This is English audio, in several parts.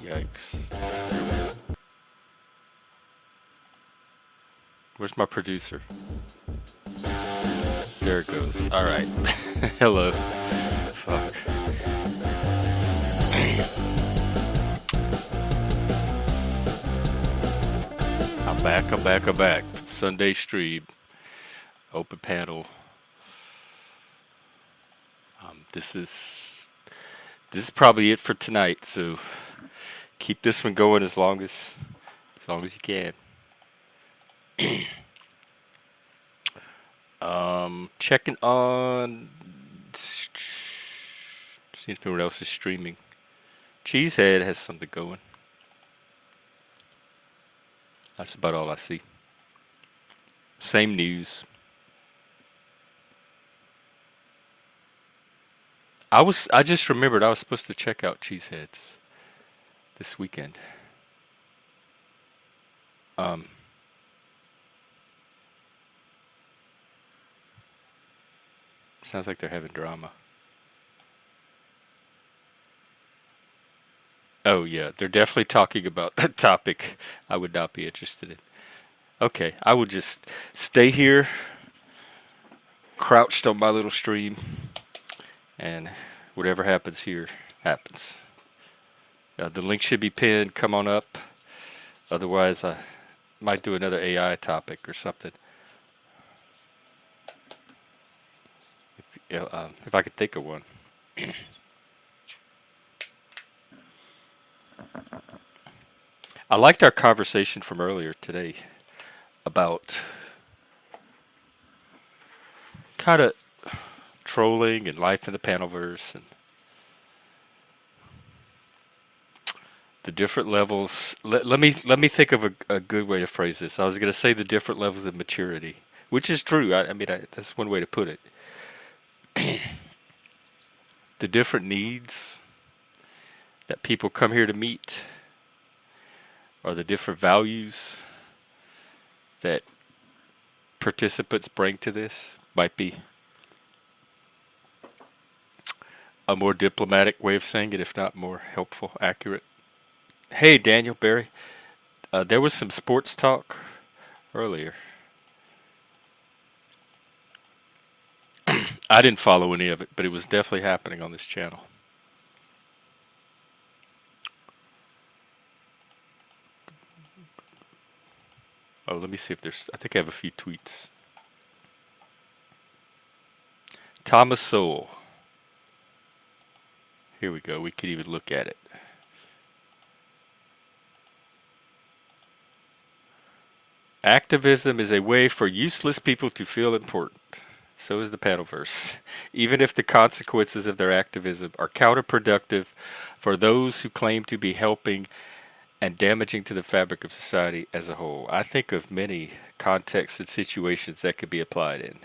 Yikes. Where's my producer? There it goes. Alright. Hello. Fuck. I'm back. Sunday stream. Open panel. This is probably it for tonight, so keep this one going as long as you can. Checking on. See if anyone else is streaming. Cheesehead has something going. That's about all I see. Same news. I just remembered I was supposed to check out Cheeseheads this weekend. Um, Sounds like they're having drama. Oh yeah, they're definitely talking about that topic I would not be interested in. Okay, I will just stay here, crouched on my little stream, and whatever happens here happens. The link should be pinned. Come on up. Otherwise, I might do another AI topic or something. If I could think of one. I liked our conversation from earlier today about kind of trolling and life in the panelverse and the different levels. Let me think of a good way to phrase this. I was going to say the different levels of maturity, which is true. That's one way to put it. The different needs that people come here to meet, or the different values that participants bring to this, might be a more diplomatic way of saying it, if not more helpful, accurate. Hey, Daniel Barry. There was some sports talk earlier. I didn't follow any of it, but it was definitely happening on this channel. Oh, let me see if there's. I think I have a few tweets. Thomas Sowell. Here we go. We could even look at it. Activism is a way for useless people to feel important. So is the panelverse. Even if the consequences of their activism are counterproductive for those who claim to be helping and damaging to the fabric of society as a whole. I think of many contexts and situations that could be applied in.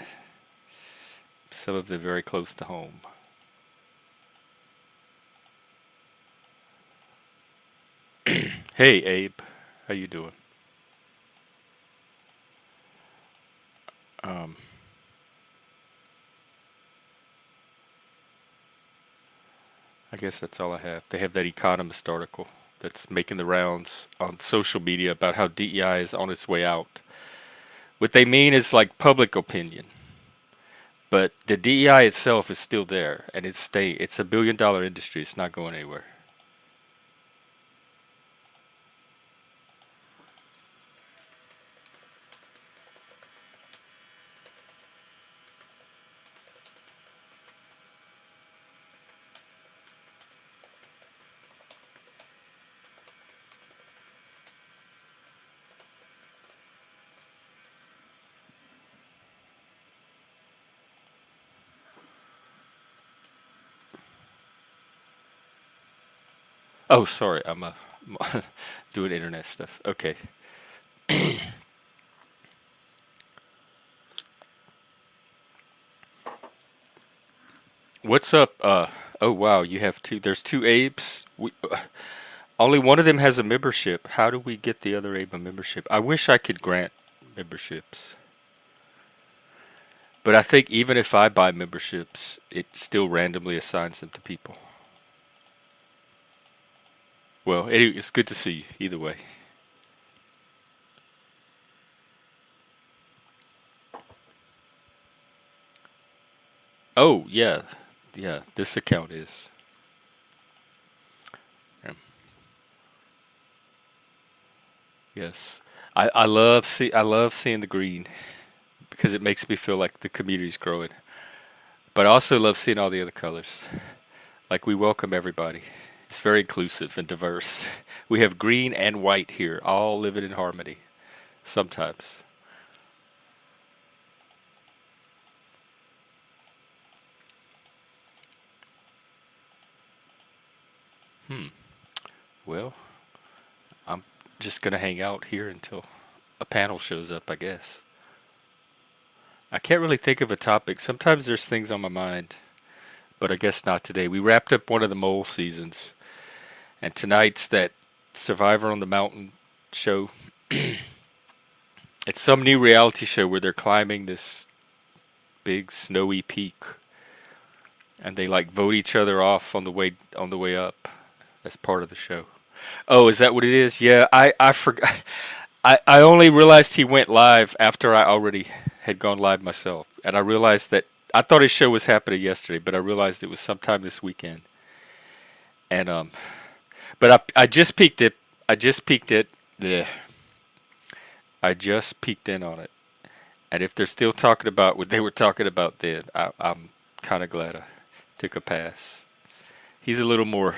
Some of them very close to home. Hey Abe, how you doing? Um, I guess that's all I have. They have that Economist article that's making the rounds on social media about how DEI is on its way out. What they mean is like public opinion. But the DEI itself is still there, and it's a billion-dollar industry. It's not going anywhere. Oh, sorry, I'm doing internet stuff. Okay. What's up? Oh wow, you have two. There's two Abes. Only one of them has a membership. How do we get the other Abe a membership? I wish I could grant memberships. But I think even if I buy memberships, it still randomly assigns them to people. Well, it's good to see you either way. Oh yeah, yeah. This account is. Yeah. Yes, I love seeing the green because it makes me feel like the community's growing. But I also love seeing all the other colors. Like we welcome everybody. It's very inclusive and diverse. We have green and white here, all living in harmony. Sometimes. Hmm. Well, I'm just gonna hang out here until a panel shows up, I guess. I can't really think of a topic. Sometimes there's things on my mind, but I guess not today. We wrapped up one of the mole seasons, and tonight's that Survivor on the Mountain show. It's some new reality show where they're climbing this big snowy peak, and they like vote each other off on the way up. That's part of the show. Oh, is that what it is? Yeah, I forgot. I only realized he went live after I already had gone live myself, and I realized that I thought his show was happening yesterday, but I realized it was sometime this weekend. And but I just peeked it. I just peeked it. Yeah, I just peeked in on it. And if they're still talking about what they were talking about then, I'm kind of glad I took a pass. He's a little more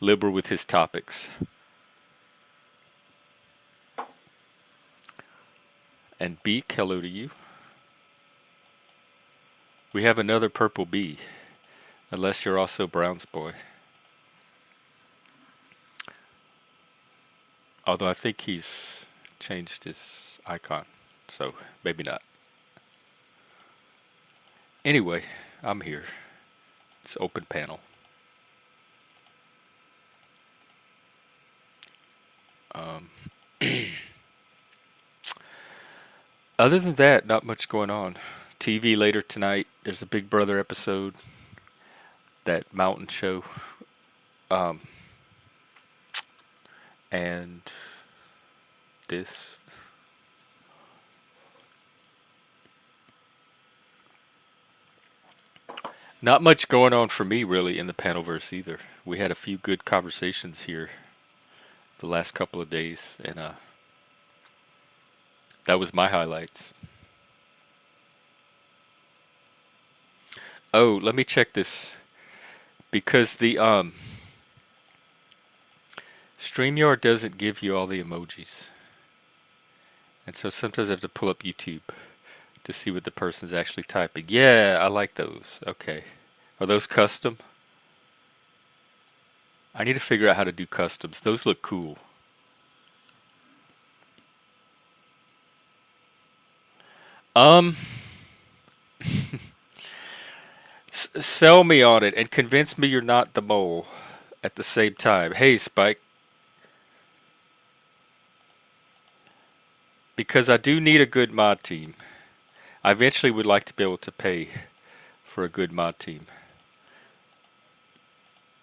liberal with his topics. And Beak, hello to you. We have another purple bee, unless you're also Brown's boy. Although I think he's changed his icon, so maybe not. Anyway, I'm here. It's open panel. Um, Other than that, not much going on. TV later tonight. There's a Big Brother episode. That mountain show. Um, and this. Not much going on for me really in the panelverse either. We had a few good conversations here the last couple of days, and that was my highlights. Oh, let me check this because the StreamYard doesn't give you all the emojis, and so sometimes I have to pull up YouTube to see what the person's actually typing. Yeah, I like those. Okay, are those custom? I need to figure out how to do customs. Those look cool. Um, Sell me on it and convince me you're not the mole at the same time. Hey, Spike, because I do need a good mod team. I eventually would like to be able to pay for a good mod team.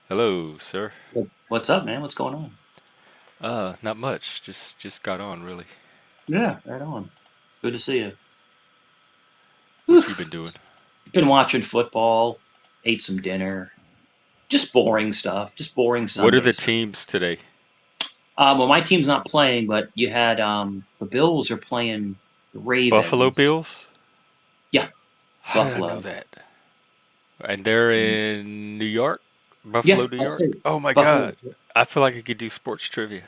Hello, sir. What's up, man? What's going on? Not much. Just got on really. Yeah, right on. Good to see you. What you been Oof. doing? Been watching football, ate some dinner. Just boring stuff. Just boring What are Sunday the stuff. teams today? Well, my team's not playing, but you had the Bills are playing the Buffalo Ravens. Bills? Yeah, How did I know Buffalo. that? And they're in New York? Yeah, Buffalo, New that's York? it. Oh my Buffalo. god. I feel like I could do sports trivia.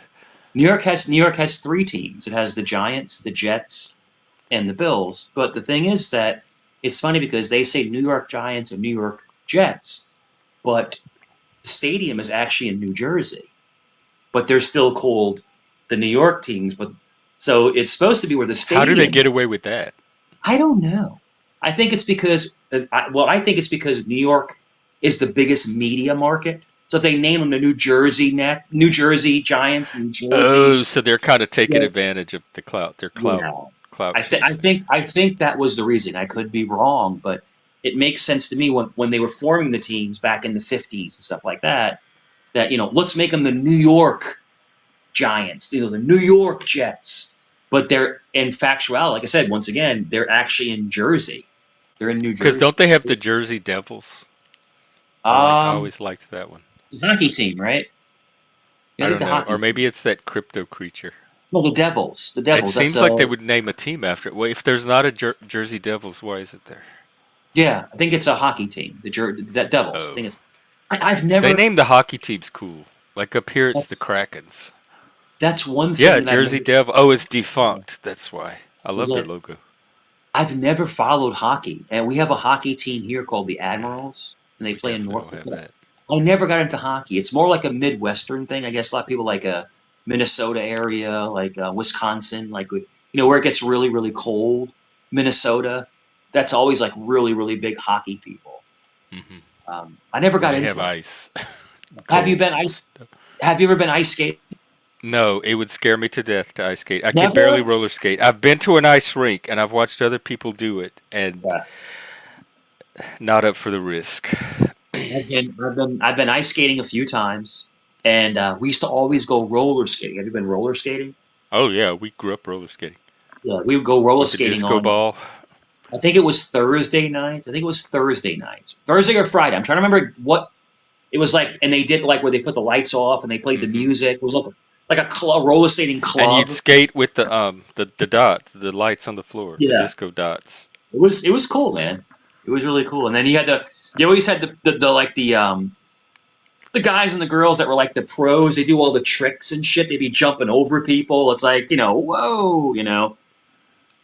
New York has three teams. It has the Giants, the Jets, and the Bills. But the thing is that it's funny because they say New York Giants and New York Jets, but the stadium is actually in New Jersey, but they're still called the New York teams. But so it's supposed to be where the How do they stadium. get away with that? I don't know. I think it's because I think it's because New York is the biggest media market. So if they name them the New Jersey Giants, New Jersey Oh, so they're kind of taking Jets, advantage of the clout. They're yeah. clout I chasing. think that was the reason. I could be wrong, but it makes sense to me when they were forming the teams back in the 50s and stuff like that. that let's make them the New York Giants, the New York Jets. But they're in factuality, like I said, once again, they're actually in Jersey. They're in New Because Jersey. don't they have the Jersey Devils? I Um, always liked that one. the hockey team, right? Yeah, I I think don't the know, hockey or maybe team. it's that crypto creature. No, the Devils. The It Devils. That's seems like they would name a team after it. Well, if there's not a Jersey Devils, why is it there? yeah. I think it's a hockey team. The Devils. I Oh, think it's. I've they never. named the hockey teams cool. Like up here, it's the That's Krakens. that's one thing Yeah, that I've Jersey never. Devil. Oh, it's defunct. That's why. I Is love their that logo. I've never followed hockey, and we have a hockey team here called the Yeah, Admirals, and they we play in definitely don't Norfolk. have that. I never got into hockey. It's more like a Midwestern thing. I guess a lot of people like Minnesota area, like Wisconsin, like where it gets really really cold. Minnesota, that's always like really really big hockey people. Hmm. I never Well, got they have into it. ice, Have you cold. been ice? Have you ever been ice skating? No, it would scare me to death to ice skate. I can barely Never. roller skate. I've been to an ice rink and I've watched other people do it, and Yeah. not up for the risk. I've been ice skating a few times, and we used to always go roller skating. Have you been roller skating? Oh yeah, we grew up roller skating Yeah, we would go roller with the skating disco on. ball. I think it was Thursday nights. I think it was Thursday nights, Thursday or Friday. I'm trying to remember what it was like. And they did like where they put the lights off and they played the Hmm. music. It was like a roller skating And you'd club. skate with the dots, the lights on the floor, the Yeah, disco dots. it was cool, man. It was really cool. And then you always had the like the guys and the girls that were like the pros. They do all the tricks and shit. They'd be jumping over people. It's like whoa.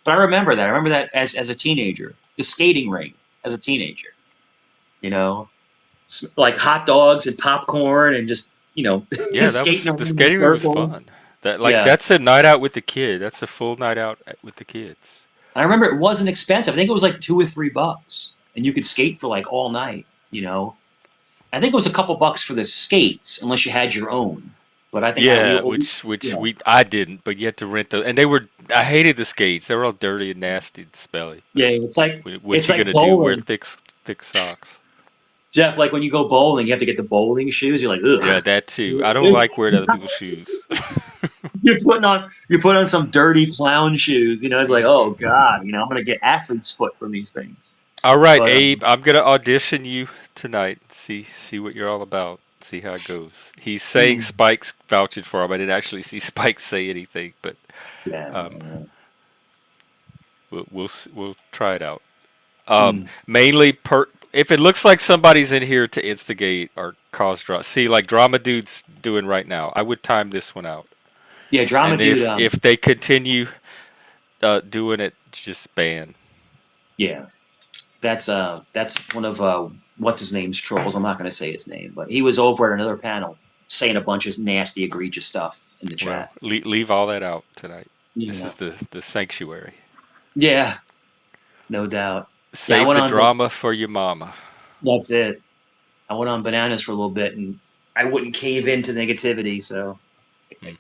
But I remember that. I remember that as a teenager, the skating rink as a teenager. You know, like hot dogs and popcorn and just Yeah, that was skating the around in skating rink was circles. fun. That Yeah, that's a night out with the kid. That's a full night out with the kids. I remember it wasn't expensive. I think it was like $2 or $3, and you could skate for like all night. I think it was a couple bucks for the skates, unless you had your own. But I think Yeah, which yeah, I didn't, but you had to rent those, and they were. I hated the skates. They were all dirty and nasty and smelly. But yeah. It's like what it's you like gonna do? Wear bowling, thick socks? Jeff. Like when you go bowling, you have to get the bowling shoes. You're like, Yeah, ugh. that too. I don't like wearing other people's shoes. You're putting on some dirty clown shoes. It's like, oh Hmm. god, I'm gonna get athlete's foot from these things. All right, But Abe. I'm gonna audition you tonight. See what you're all about. See how it goes. He's saying mm, Spike's vouching for him. I didn't actually see Spike say anything, but yeah, um, yeah. we'll try it out. Mm. Mainly if it looks like somebody's in here to instigate or cause drama. See, like Drama Dude's doing right now. I would time this one out, Yeah, drama and dude. if they continue doing it, just ban. Yeah, that's one of what's his name's trolls. I'm not going to say his name, but he was over at another panel saying a bunch of nasty, egregious stuff in the Well, chat. leave all that out tonight. This Yeah, is the sanctuary. yeah, no doubt. Yeah, I Save went the on. drama for your mama. That's it. I went on bananas for a little bit, and I wouldn't cave into negativity, so Hmm.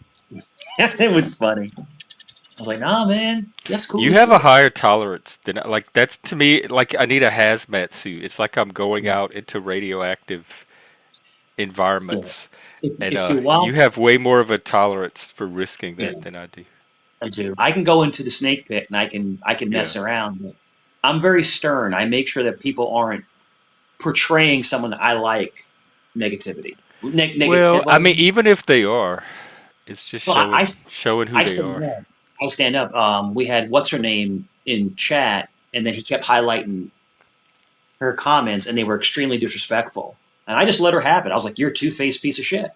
it was funny. I was like, nah, man, that's cool You as have a shit. higher tolerance than like that's to me like I need a hazmat suit. It's like I'm going Yeah, out into radioactive yeah. environments, and If you you watch, have way more of a tolerance for risking yeah, that than I do. I do. I can go into the snake pit and I can Yeah. mess around. But I'm very stern. I make sure that people aren't portraying someone that I like negativity. Well, I mean, Negatively. even if they are, it's just Well, showing who I they stand are. up. I stand up. We had what's her name in chat, and then he kept highlighting her comments, and they were extremely disrespectful. And I just let her have it. I was like, "You're a two-faced piece of shit.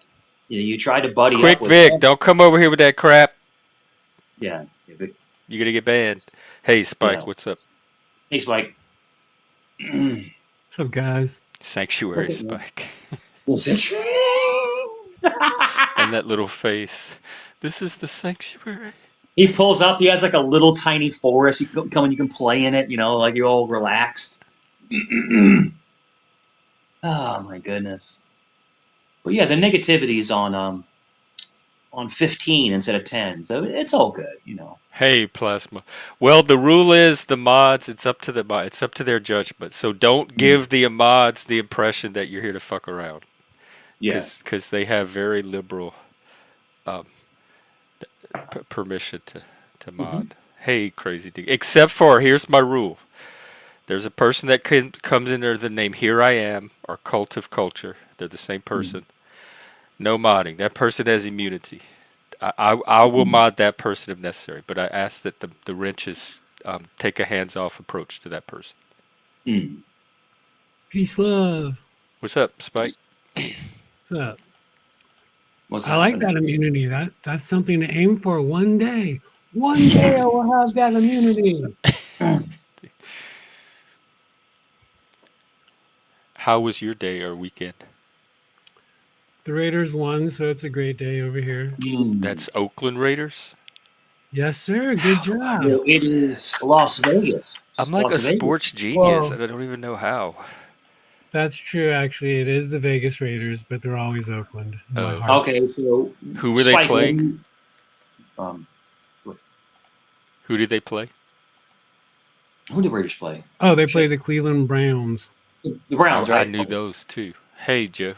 You tried to buddy up Quick, with, Vic, don't come over here with that crap. yeah, You're gonna get banned. Hey, yeah." Spike, what's up? He's like, What's up, guys? Sanctuary, Spike, "Was it?" and that little face. This is the sanctuary. He pulls up. He has like a little tiny forest. You can come and you can play in it. Like you're all relaxed. Oh my goodness! But yeah, the negativity is on 15 instead of 10, so it's all good. Hey, Plasma. Well, the rule is the mods. It's up to it's up to their judgment. So don't Mm. give the mods the impression that you're here to fuck around. Yeah. because they have very liberal um, permission to Hmm. mod. Hey, crazy dude. Except for here's my rule. There's a person that comes in under the name Here I Am or Cult of Culture. They're the same person. No modding. That person has immunity. I will mod that person if necessary, but I ask that the wrenches take a hands off approach to that person. Mm. Peace, love. What's up, Spike? What's up? What's I like happening? that immunity. That's something to aim for one day. One day I will have that immunity. How was your day or weekend? The Raiders won, so it's a great day over here. Mm. That's Oakland Raiders. Yes, sir. Good How do I job. So know it is this? Las Vegas. I'm like Las a Vegas. sports genius, Well, and I don't even know how. that's true. Actually, it is the Vegas Raiders, but they're always Oakland in my Oh, heart. Okay, so who were they Spike, what do playing? you, um, Who did they play? who did the Raiders play? Oh, they play Shit, the Cleveland Browns. the Browns, I right? knew Okay, those too. Hey, Joe.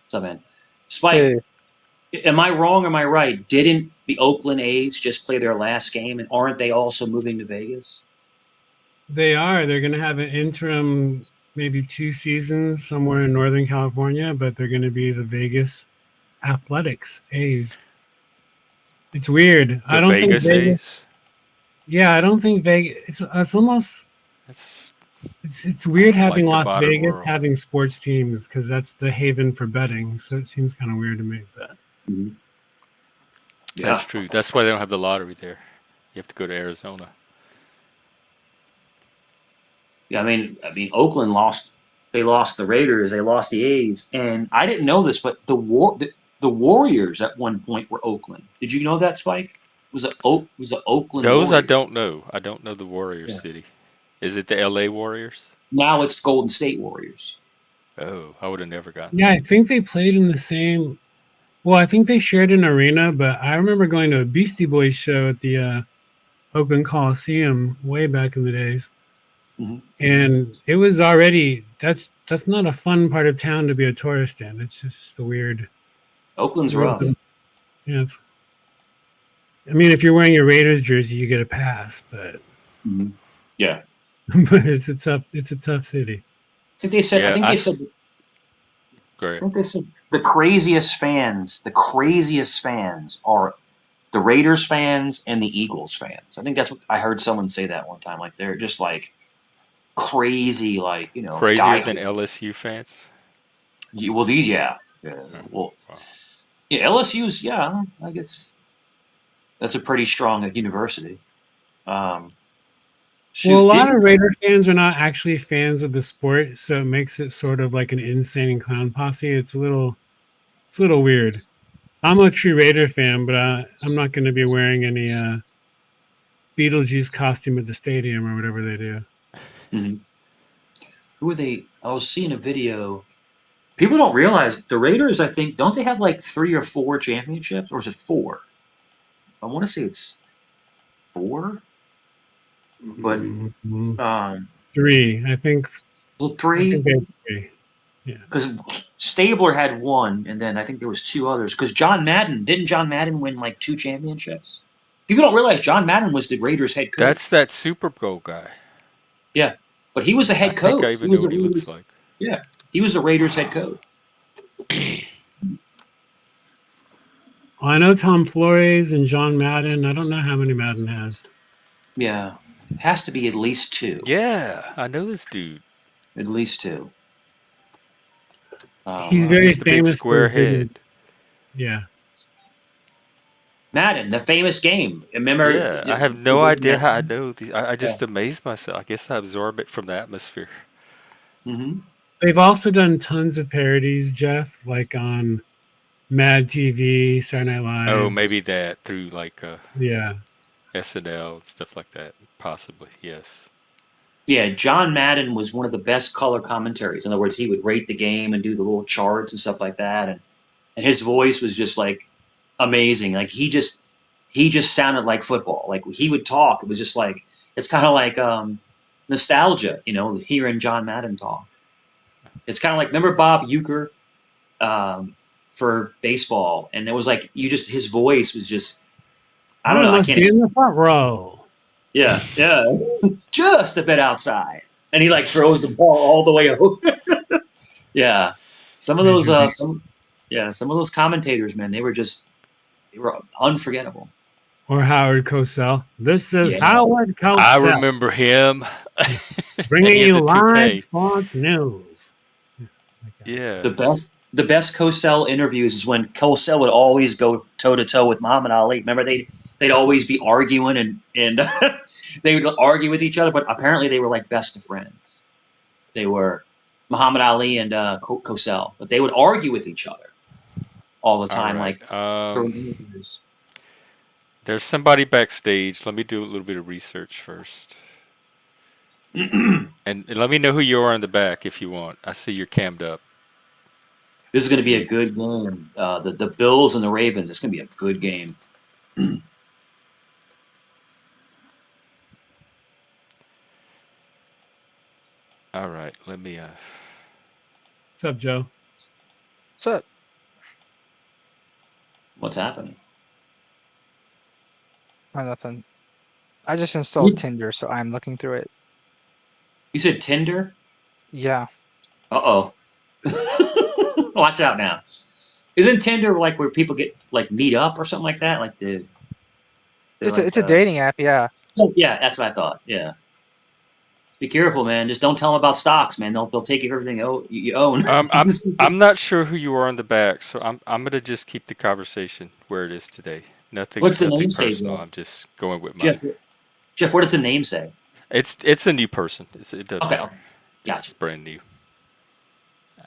what's up, man? Spike, Hey, am I wrong? Or am I right? Didn't the Oakland A's just play their last game, and aren't they also moving to Vegas? They are. They're going to have an interim, maybe 2 seasons somewhere in Northern California, but they're going to be the Vegas Athletics A's. It's weird. I The don't think Vegas Vegas. A's. Yeah, I don't think Vegas. It's almost That's it's weird having like the Las modern Vegas world. having sports teams because that's the haven for betting. So it seems kind of weird to me. But Mhm. That's Yeah, true. That's why they don't have the lottery there. You have to go to Arizona. yeah. I mean, Oakland lost. They lost the Raiders. They lost the A's, and I didn't know this, but the Warriors at one point were Oakland. Did you know that, Spike? Was the Oakland Those I Warriors? don't know. I don't know the Warriors Yeah. city. Is it the LA Warriors? Now it's Golden State Warriors. Oh, I would have never gotten yeah, that. I think they played in the same. Well, I think they shared an arena, but I remember going to a Beastie Boys show at the Oakland Coliseum way back in the days, Hmm. and it was already that's not a fun part of town to be a tourist in. It's just the weird, Oakland's weird. rough. Yeah, I mean, if you're wearing a Raiders jersey, you get a pass, but Hmm. Yeah, but it's a tough city. I Yeah, think they said great. the craziest fans. The craziest fans are the Raiders fans and the Eagles fans. I think that's what I heard someone say that one time. Like they're just like crazy, like Crazier die. than LSU fans. Well, these, yeah, yeah. Oh, Well, wow. yeah, LSU's, yeah. I guess that's a pretty strong university. Um, Well, a shoot, lot didn't of Raider fans are not actually fans of the sport, so it makes it sort of like an insane and clown posse. It's a little weird. I'm a true Raider fan, but I'm not going to be wearing any Beetlejuice costume at the stadium or whatever they do. mhm. Who are they? I was seeing a video. People don't realize the Raiders. I think don't they have like 3 or 4 championships, or is it 4? I want to say it's 4, but Mhm. um, Three, I think. well, I think 3 they have three. Yeah. because Stabler had 1, and then I think there was 2 others. Because John Madden win like 2 championships? People don't realize John Madden was the Raiders head That's coach. that Super Bowl guy. Yeah, but he was a I head think I coach. He even know was the what he looks Raiders. like. Yeah, he was the Raiders head Wow. coach. Well, I know Tom Flores and John Madden. I don't know how many Madden has. Yeah, it has to be at least 2. Yeah, I know this dude. At least 2. He's Wow, very he's the big famous for square big. head. Yeah. Madden, the famous game. Remember? Yeah, I have no idea how I know these. I just amaze myself. I guess I absorb it from the atmosphere. Mm-hmm. They've also done tons of parodies, Jeff, like on Mad TV, Saturday Night Oh, Live. maybe that through like Yeah. SNL and stuff like that. Possibly, yes. Yeah, John Madden was one of the best color commentaries. In other words, he would rate the game and do the little charts and stuff like that, and his voice was just like amazing. Like he just sounded like football. Like he would talk, it was just like it's kind of like nostalgia, hearing John Madden talk. It's kind of like remember Bob Euchre? um, for baseball, and it was like you just his voice was just I don't I know. I must can't. be in the front row. Yeah, yeah, just a bit outside, and he like throws the ball all the way over. Yeah, some of those Amazing. some of those commentators, man, they were unforgettable. Or Howard Cosell. This is Yeah, Howard I Cosell remember him. And he bringing had you the live toupee. sports news. That guy's Yeah. the best Cosell interviews is when Cosell would always go toe to toe with Muhammad Ali. Remember they'd always be arguing and they would argue with each other, but apparently they were like best of friends. They were Muhammad Ali and Cosell, but they would argue with each other all the All time, right. like during interviews. There's somebody backstage. Let me do a little bit of research first. This And let me know who you are in the back if you want. I see you're cammed up. is going to If be you a good game. The Bills and the Ravens. It's going to be a good game. all right, let me What's up, Joe? So, What's happening? nothing. I just installed You Tinder, so I'm looking through it. you said Tinder? Yeah, Uh oh. Watch out now. Isn't Tinder like where people get like meet up or something like that? Like they're it's a like it's a dating app. Yeah, oh, yeah, that's what I thought. Yeah. Be careful, man. Just don't tell them about stocks, man. They'll take everything you own. I'm not sure who you are in the back, so I'm gonna just keep the conversation where it is today. What's the Nothing name say, personal. Jeff? I'm just going with my. Jeff, Jeff, what does the name say? It's a new person. It doesn't Okay, matter. okay. It's Gotcha. brand new.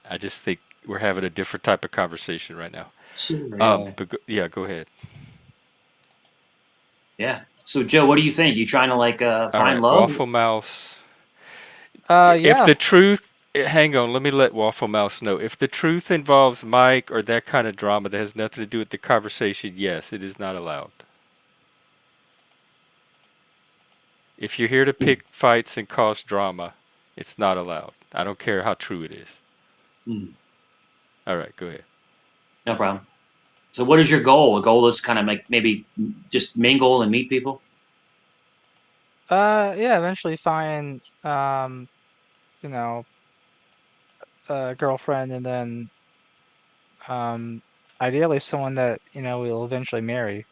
I just think we're having a different type of conversation right now. Sure, yeah. Yeah, go ahead. Yeah. So, Joe, what do you think? You trying to like All find right, love? Waffle Mouse. If yeah. the truth, hang on, let me let Waffle Mouse know. If the truth involves Mike or that kind of drama that has nothing to do with the conversation, yes, it is not allowed. If you're here to pick fights and cause drama, it's not allowed. I don't care how true it is. Hmm, All right, go ahead. no problem. So, what is your goal? A goal is kind of like maybe just mingle and meet people. Yeah. Eventually find you know, a girlfriend, and then um, ideally someone that we'll eventually marry.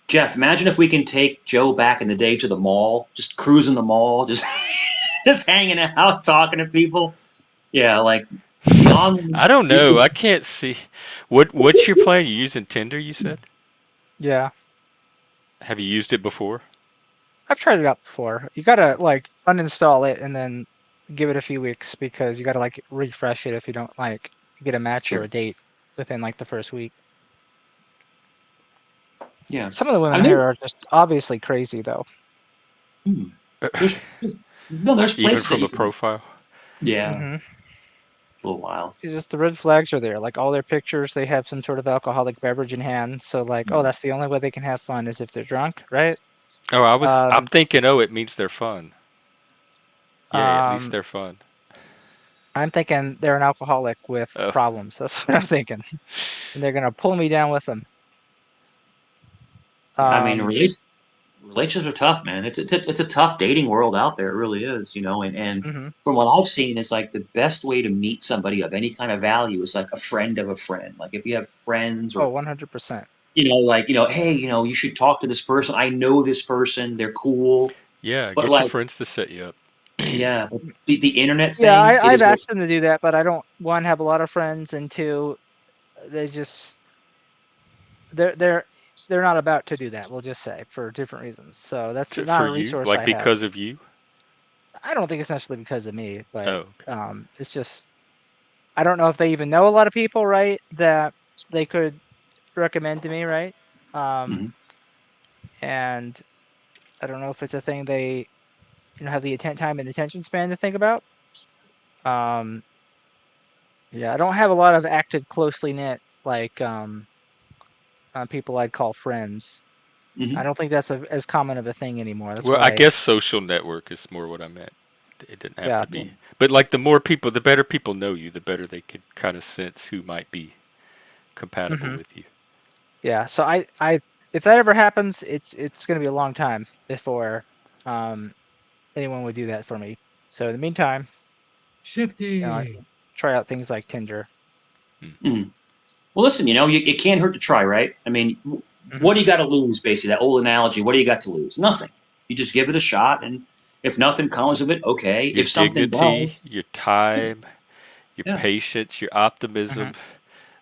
Jeff, imagine if we can take Joe back in the day to the mall, just cruising the mall, just just hanging out, talking to people. Yeah, like beyond. I don't know. I can't see. What's your plan? You using Tinder? You said. Yeah, Have you used it before? I've tried it out before. You gotta like uninstall it and then give it a few weeks because you gotta like refresh it if you don't like get a match or Sure. a date within like the first week. Yeah. Some of the I women here know. are just obviously crazy though. Hmm. There's no. There's Even places that from you a can. profile? Yeah, hmm it's a little wild. It's just the red flags are there. Like all their pictures, they have some sort of alcoholic beverage in hand. So like, oh, Hmm. that's the only way they can have fun is if they're drunk, right? Oh, I'm Um, thinking. Oh, it means they're fun. Yay, at least um, they're fun. I'm thinking they're an alcoholic with Oh, problems. That's what I'm thinking, and they're gonna pull me down with them. I mean, Um, relationships are tough, man. It's a tough dating world out there. It really is, you know. And hmm from what I've seen, it's like the best way to meet somebody of any kind of value is like a friend of a friend. Like if you have friends oh, or 100%. hey, you should talk to this person. I know this person. They're cool. yeah. But Get your like, friends to set you up. yeah, but the internet Yeah, thing, it I've is like, asked them to do that, but I don't one have a lot of friends, and two, they just they're they're they're not about to do that. We'll just say for different reasons. So that's not For a you, resource like I have. because of you. I don't think it's necessarily because of me, but Oh, okay. it's just I don't know if they even know a lot of people, right? That they could recommend to me, right? Um, mhm. and I don't know if it's a thing they have the time and attention span to think about. Um, yeah, I don't have a lot of active, closely knit like people I'd call friends. I Mhm. don't think that's as common of a thing anymore. That's Well, I why. guess social network is more what I meant. It didn't have Yeah. to be. But like the more people, the better people know you, the better they could kind of sense who might be compatible Hmm. with you. Yeah. So if that ever happens, it's going to be a long time before um, anyone would do that for me. So in the meantime, I Shifty. try out things like Tinder. Mm. Well, listen, it can't hurt to try, right? I mean, Hmm. what do you got to lose, basically? That old analogy, what do you got to lose? Nothing. You just give it a shot, and if nothing comes of it, okay. Your If something dignity, does, your time, your yeah. patience, your Hmm. optimism.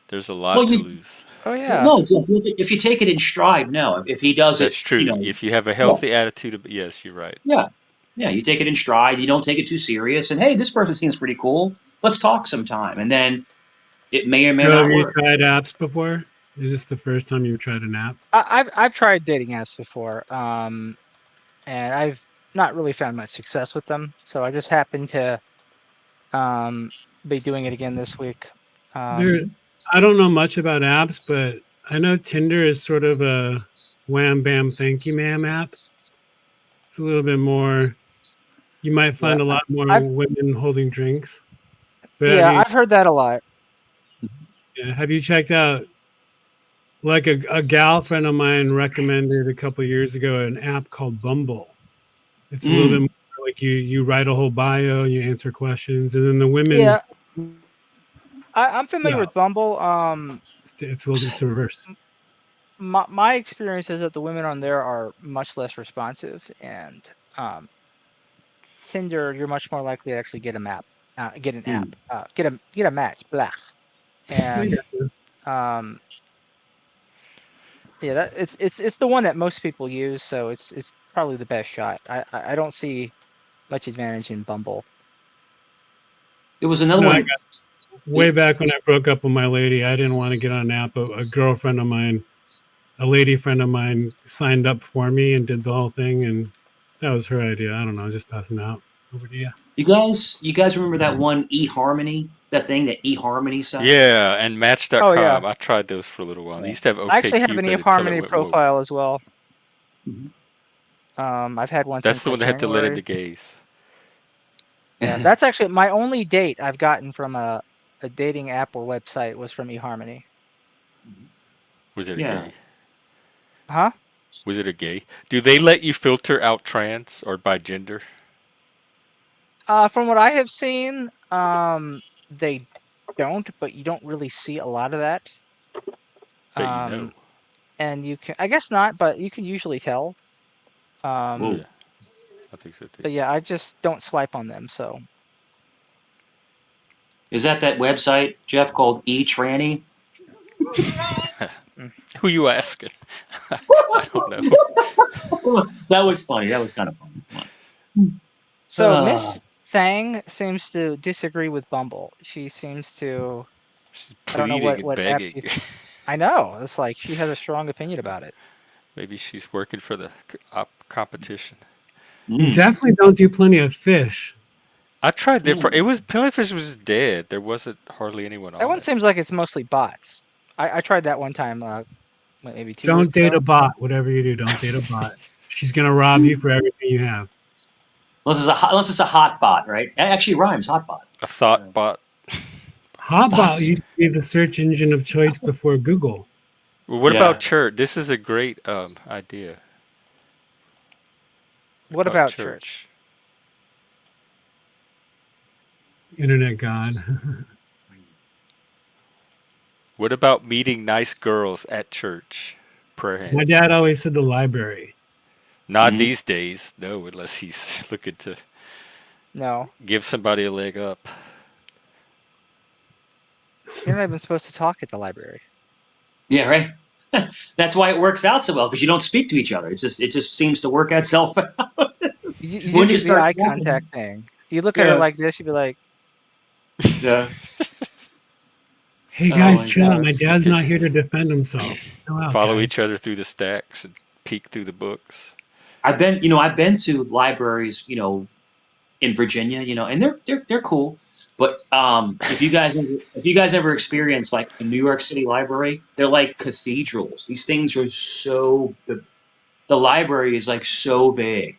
There's a Well, lot to lose. Oh well, yeah. no, if you take it in stride, no. If he does it, That's true. If you have a yeah, healthy attitude, yes, you're right. yeah, yeah. You take it in stride. You don't take it too serious. And hey, this person seems pretty cool. Let's talk sometime. And then it may or may So have not you work. tried apps before? Is this the first time you've tried an app? I've tried dating apps before, and I've not really found much success with them. So I just happened to um, be doing it again this week. There, Um, I don't know much about apps, but I know Tinder is sort of a wham bam thank you ma'am app. It's a little bit more. You might yeah, find a lot more I've women holding drinks. But I've heard that a lot. have you checked out like a gal friend of mine recommended a couple years ago an app called Bumble. It's a little bit Mm. more like you write a whole bio, you answer questions, and then the women, Yeah, I'm familiar yeah, with Bumble. it's a reverse. My experience is that the women on there are much less responsive, and um, Tinder, you're much more likely to actually get a map, get an app, Mm. get a match, blah. I And got you. um, yeah, that it's the one that most people use, so it's probably the best shot. I don't see much advantage in Bumble. There was another No, I one. got way back when I broke up with my lady. I didn't want to get on an app. A girlfriend of mine, a lady friend of mine, signed up for me and did the whole thing, and that was her idea. I don't know, just passing out. Over to you. You guys remember that one eHarmony? That thing, that eHarmony site? Yeah, and Oh yeah, Match.com. I tried those for a little while. They Yeah. used to have I actually have an OKCupid until it eHarmony went woke. profile as well. Mhm. I've had one That's since the like one that had to let in January. the gays. Yeah, that's actually my only date I've gotten from a dating app or website was from eHarmony. Was it a Yeah. gay? Huh? Was it a gay? Do they let you filter out trans or by gender? From what I have seen, they don't, but you don't really see a lot of that. Bet you Um, know. and you can, I guess not, but you can usually tell. Um, Whoa. Yeah, I think so too. but yeah, I just don't swipe on them. So Is that website, Jeff, called eTranny? mm. Who you asking? I don't know. That was funny. That was kind of funny. Come So on. Miss Thang seems to disagree with Bumble. She seems to, She's I don't know pleading and what app begging. I know. It's like she has a strong opinion about it. Maybe she's working for the competition. Mm, Definitely don't do plenty of fish. I tried that for it mm. was Pillarfish was dead. There wasn't hardly anyone That on one it. seems like it's mostly bots. I tried that one time, maybe 2 years Don't date ago. a bot. Whatever you do, don't date a bot. She's gonna rob you for everything you have. Unless it's a hot bot, right? It actually rhymes, hot bot. A Yeah. thought bot. Hotbot Thoughts. used to be the search engine of choice before Google. Well, what about Yeah. church? This is a great idea What about about church? church. Internet God. What about meeting nice girls at church? Prayer My hands. dad always said the library. Not Mhm. these days, no, unless he's looking to No, give somebody a leg up. you're not even supposed to talk at the library. Yeah, right. That's why it works out so well because you don't speak to each other. It just seems to work itself out. You When do you the start eye talking, contact thing. You look at her yeah, like this, you'd be like, yeah. Hey Oh guys, my chill out. My gosh. You dad's can not here to defend himself. Chill out, follow guys. each other through the stacks and peek through the books. I've been to libraries, in Virginia, and they're cool. But if you guys ever experience like a New York City library, they're like cathedrals. These things are the library is like so big.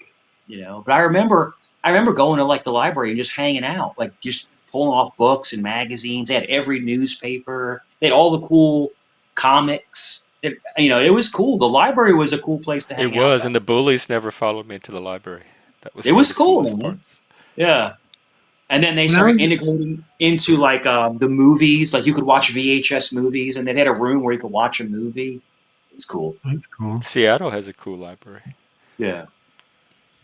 But I remember I remember going to like the library and just hanging out, like just pulling off books and magazines. They had every newspaper. They had all the cool comics. It was cool. The library was a cool place to It hang out. was, and the bullies never followed me into the library. That was It one of was the cool, coolest man. parts. Yeah. And then they When I started was integrating into like the movies. Like you could watch VHS movies, and they had a room where you could watch a movie. It was cool. That's cool. Seattle has a cool library. Yeah.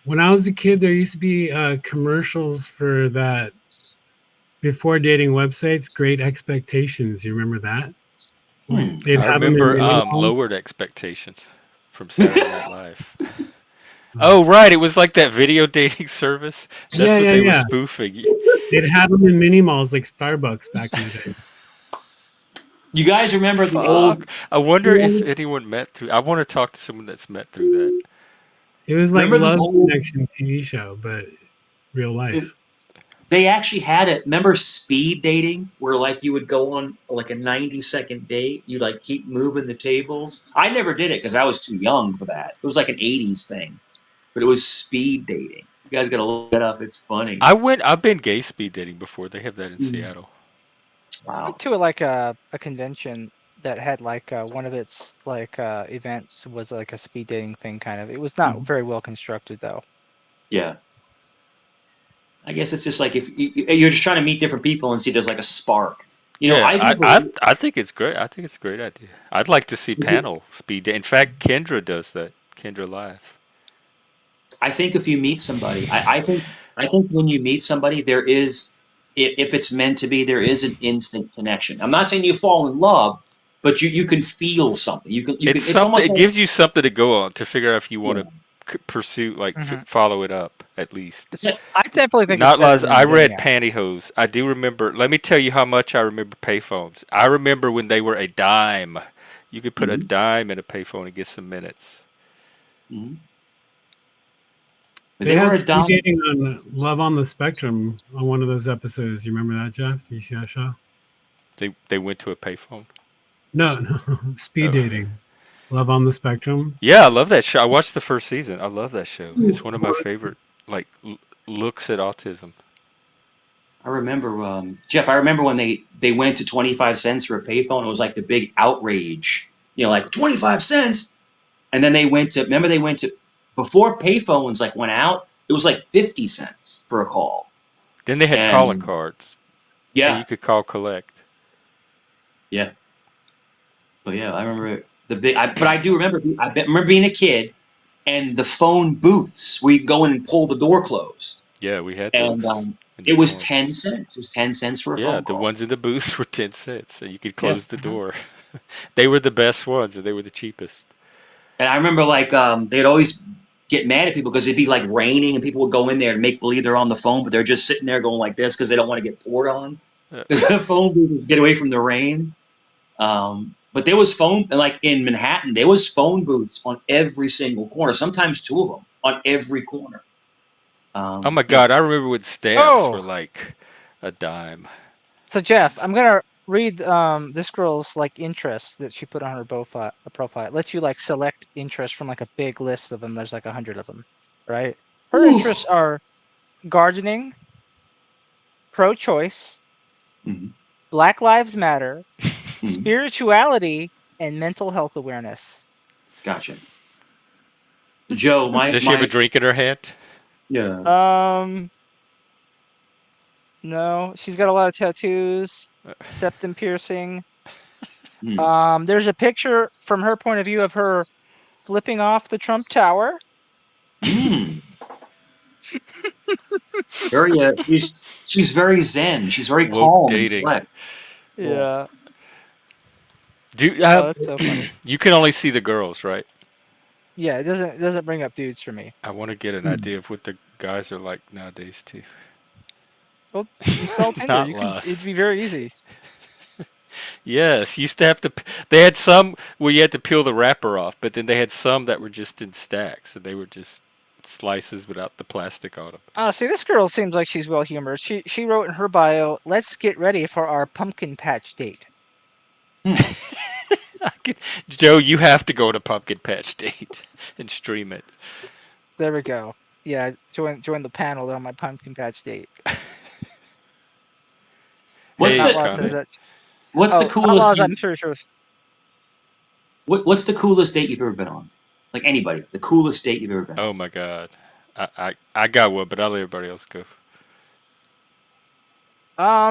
When I was a kid, there used to be commercials for that before dating websites. Great Expectations. You remember that? Like Hmm. they'd I have them in remember mini malls. Lowered Expectations from Saturday Night Live. Oh, right. It was like that video dating service. That's Yeah, what yeah, they were yeah. spoofing. They'd have them in mini malls like Starbucks back in the day. You guys remember the old? Fuck. I wonder if anyone met through. I want to talk to someone that's met through that. It was like Remember the Love old? Connection TV show, but real life. They actually had it. Remember speed dating, where like you would go on like a 90-second date. You like keep moving the tables. I never did it because I was too young for that. It was like an '80s thing, but it was speed dating. You guys gotta look it up. It's funny. I've been gay speed dating before. They have that in Mm. Seattle. I went Wow. to like a convention that had like one of its like events was like a speed dating thing kind of. It was not Mhm. very well constructed though. Yeah. I guess it's just like if you're just trying to meet different people and see there's like a spark. Yeah, I do I think it's great. I think it's a great idea. I'd like to see believe. panel speed date. In fact, Kendra does that. Kendra Live. I think if you meet somebody, I think when you meet somebody, there is, if it's meant to be, there is an instant connection. I'm not saying you fall in love, but you can feel something. You can. It's It's something. almost It like, gives you something to go on to figure out if you want yeah. to pursue, like Hmm. follow it up at least. It's like, I definitely think it's Not better lies. than I dating read app. pantyhose. I do remember. Let me tell you how much I remember payphones. I remember when they were a dime. You could put a mhm, dime in a payphone and get some minutes. mhm. But They they were had a speed dime. dating on Love on the Spectrum on one of those episodes. You remember that, Jeff? You see that show? They went to a payphone. No, no. Speed Oh. dating. Love on the Spectrum. Yeah, I love that show. I watched the first season. I love that show. It's one of my favorite. Like looks at autism. I remember, Jeff. I remember when they went to 25 cents for a payphone. It was like the big outrage. Like 25 cents. And then they went to, remember they went to, before payphones like went out, it was like 50 cents for a call. Then they had calling And cards, and yeah, you could call collect. yeah. But yeah, I remember the big, but I do remember, remember being a kid and the phone booths where you go in and pull the door closed. Yeah, we had And those in the it was 10 dorms. cents. It was 10 cents for a Yeah, phone the call. ones in the booths were 10 cents, so you could Yeah. close the Hmm. door. They were the best ones, and they were the cheapest. And I remember like they'd always get mad at people because it'd be like raining and people would go in there and make believe they're on the phone, but they're just sitting there going like this because they don't want to get poured on. Uh, Because the phone booth is get away from the rain. But there was phone, like in Manhattan, there was phone booths on every single corner. Sometimes two of them on every corner. oh my You know, God, I remember when stamps were Oh, like a dime. so Jeff, I'm gonna read this girl's like interests that she put on her profile. It lets you like select interests from like a big list of them. There's like 100 of them, right? Her interests oof. are gardening, pro-choice, Mhm, Black Lives Matter, mhm. spirituality, and mental health awareness. Gotcha. Joe, my Does she have a my drink in her hand? yeah. Um, no, she's got a lot of tattoos, septum piercing. Hmm. There's a picture from her point of view of her flipping off the Trump Tower. Mm. Very. She's very zen. She's very Woke calm and dating. collected. Yeah. Yeah. Do Oh, that's so funny. you can only see the girls, right? Yeah, it doesn't bring up dudes for me. I want to get an Hmm. idea of what the guys are like nowadays too. Well, install Tinder. Not You can. It'd lost. be very easy. Yes, used to have to. They had some where you had to peel the wrapper off, but then they had some that were just in stacks, and they were just slices without the plastic on them. See, this girl seems like she's well humored. She wrote in her bio, "Let's get ready for our pumpkin patch date." Hmm. Joe, you have to go to Pumpkin Patch Date and stream it. There we go. Yeah, join the panel on my pumpkin patch date. What's Hey, the Outlaws says Connor. that. what's the Oh, coolest Outlaws, thing? I'm sure. What's the coolest date you've ever been on? Like anybody, the coolest date you've ever been on. Oh my God. I got one, but I'll let everybody else go.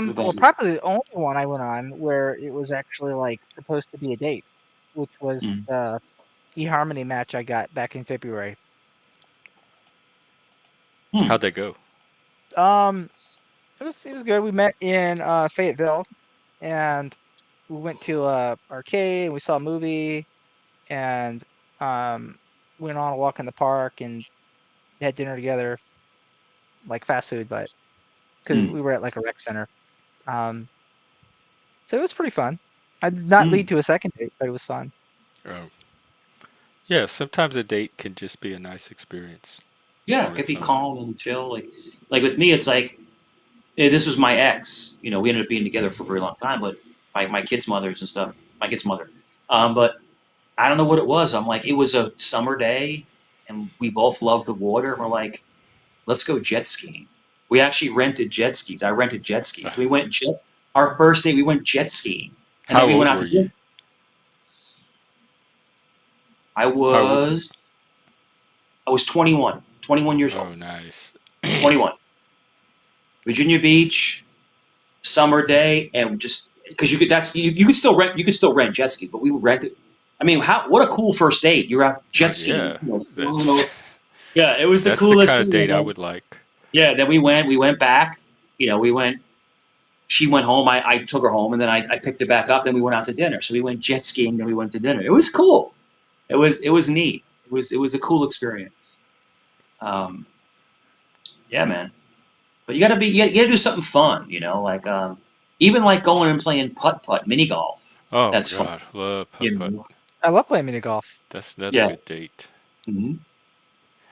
What about Well, you? probably the only one I went on where it was actually like supposed to be a date, which was Mm. the eHarmony match I got back in February. Hmm. How'd that go? Um, it was good. We met in Fayetteville, and we went to arcade. And we saw a movie, and um, went on a walk in the park and had dinner together, like fast food, but because Hmm. we were at like a rec center. Um, so it was pretty fun. I did not Hmm. lead to a second date, but it was fun. Oh. Yeah, sometimes a date can just be a nice experience Yeah, it on could its be own. calm and chill. Like with me, it's like this was my ex. You know, we ended up being together for a very long time, but my kids' mothers and stuff. My kids' mother. But I don't know what it was. I'm like, it was a summer day, and we both love the water. And we're like, let's go jet skiing. We actually rented jet skis. I rented jet skis. We went jet. Our first day, we went jet skiing, and then How we went old out were to you? dinner. I How old? was I was 21, 21 years old. Oh, nice. 21. Virginia Beach, summer day, and just because you could still rent jet skis, but we would rent it. I mean, how what a cool first date! You're out jet skiing, Yeah, you know, flying that's over. Yeah, it was the that's the coolest kind of thing. date And I then, would like. yeah, then we went back. You know, we went. She went home. I took her home, and then I picked her back up. Then we went out to dinner. So we went jet skiing. Then we went to dinner. It was cool. It was neat. It was a cool experience. Um, yeah, man. But you gotta do something fun. You know, like even like going and playing putt putt mini golf. Oh my That's fun. God, love putt You putt. know? I love playing mini golf. That's another Yeah. good date. Hmm.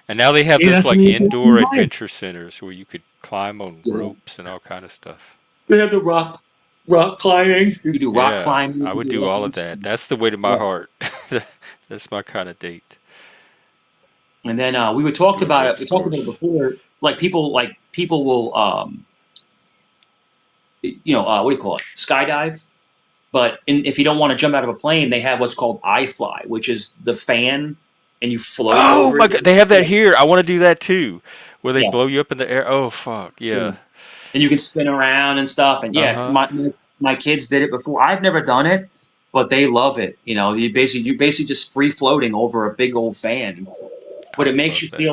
And now they have Hey, those that's like something you indoor can play. adventure centers where you could climb on Yeah. ropes and all kind of stuff. They have the rock climbing. You can do rock Yeah, climbing. You I can would do do all all of kinds of that. stuff. That's the way to my Yeah. heart. That's my kind of date. And then we were Let's talked do a about it. ropes We talked about it course. before. Like people will what do you call it? Skydive. But if you don't want to jump out of a plane, they have what's called iFly, which is the fan, and you float Oh over my it. God, they have that here. I want to do that too, where they Yeah. blow you up in the air. Oh fuck, Yeah. yeah. And you can spin around and stuff. And Uh yeah, huh. my kids did it before. I've never done it, but they love it. You know, you basically just free floating over a big old fan, I but it would makes love you that.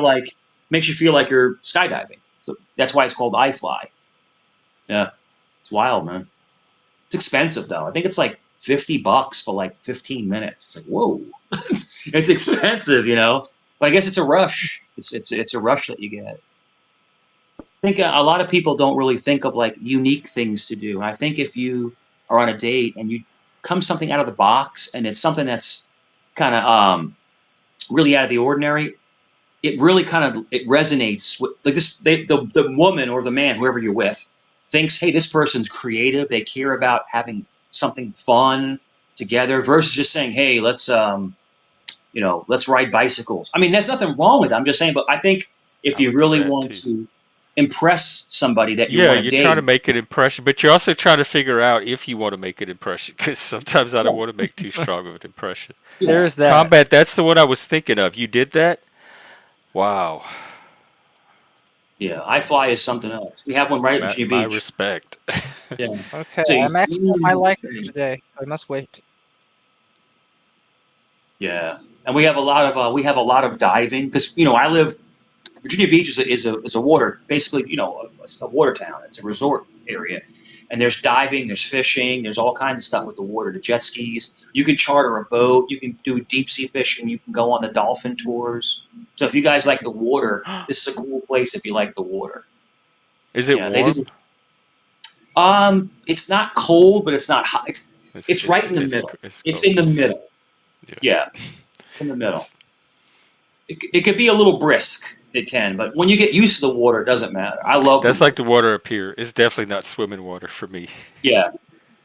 feel like you're skydiving. So that's why it's called iFly. Yeah, it's wild, man. It's expensive though. I think it's like $50 for like 15 minutes. It's like whoa, it's expensive, you know. But I guess it's a rush. It's a rush that you get. I think a lot of people don't really think of like unique things to do. And I think if you are on a date and you come something out of the box and it's something that's kind of really out of the ordinary, it really kind of it resonates with like this. The woman or the man, whoever you're with, thinks, hey, this person's creative. They care about having something fun together versus just saying, hey, let's ride bicycles. I mean, there's nothing wrong with it. I'm just saying, but I think if I you would do really that want too. to impress somebody that you Yeah, want to you're trying to date, make an impression, but you're also trying to figure out if you want to make an impression. Because sometimes I don't yeah, want to make too strong of an impression. yeah, There's that. Combat, that's the one I was thinking of. You did that? Wow. yeah. I fly is something else. We have one right at Virginia My Beach. respect. Yeah. Okay, So you I'm maxing out my see, license today. I must wait. yeah, and we have a lot of diving because I live. Virginia Beach is a water, basically, a water town. It's a resort area. And there's diving, there's fishing, there's all kinds of stuff with the water, the jet skis. You can charter a boat, you can do deep sea fishing, you can go on the dolphin tours. So if you guys like the water, this is a cool place if you like the water. Is it Yeah, they warm? do. It's not cold, but it's not hot. It's It's right it's in the it's middle. it's It's cold. in the middle. Yeah. Yeah, in the middle. It's It could be a little brisk. It can, but when you get used to the water, it doesn't matter. I love the that's like water. the water up here. It's definitely not swimming water for me. Yeah,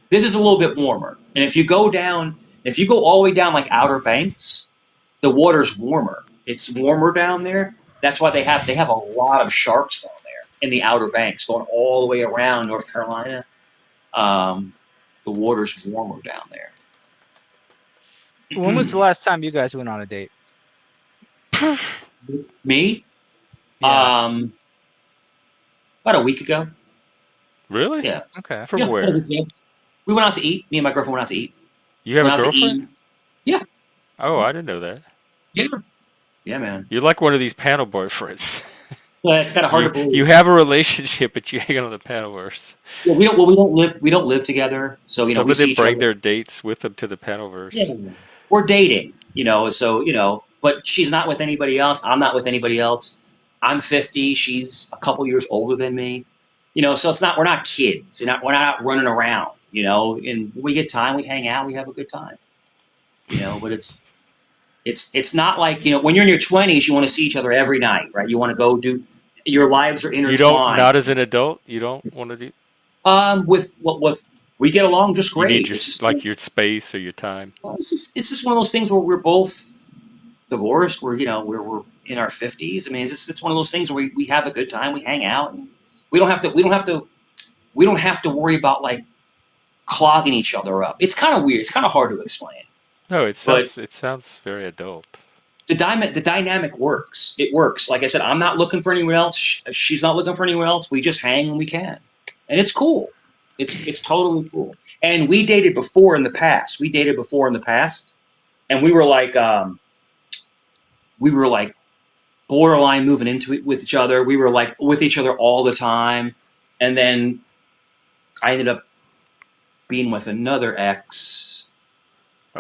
this is a little bit warmer. And if you go all the way down like Outer Banks, the water's warmer. It's warmer down there. That's why they have a lot of sharks down there in the Outer Banks, going all the way around North Carolina. Um, the water's warmer down there. When was the last time you guys went on a date? Me, Yeah. about a week ago. Really? Yeah, Okay. From yeah, about a where? week ago. We went out to eat. Me and my girlfriend went out to eat. You have a Went out to girlfriend? eat. Yeah, Oh, I didn't know that. yeah, yeah, man. You're like one of these panel boyfriends. Yeah, it's kind of hard you to believe. you have a relationship, but you hang on the panelverse. Yeah, we don't. Well, we don't live together, so Some we of see them each bring other. their dates with them to the Yeah, panelverse. we're dating, so but she's not with anybody else. I'm not with anybody else. I'm 50. She's a couple years older than me. So it's not we're not kids. We're not out running around. And when we get time, we hang out, we have a good time. But it's not like when you're in your 20s, you want to see each other every night, right? You want to go do. Your lives are You don't, intertwined. not as an adult, you don't want to do. With we get along just You need great. your It's just like your space or your time. it's just one of those things where we're both divorced. We're in our 50s. I mean, it's one of those things where we have a good time. We hang out. And we don't have to worry about like clogging each other up. It's kind of weird. It's kind of hard to explain. No, But it sounds very adult. the dynamic works. It works. Like I said, I'm not looking for anyone else. She's not looking for anyone else. We just hang when we can, and it's cool. It's totally cool. And we dated before in the past. And we were like borderline moving into it with each other. We were like with each other all the time. And then I ended up being with another ex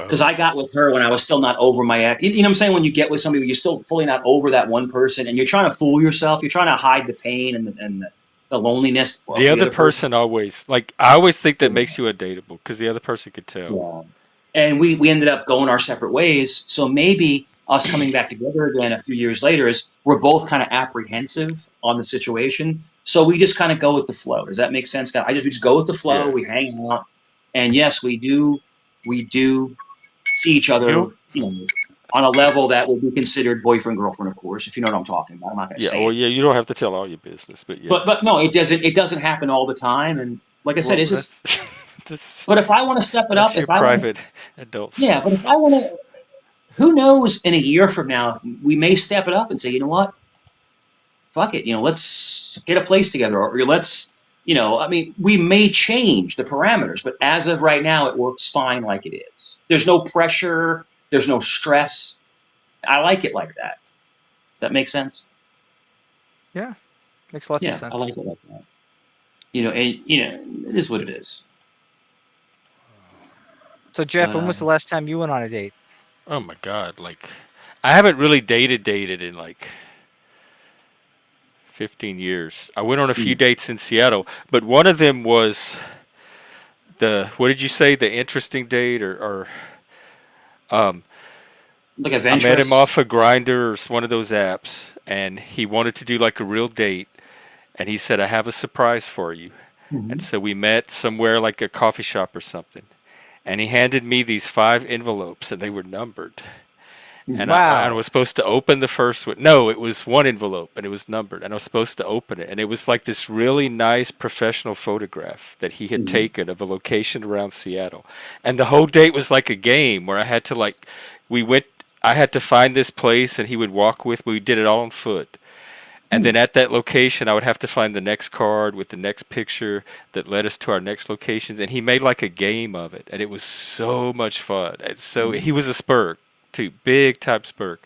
because Oh, I got with her when I was still not over my ex. You know what I'm saying? When you get with somebody, you're still fully not over that one person, and you're trying to fool yourself. You're trying to hide the pain and the loneliness the for the other other person. person always like. I always think that makes you undateable because the other person could tell. Yeah. And we ended up going our separate ways. So maybe us coming back together again a few years later is we're both kind of apprehensive on the situation. So we just kind of go with the flow. Does that make sense? We just go with the flow. Yeah. We hang out, and yes, we do see each You other, know, on a level that would be considered boyfriend girlfriend, of course. If you know what I'm talking about, I'm not going to yeah. say Well, it, yeah. You don't have to tell all your business, but yeah. but no, it doesn't happen all the time. And like I said, Well, it's just. that's But if I want to step it up, that's your if I want to, private adult yeah. But if stuff. I want to, who knows? In a year from now, we may step it up and say, you know what, fuck it, let's get a place together, or let's, I mean, we may change the parameters, but as of right now, it works fine like it is. There's no pressure. There's no stress. I like it like that. Does that make sense? Yeah. Makes lots of Yeah, I like sense. it like that. It is what it is. So Jeff, But when was the last time you went on a date? Oh my god! Like, I haven't really dated in like 15 years. I went on a few mm, dates in Seattle, but one of them was the what did you say? The interesting date or um like I met him adventurous. off of Grinder or one of those apps, and he wanted to do like a real date, and he said, "I have a surprise for you." And Mm-hmm. so we met somewhere like a coffee shop or something, and he handed me these 5 envelopes, and they were numbered. And Mm-hmm. I Wow. was supposed to open the first one. No, it was one envelope, and it was numbered. And I was supposed to open it, and it was like this really nice professional photograph that he had Mm-hmm. taken of a location around Seattle. And the whole date was like a game where I had to like, we went. I had to find this place, and he would walk with me. We did it all on foot. And then at that location, I would have to find the next card with the next picture that led us to our next locations. And he made like a game of it, and it was so much fun. And so Mm-hmm. he was a spurk too, big time spurk,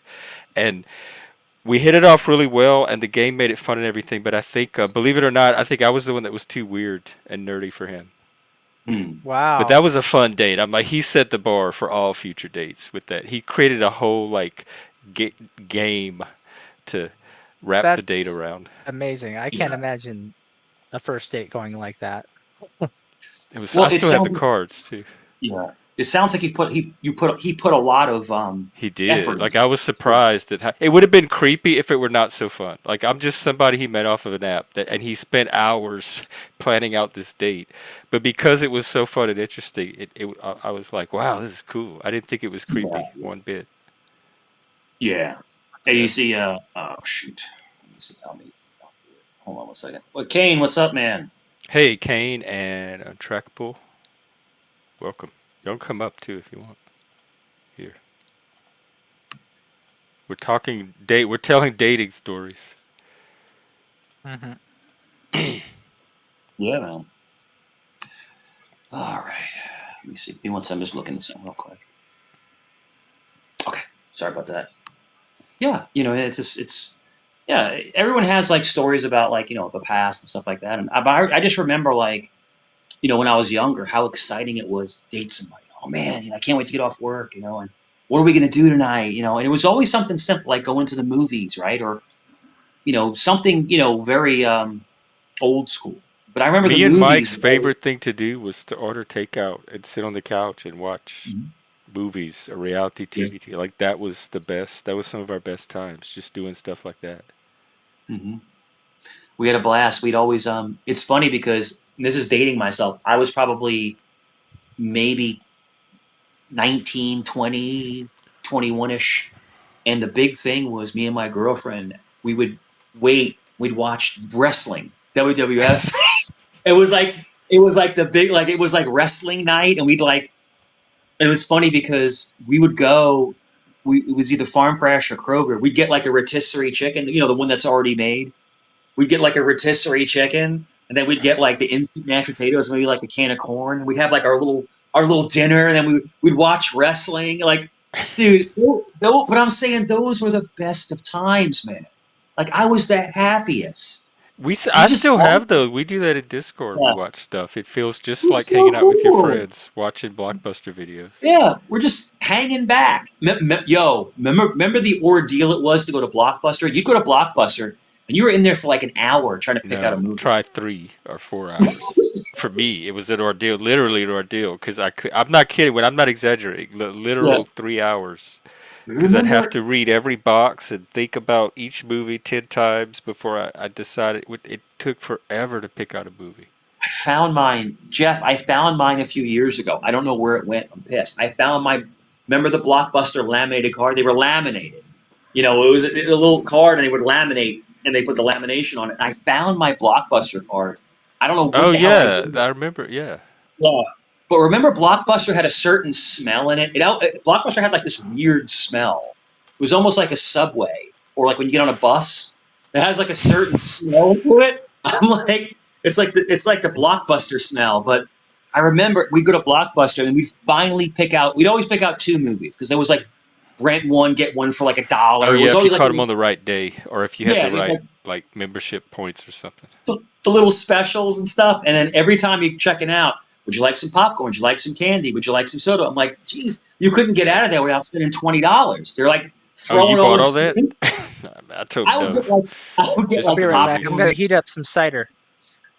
and we hit it off really well. And the game made it fun and everything. But I think, believe it or not, I think I was the one that was too weird and nerdy for him. Mm-hmm. But Wow. that was a fun date. I'm like, he set the bar for all future dates with that. He created a whole like ga- game to wrap the date That's around. amazing. I can't Yeah. imagine a first date going like that. It was. I Well, it still have the sounds. cards too. Yeah. It sounds like he put a lot of He did. effort Like into I it. was surprised at how it would have been creepy if it were not so fun. Like I'm just somebody he met off of an app that, and he spent hours planning out this date. But because it was so fun and interesting, I was like, wow, this is cool. I didn't think it was creepy Yeah. one bit. Yeah. Hey, you see, oh shoot. Let me see how many. Hold on one second. Well, Kane, what's up, man? Hey, Kane and Untrackable, welcome. Don't come up too if you want. Here, we're talking date. We're telling dating stories. Mm-hmm. Yeah, man. All right. Let me see. Give me one second. I'm just looking this up real quick. Okay. Sorry about that. Yeah, it's just yeah. Everyone has like stories about like the past and stuff like that. And I just remember like when I was younger, how exciting it was to date somebody. Oh man, I can't wait to get off work. And what are we gonna do tonight? And it was always something simple like going to the movies, right? Or something very old school. But I remember the Me and movies. Mike's favorite thing to do was to order takeout and sit on the couch and watch Mhm. movies or reality Yeah. TV. Like that was the best. That was some of our best times, just doing stuff like that. hmm We had a blast. We'd always It's funny because and this is dating myself. I was probably maybe 19, 20, 21ish. And the big thing was me and my girlfriend, we would wait, we'd watch wrestling, WWF. It was like the big, like it was like wrestling night. And it was funny because we would go, it was either Farm Fresh or Kroger. We'd get like a rotisserie chicken, the one that's already made. We'd get like a rotisserie chicken, and then we'd get like the instant mashed potatoes, maybe like a can of corn. We'd have like our little dinner, and then we'd watch wrestling. Like, dude, but I'm saying those were the best of times, man. Like I was the happiest. It I was just still have awesome. those. We do that in Discord. We Yeah, watch stuff. It feels it just was like so hanging out with your cool. friends, watching blockbuster videos. Yeah, we're just hanging back. Yo, remember the ordeal it was to go to Blockbuster? You'd go to Blockbuster, and you were in there for like an hour trying to pick out a No, movie. try 3 or 4 hours. For me, it was an ordeal, literally an ordeal, because I'm not kidding when I'm not exaggerating. Yeah, Literal 3 hours, because I'd have remember? to read every box and think about each movie 10 times before I decided. It took forever to pick out a movie. I found mine, Jeff. I found mine a few years ago. I don't know where it went. I'm pissed. I found my. Remember the Blockbuster laminated card? They were laminated. It was a little card, and they would laminate, and they put the lamination on it. I found my Blockbuster card. I don't know Oh what the hell I yeah, did. I remember. Yeah. Yeah. But remember, Blockbuster had a certain smell in it. Blockbuster had like this weird smell. It was almost like a subway, or like when you get on a bus. It has like a certain smell to it. I'm like, it's like the Blockbuster smell. But I remember we'd go to Blockbuster and we'd always pick out two movies because there was like rent one, get one for like a Oh dollar. It yeah, was if you always like caught them on the right day, or if you had yeah, the it was right like like membership points or something. the little specials and stuff. And then every time you're checking out, would you like some popcorn? Would you like some candy? Would you like some soda? I'm like, geez, you couldn't get Yeah. out of there without spending $20. They're like Oh, you throwing all bought all this that? stuff in. I told I would no. get like I would get Just Be like the right back. I'm gonna popcorn. movies. heat up some cider.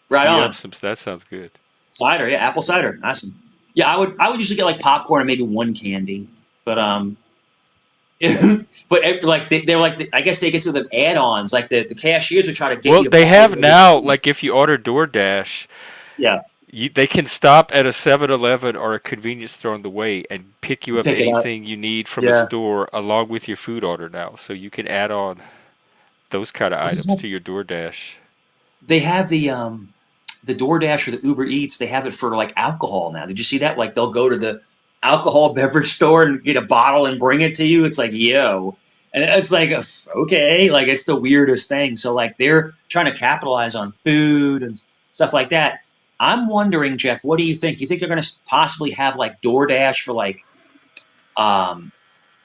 Right Heat up on. some. That sounds good. Cider, yeah, apple cider. Awesome. Yeah, I would usually get like popcorn and maybe one candy. But like they're like I guess they get to the add-ons. Like the cashiers would try to get Well, you to they buy have it. now. Like if you order DoorDash, Yeah, they can stop at a 7-Eleven or a convenience store on the way and pick to you up pick it up. anything you need from a Yeah, store along with your food order now. So you can add on those kind of items to your DoorDash. they have the DoorDash or the Uber Eats, they have it for like alcohol now. Did you see that? Like they'll go to the alcohol beverage store and get a bottle and bring it to you. It's like, yo. And it's like, okay, like it's the weirdest thing. So like they're trying to capitalize on food and stuff like that. I'm wondering, Jeff, what do you think? You think they're going to possibly have like DoorDash for um,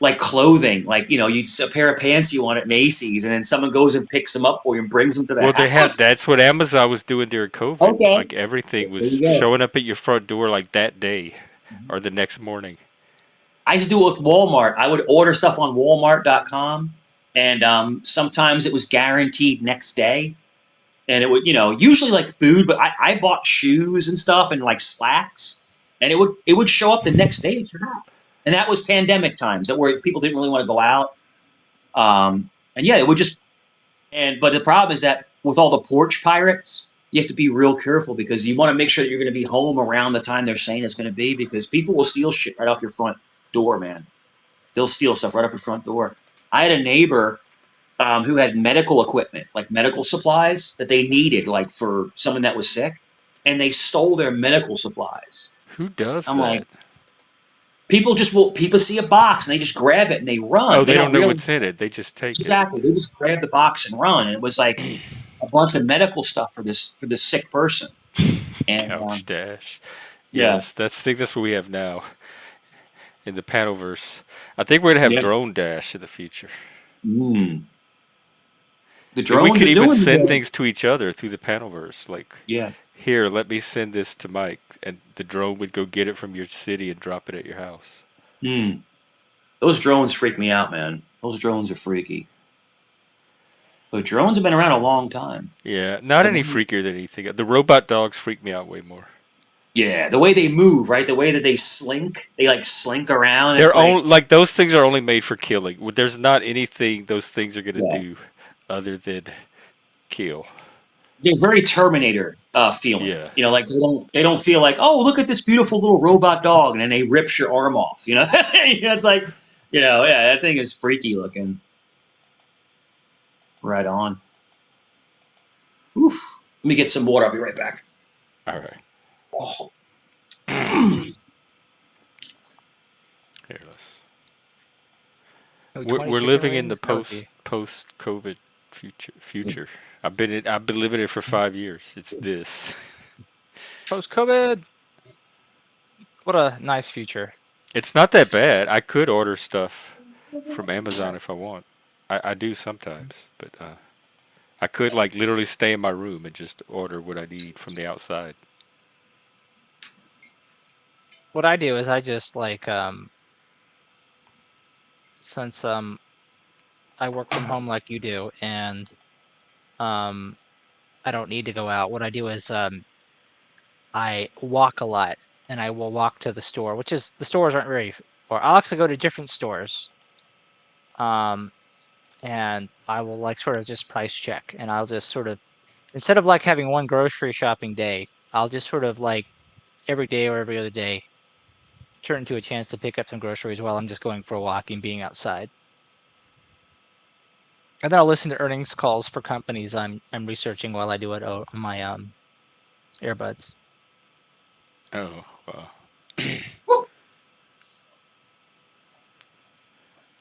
like clothing, like a pair of pants you want at Macy's, and then someone goes and picks them up for you and brings them to the Well, they have. house. That's what Amazon was doing during COVID. Okay, Like everything there was you go. showing up at your front door like that day or the next morning. I used to do it with Walmart. I would order stuff on Walmart.com, and sometimes it was guaranteed next day. And it would, usually like food, but I bought shoes and stuff and like slacks, and it would show up the next day at your house. And that was pandemic times, that where people didn't really want to go out. And yeah, it would just but the problem is that with all the porch pirates, you have to be real careful because you want to make sure that you're going to be home around the time they're saying it's going to be because people will steal shit right off your front door, man. They'll steal stuff right up your front door. I had a neighbor. who had medical equipment, like medical supplies that they needed, like for someone that was sick, and they stole their medical supplies. Who does I'm like, that? people see a box and they just grab it and they run. Oh, They they don't don't know really what's in it. They just take it. exactly. They just grab the box and run. And it was like a bunch of medical stuff for this sick person. And Couch dash. yeah, Yes, I think that's what we have now in the panelverse. I think we're gonna have yeah. drone dash in the future. Mm. The And we drones could are even doing send the things to each other through the panelverse. Like, yeah. here, let me send this to Mike, and the drone would go get it from your city and drop it at your house. Mm. Those drones freak me out, man. Those drones are freaky. But drones have been around a long time. Yeah, not The any way- freakier than anything. The robot dogs freak me out way more. yeah, the way they move, right? The way that they slink, they like slink around. They're It's only like like those things are only made for killing. There's not anything those things are gonna yeah, do other than kill. they're very Terminator feeling. Yeah. You know, like they don't feel like, oh, look at this beautiful little robot dog, and then they rips your arm off. You know, it's like, yeah, that thing is freaky looking. Right on. Oof. Let me get some water. I'll be right back. All right. Oh. Here, let's. Oh, We're, 20 we're chicken living in the wings? That would be post COVID future. I've been living it for 5 years. It's this. post-COVID. What a nice future. It's not that bad. I could order stuff from Amazon if I want. I do sometimes, but I could like literally stay in my room and just order what I need from the outside. What I do is I just like since I work from home like you do, and um I don't need to go out. What I do is I walk a lot, and I will walk to the store, which is the stores aren't very far. I'll actually go to different stores, um, and I will like sort of just price check, and I'll just sort of instead of like having one grocery shopping day, I'll just sort of like every day or every other day turn into a chance to pick up some groceries while I'm just going for a walk and being outside. And then I'll listen to earnings calls for companies I'm researching while I do it on my earbuds. Oh, well,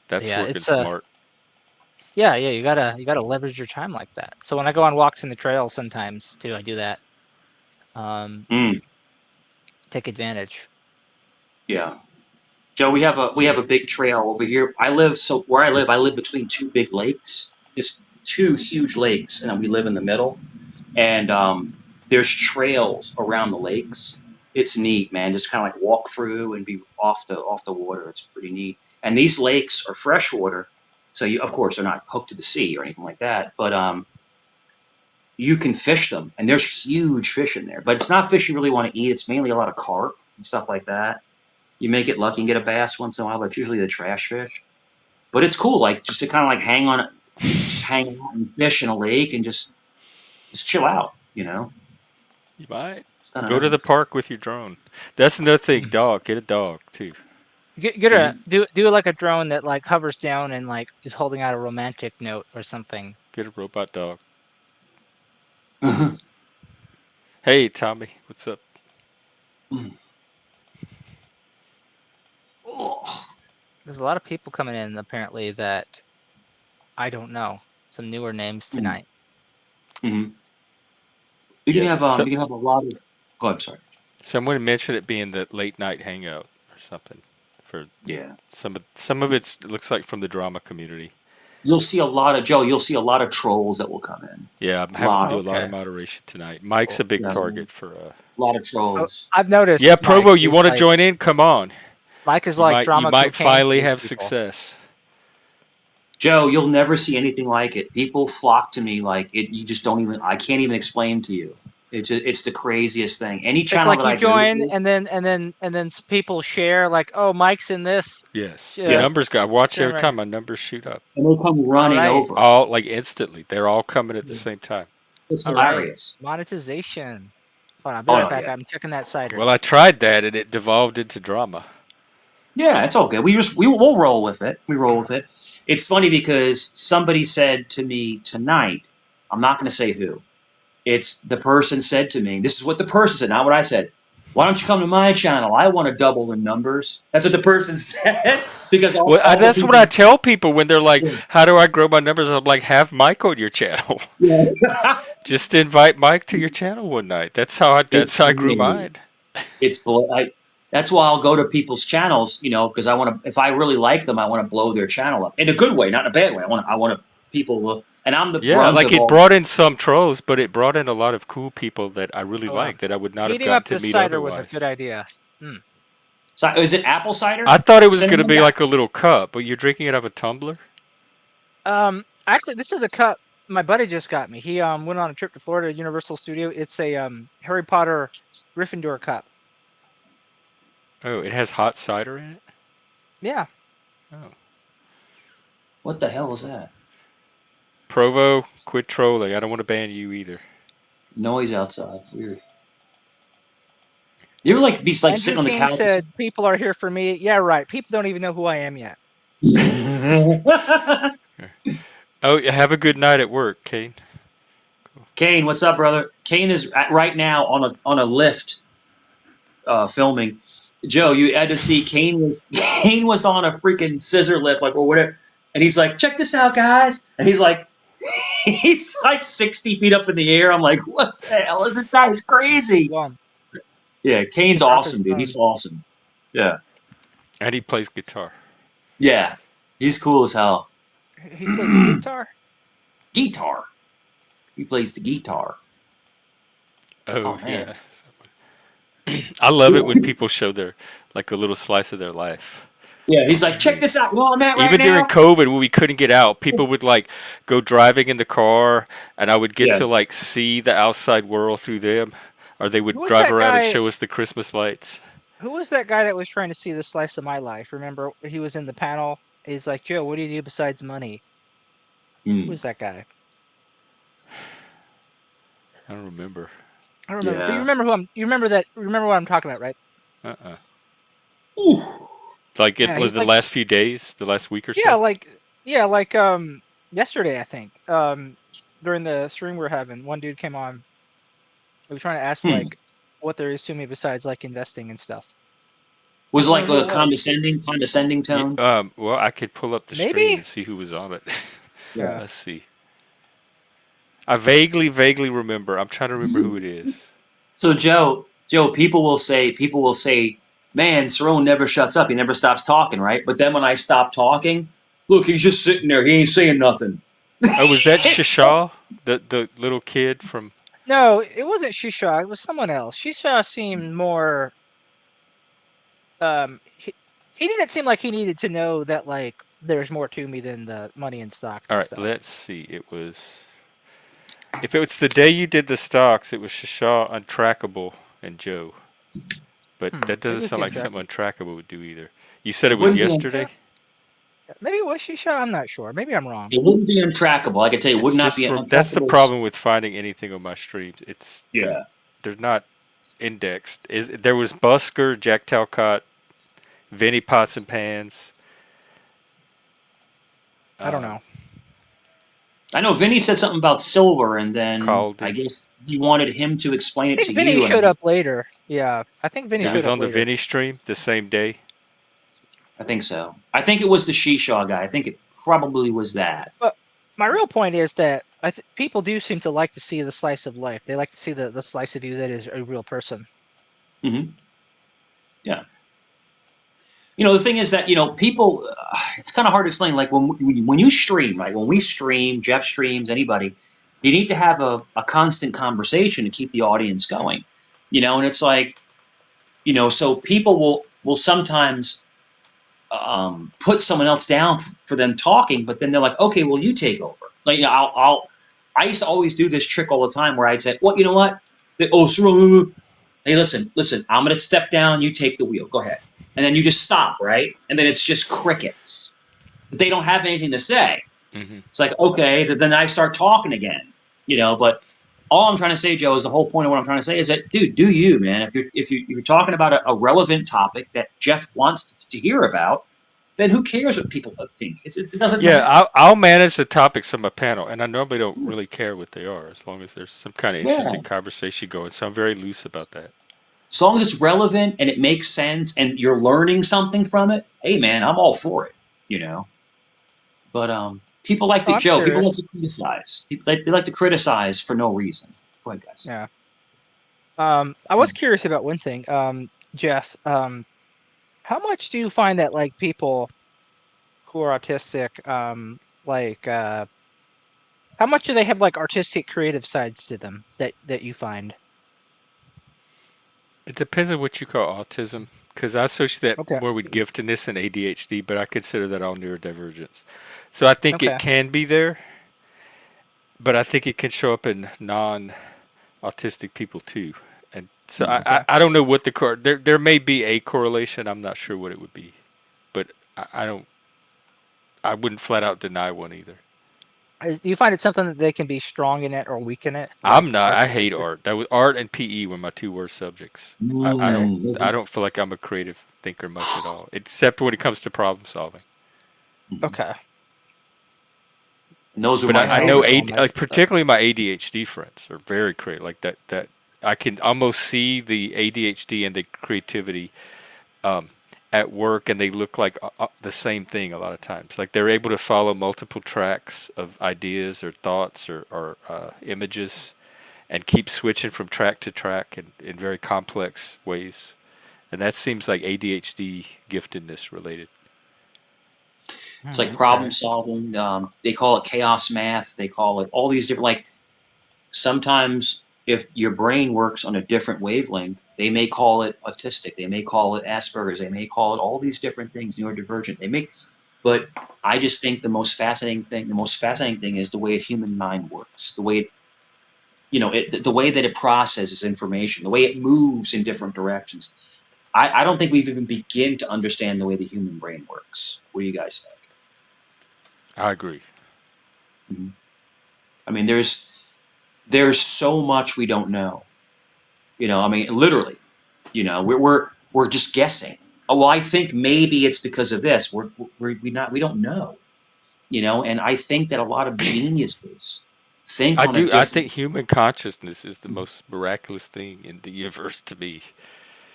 that's Yeah, working it's smart. yeah, you gotta leverage your time like that. So when I go on walks in the trail sometimes too, I do that. Mm, Take advantage. yeah. Joe, we have a big trail over here. Where I live between two big lakes, just two huge lakes, and we live in the middle. And there's trails around the lakes. It's neat, man. Just kind of like walk through and be off the water. It's pretty neat. And these lakes are freshwater, so of course they're not hooked to the sea or anything like that. But you can fish them, and there's huge fish in there. But it's not fish you really want to eat. It's mainly a lot of carp and stuff like that. You may get lucky and get a bass once in a while, but it's usually the trash fish. But it's cool, like just to kind of like hang out and fish in a lake and just chill out. You might It's kind go of to the nice. park with your drone. That's another thing. Dog, get a dog too. Get a Mhm. do like a drone that like hovers down and like is holding out a romantic note or something. Get a robot dog. Hey, Tommy, what's up? Oh. There's a lot of people coming in apparently that I don't know. Some newer names tonight. Mhm. You can Yeah, have you can have a lot of. Go ahead, sorry. someone mentioned it being the late night hangout or something. For Yeah, some of it looks like from the drama community. you'll see a lot of Joe. You'll see a lot of trolls that will come in. Yeah, I'm A having to lot do Oh, a of lot okay. of moderation tonight. Mike's Cool. a big yeah, target for. a lot of Oh, trolls. I've Yeah, noticed Provo, you want to join in? Come on. Mike is You like might you drama might cocaine for finally these have people. success. Joe, you'll never see anything like it. People flock to me like it. You just don't even. I can't even explain to you. It's the craziest thing. Any It's channel like that you I go join to, and then people share like, oh, Mike's in this. Yes, the yeah, numbers go. I watch Stream every right. time my numbers shoot up. and they come All running right. over. All like instantly. They're all coming at the same time. It's All right. hilarious. Monetization. Hold on, I'll be Oh right no, back. yeah, I'm checking that cider. Well, I tried that and it devolved into drama. yeah. It's all good. We'll roll with it. We roll with it. It's funny because somebody said to me tonight, I'm not going to say who. It's the person said to me, this is what the person said, not what I said. Why don't you come to my channel? I want to double the numbers. That's what the person said. Because Well, all the that's what I people. tell people when they're like, "How do I grow my numbers?" I'm like, "Have Mike on your channel. Yeah. Just invite Mike to your channel one night." That's how I. It's That's how I grew funny. mine. That's why I'll go to people's channels, because I want to. If I really like them, I want to blow their channel up in a good way, not in a bad way. I want people, and I'm the Yeah, brunt like of it all. brought in some trolls, but it brought in a lot of cool people that I really Oh, liked that I would not have heating gotten up to the meet cider was a otherwise. good idea. Hmm. So, is it apple cider? I thought it was going to Cinnamon? be like a little cup, but you're drinking it out of a tumbler. Actually, this is a cup my buddy just got me. He went on a trip to Florida Universal Studio. It's a Harry Potter Gryffindor cup. Oh, it has hot cider in it. Yeah. Oh, What the hell is that? Provo, quit trolling. I don't want to ban you either. Noise outside. Weird. You ever be like Andrew sitting on the King couch? said, "People are here for me." Yeah, right. People don't even know who I am yet. Oh, have a good night at work, Kane. Kane, what's up, brother? Kane is right now on a lift filming. Joe, you had to see Kane was on a freaking scissor lift, or whatever, and he's like, "Check this out, guys!" And he's like 60 feet up in the air. I'm like, "What the hell is this guy? He's crazy." Well, Yeah, Kane's drop his awesome, dude. He's phone. awesome. Yeah, And he plays guitar. yeah, he's cool as hell. He plays guitar. Guitar. He plays the guitar. Oh Oh man. yeah. I love it when people show their like a little slice of their life Yeah, he's on like, "Check stream. this out. You know what I'm at right Even during now?" COVID when we couldn't get out, people would like go driving in the car and I would get Yeah. to like see the outside world through them. Or they Who would was drive that around and guy? show us the Christmas lights. Who was that guy that was trying to see the slice of my life? Remember, he was in the panel. He's like, "Joe, what do you do besides money?" Who Hmm. was that guy? I don't remember. I don't remember. But you Yeah. remember who I'm. You remember that? Remember what I'm talking about, right? Uh-uh. Ooh. Like it Yeah, was he's the like, last few days, the last week or yeah, so. like, yesterday I think. During the stream we're having, one dude came on. We were trying to ask Hmm. like what there is to me besides like investing and stuff. Was I it don't like remember who a it was. condescending Yeah, tone? well, I could pull up the stream Maybe. and see who was on it. Yeah. Let's see. I vaguely remember. I'm trying to remember who it is. So Joe, people will say, "Man, Cerrone never shuts up. He never stops talking, right?" But then when I stop talking, look, he's just sitting there. He ain't saying nothing. Oh, was that Shishaw, the little kid from? No, it wasn't Shisha. It was someone else. Shisha seemed more. He didn't seem like he needed to know that like there's more to me than the money and stocks All and right, stuff. let's see. It was. If it was the day you did the stocks, it was Shishaw, Untrackable, and Joe. But that Maybe it doesn't was sound the like untrack. something Untrackable would do either. You said it It was wouldn't be. yesterday. Maybe it was Shisha. I'm not sure. Maybe I'm wrong. It wouldn't be untrackable. I can tell you, it would It's not be just that's the untrackable. problem with finding anything on my streams. Yeah. They're not indexed. Is there was Busker, Jack Talcott, Vinny Pots and Pans. I don't know. I know Vinny said something about silver, and then I Caldy. guess you wanted him to explain I it to think Vinny you, and showed up later. Yeah, I think Vinny It yeah, showed was up on the later. Vinny stream the same day. I think so. I think it was the Shishaw guy. I think it probably was that. But my real point is that people do seem to like to see the slice of life. They like to see the slice of you that is a real person. Hmm. Yeah. The thing is that people. It's kind of hard to explain. Like when you stream, right? When we stream, Jeff streams, anybody, you need to have a constant conversation to keep the audience going. And it's like, so people will sometimes put someone else down for them talking, but then they're like, "Okay, well, you take over." Like, I used to always do this trick all the time where I'd say, "Well, you know what? Hey, listen, I'm going to step down. You take the wheel. Go ahead." And then you just stop, right? And then it's just crickets. But they don't have anything to say. Hmm. It's like, okay, then I start talking again, But all I'm trying to say, Joe, is the whole point of what I'm trying to say is that, dude, do you, man? If you're talking about a relevant topic that Jeff wants to hear about, then who cares what people think? It doesn't Yeah, matter. I'll manage the topics on my panel, and I normally don't really care what they are as long as there's some kind of Yeah. interesting conversation going. So I'm very loose about that. As long as it's relevant and it makes sense and you're learning something from it, hey man, I'm all for it. You know. But people like Oh, to I'm joke. People like curious. to criticize. They like to criticize for no reason. Go ahead, guys. Yeah. I was curious about one thing, Jeff. How much do you find that like people who are autistic, like, how much do they have like artistic, creative sides to them that you find? It depends on what you call autism, because I associate that Okay. more with giftedness and ADHD, but I consider that all neurodivergence. So I think it Okay. can be there, but I think it can show up in non-autistic people too. And so Okay. I don't know what the there may be a correlation. I'm not sure what it would be, but I don't I wouldn't flat out deny one either. Do you find it something that they can be strong in it or weak in it, like I'm not. I artistic? hate art. That was art and PE were my two worst subjects. Those I don't feel like I'm a creative thinker much at all, except when it comes to problem solving. Okay. and those are But my Yeah, I I know favorite. don't like like that stuff. particularly my ADHD friends are very creative. Like that I can almost see the ADHD and the creativity um, at work, and they look like the same thing a lot of times. Like they're able to follow multiple tracks of ideas or thoughts or images, and keep switching from track to track in very complex ways. And that seems like ADHD giftedness related. It's like problem Okay. solving. They call it chaos math. They call it all these different. Like sometimes, if your brain works on a different wavelength, they may call it autistic. They may call it Asperger's. They may call it all these different things, neurodivergent. They may, but I just think the most fascinating thing is the way a human mind works. The way it, the way that it processes information, the way it moves in different directions. I don't think we've even begin to understand the way the human brain works. What do you guys I agree. think? I mean, there's so much we don't know. I mean, literally, we're just guessing. Oh, well, I think maybe it's because of this. We don't know. And I think that a lot of geniuses think I on a do. I different. think human consciousness is the most miraculous thing in the universe to me,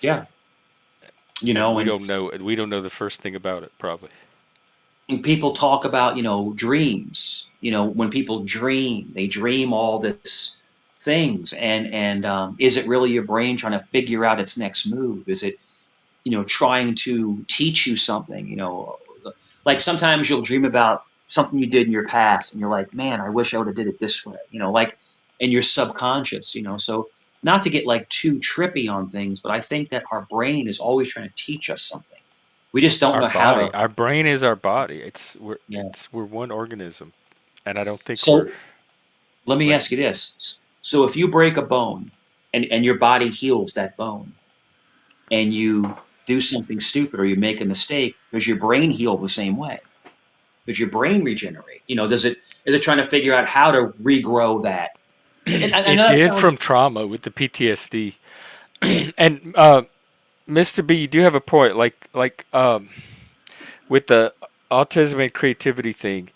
Yeah, and and we don't know the first thing about it probably. and people talk about dreams. When people dream, they dream all this things, and is it really your brain trying to figure out its next move? Is it trying to teach you something? Like sometimes you'll dream about something you did in your past, and you're like, man, I wish I would have did it this way. Like in your subconscious. So not to get like too trippy on things, but I think that our brain is always trying to teach us something. We just don't Our know how to. body, our brain is our body. Yeah. We're one organism, and I don't think we're So let me like. ask you this. So if you break a bone and your body heals that bone and you do something stupid or you make a mistake, does your brain heal the same way? Does your brain regenerate? Does it is it trying to figure out how to regrow that? And I know It that did from sounds trauma with the PTSD, and Mr. B, you do have a point. With the autism and creativity thing,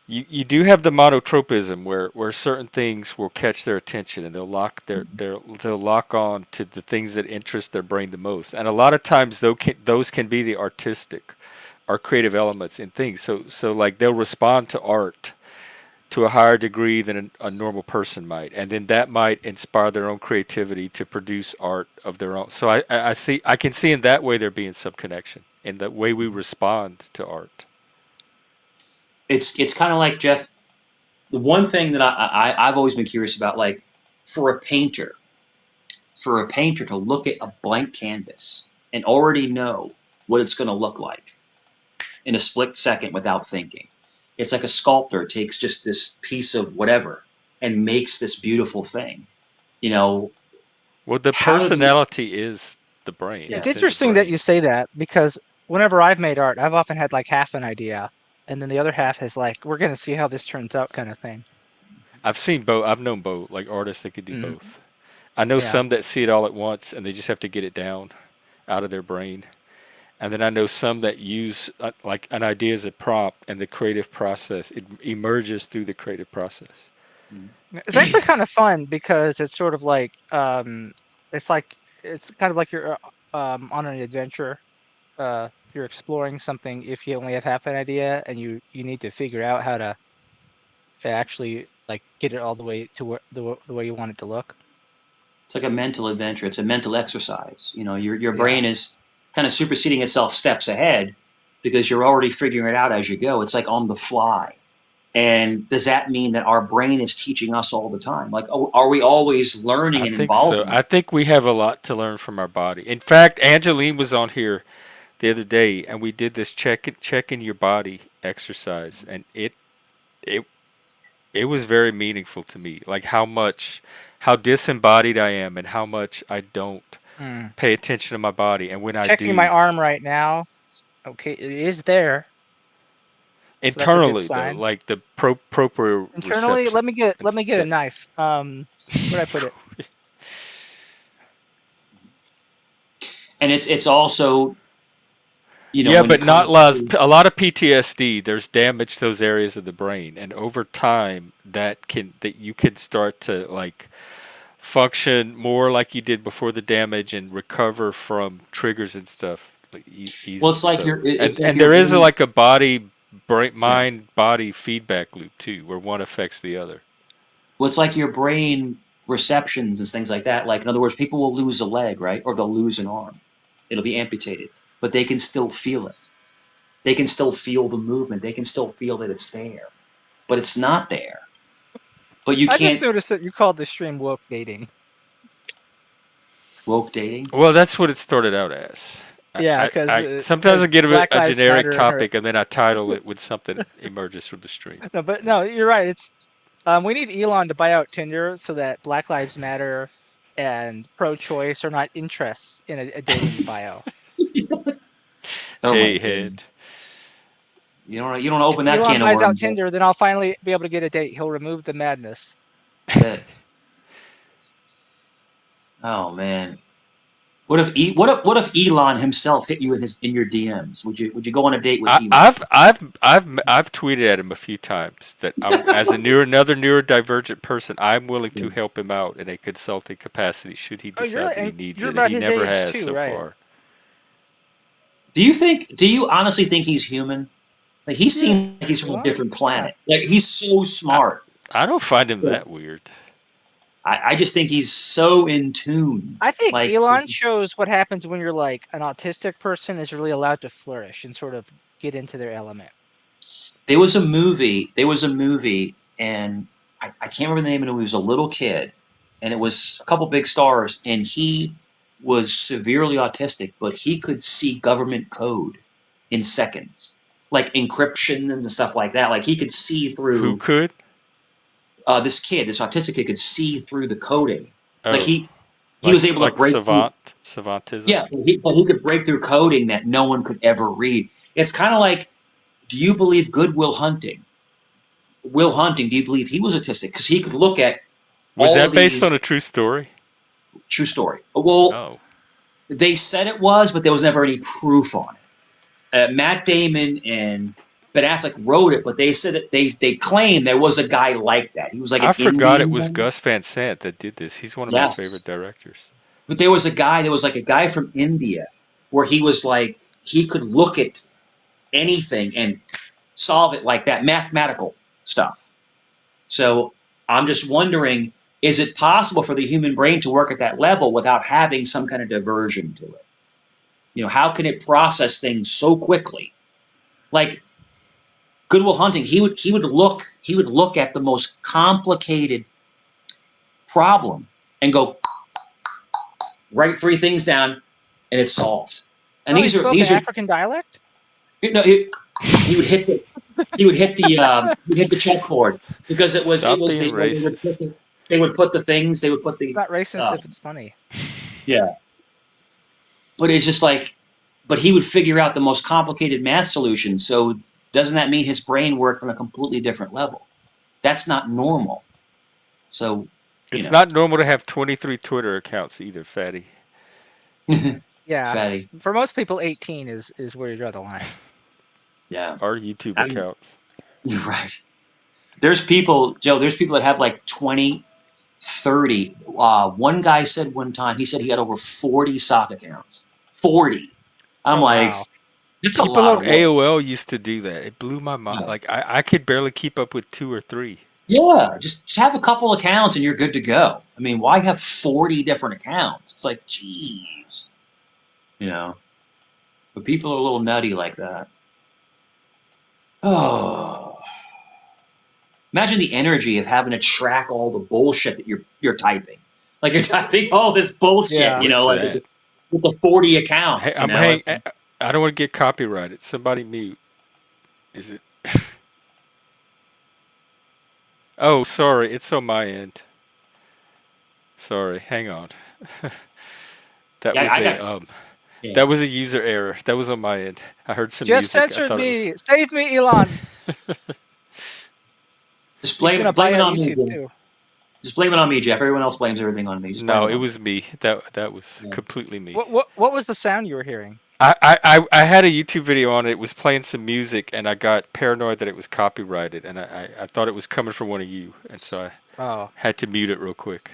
you do have the monotropism where certain things will catch their attention and they'll lock on to the things that interest their brain the most. And a lot of times those can be the artistic or creative elements in things. So like they'll respond to art to a higher degree than a normal person might, and then that might inspire their own creativity to produce art of their own. So I can see in that way there being some connection in the way we respond to art. it's kind of like Jeff. The one thing that I've always been curious about, like for a painter, to look at a blank canvas and already know what it's going to look like in a split second without thinking. It's like a sculptor takes just this piece of whatever and makes this beautiful thing. You know, Well, the how do the personality is the brain. yeah It's It's in the interesting that brain. you say that because whenever I've made art, I've often had like half an idea, and then the other half is like, we're gonna see how this turns out, kind of thing. I've seen both. I've known both, like artists that could do Mm, both. I know yeah. some that see it all at once and they just have to get it down out of their brain. And then I know some that use like an idea as a prompt, and the creative process it emerges through the creative process. Mm. It's actually kind of fun because it's sort of like it's like it's kind of like you're on an adventure. You're exploring something if you only have half an idea and you need to figure out how to actually like get it all the way to where the way you want it to look. It's like a mental adventure. It's a mental exercise. Your Yeah. brain is kind of superseding itself steps ahead because you're already figuring it out as you go. It's like on the fly. And does that mean that our brain is teaching us all the time? Like, are we always learning I and think so. evolving? I think we have a lot to learn from our body. In fact, Angeline was on here the other day, and we did this check in your body exercise, and it it was very meaningful to me. Like how disembodied I am, and how much I don't Hmm. pay attention to my body, and when I Checking my do, arm right now. Okay, it is there, so that's a good internally though, sign. like the Internally, proprioception. let me get a That, knife. Where'd I put it? And it's also, yeah, when it but not comes lots. to, A lot of PTSD. There's damage to those areas of the brain, and over time, that you can start to like function more like you did before the damage and recover from triggers and stuff like, well, easily. it's like So, your it's like and your there is brain. like a body, brain, Yeah. mind, body feedback loop too, where one affects the other. Well, it's like your brain receptions and things like that. Like, in other words, people will lose a leg, right? Or they'll lose an arm. It'll be amputated, but they can still feel it. They can still feel the movement. They can still feel that it's there, but it's not there. But you I just can't noticed that you called this stream woke dating. woke dating. Well, that's what it started out as. Yeah, I sometimes I get Black a Lives generic Matter and her. topic and then I title it with something emerges from the stream. No, but no, you're right. It's we need Elon to buy out Tinder so that Black Lives Matter and pro-choice are not interests in a dating bio. Oh my Hey, goodness! head. You don't If open that Elon can of buys out worms. Tinder, then I'll finally be able to get a date. He'll remove the madness. That's it. Oh man. What if Elon himself hit you in your DMs? Would you go on a date with I, Elon? I've tweeted at him a few times that as another neurodivergent person, I'm willing to help him out in a consulting capacity should he Oh, decide that he and needs you're it, and about he his never age has too, so right? far. Do you honestly think he's human? Like, he Yeah, seems like he's from a Elon. different Yeah. planet. Like, he's so I, smart. I don't find him But that weird. I just think he's so in tune. I think Like, Elon shows what happens when you're like an autistic person is really allowed to flourish and sort of get into their element. there was a movie, and I can't remember the name of it. It was a little kid, and it was a couple big stars, and he was severely autistic, but he could see government code in seconds, like encryption and stuff like that. Like, he could see Who through. could? This autistic kid could see through the coding. Like, Oh, he was able to like break through. savantism. Yeah, but he could break through coding that no one could ever read. It's kind of like, do you believe Goodwill Hunting? Will Hunting, do you believe he was autistic? Because he could look at Was all of that based on a these. true story? True story. Well, Oh, they said it was, but there was never any proof on it. Matt Damon and Ben Affleck wrote it, but they said that they claim there was a guy like that. He was like I an forgot it Indian was guy. Gus Van Sant that did this. He's one of my favorite Yes, directors. but there was like a guy from India where he was like, he could look at anything and solve it like that, mathematical stuff. So I'm just wondering, is it possible for the human brain to work at that level without having some kind of diversion to it? How can it process things so quickly? Like Goodwill Hunting, he would look at the most complicated problem and go, write three things down, and it's solved. And Oh, he these are spoke an these are African dialect? you know, he would hit the chalkboard because it Stop was being the when racist. they would put the things they would put It's the not racist uh, if it's funny. yeah. But it's just like, but he would figure out the most complicated math solutions. So doesn't that mean his brain worked on a completely different level? That's not normal. So, you It's know, not normal to have 23 Twitter accounts either, fatty. Yeah. fatty. For most people, 18 is where you draw the line. Yeah, Our YouTube I mean, accounts. you're right. There's people, Joe. There's people that have like 20, 30. One guy said one time he said he had over 40 sock accounts. 40. I'm Oh like, wow. it's a People lot on of work. AOL used to do that. It blew my mind. Yeah. Like I could barely keep up with 2 or 3. Yeah, just have a couple accounts and you're good to go. I mean, why have 40 different accounts? It's like, geez, you know. But people are a little nutty like that. Oh, imagine the energy of having to track all the bullshit that you're typing. Like you're typing all this bullshit, Yeah. you What's know, like that? with the 40 Hey, accounts, you I'm know. hang. It's I don't want to get copyrighted. Somebody mute. Is it? Oh, sorry. It's on my end. Sorry. Hang on. That yeah, was I a got yeah. that was a user error. That was on my end. I heard some Jeff music. I censored thought it was. me. Save me, Elon. Just He's gonna blame buy it out on me, YouTube Jeff. too. Just blame it on me, Jeff. Everyone else blames everything on me. Just blame No, it it on me. was me. That was Yeah. completely me. What was the sound you were hearing? I had a YouTube video on it. It was playing some music, and I got paranoid that it was copyrighted, and I thought it was coming from one of you, and so I Oh had to mute it real quick.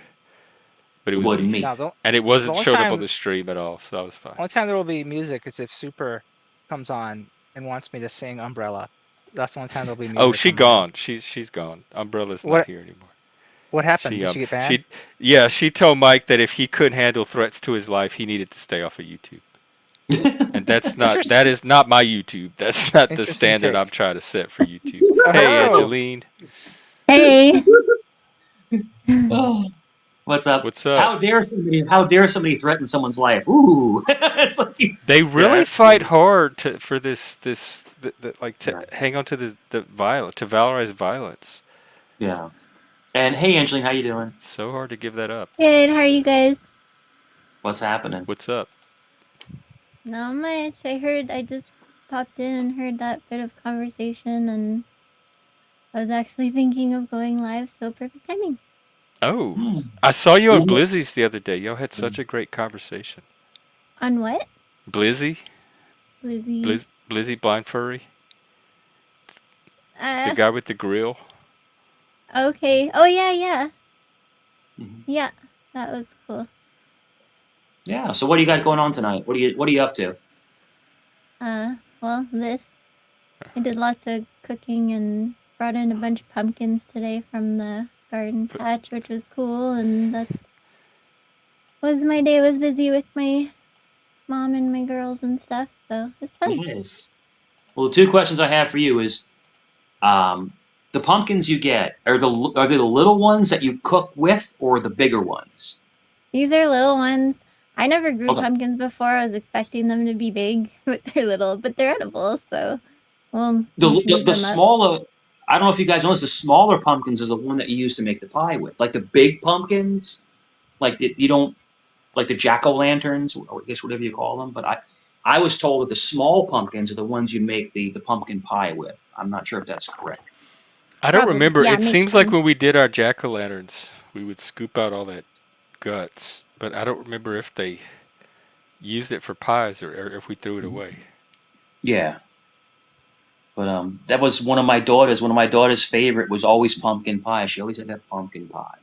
But it It was wasn't me, me. no, and it the wasn't only showed up on time the stream at all, so I was fine. there will be music is if Super comes on and wants me to sing Umbrella. That's the only time there'll be Oh, music she on my end. gone. She's gone. Umbrella's not What here anymore. what happened? She Did um she get banned? she yeah she told Mike that if he couldn't handle threats to his life, he needed to stay off of YouTube. And that Interesting. is not my YouTube. That's not the Interesting standard I'm take. trying to set for YouTube. Oh, Hey, hello. Angeline, Hey. Oh, what's up? what's up? How dare somebody threaten someone's life? Ooh, it's like They yeah, really fight hard for like to yeah, hang on to the violence, to valorize violence. yeah. And hey, Angeline, how you doing? It's so hard to give that up. Good. How are you guys? What's happening? What's up? Not much. I just popped in and heard that bit of conversation, and I was actually thinking of going live, so perfect timing. Oh, Hmm. I saw you on Well, Blizzy's the other day. Y'all had such a great conversation. On what? Blizzy, Lizzie. Blizzy Blind Furry, the Uh, guy with the grill. okay. Oh, yeah, yeah. Mhm. Yeah, that was cool. Yeah. So what do you got going on tonight? What are you up to? Well, I did lots of cooking and brought in a bunch of pumpkins today from the garden patch, which was cool, and that's was my day. Was busy with my mom and my girls and stuff, so it's fun. Yes. Well, the two questions I have for you is, um, the pumpkins you get are they the little ones that you cook with, or the bigger ones? These are little ones. I never grew Okay. pumpkins before. I was expecting them to be big, but they're little. But they're edible, so we'll use The them up. smaller, I don't know if you guys noticed, the smaller pumpkins is the one that you use to make the pie with. Like the big pumpkins, you don't like the jack o' lanterns, or I guess whatever you call them. But I was told that the small pumpkins are the ones you make the pumpkin pie with. I'm not sure if that's correct. I don't Probably, remember. yeah, It makes seems like sense. when we did our jack o' lanterns, we would scoop out all that guts, but I don't remember if they used it for pies or if we threw it away. Yeah, but that was one of my daughters. One of my daughter's favorite was always pumpkin pie. She always had that pumpkin pie.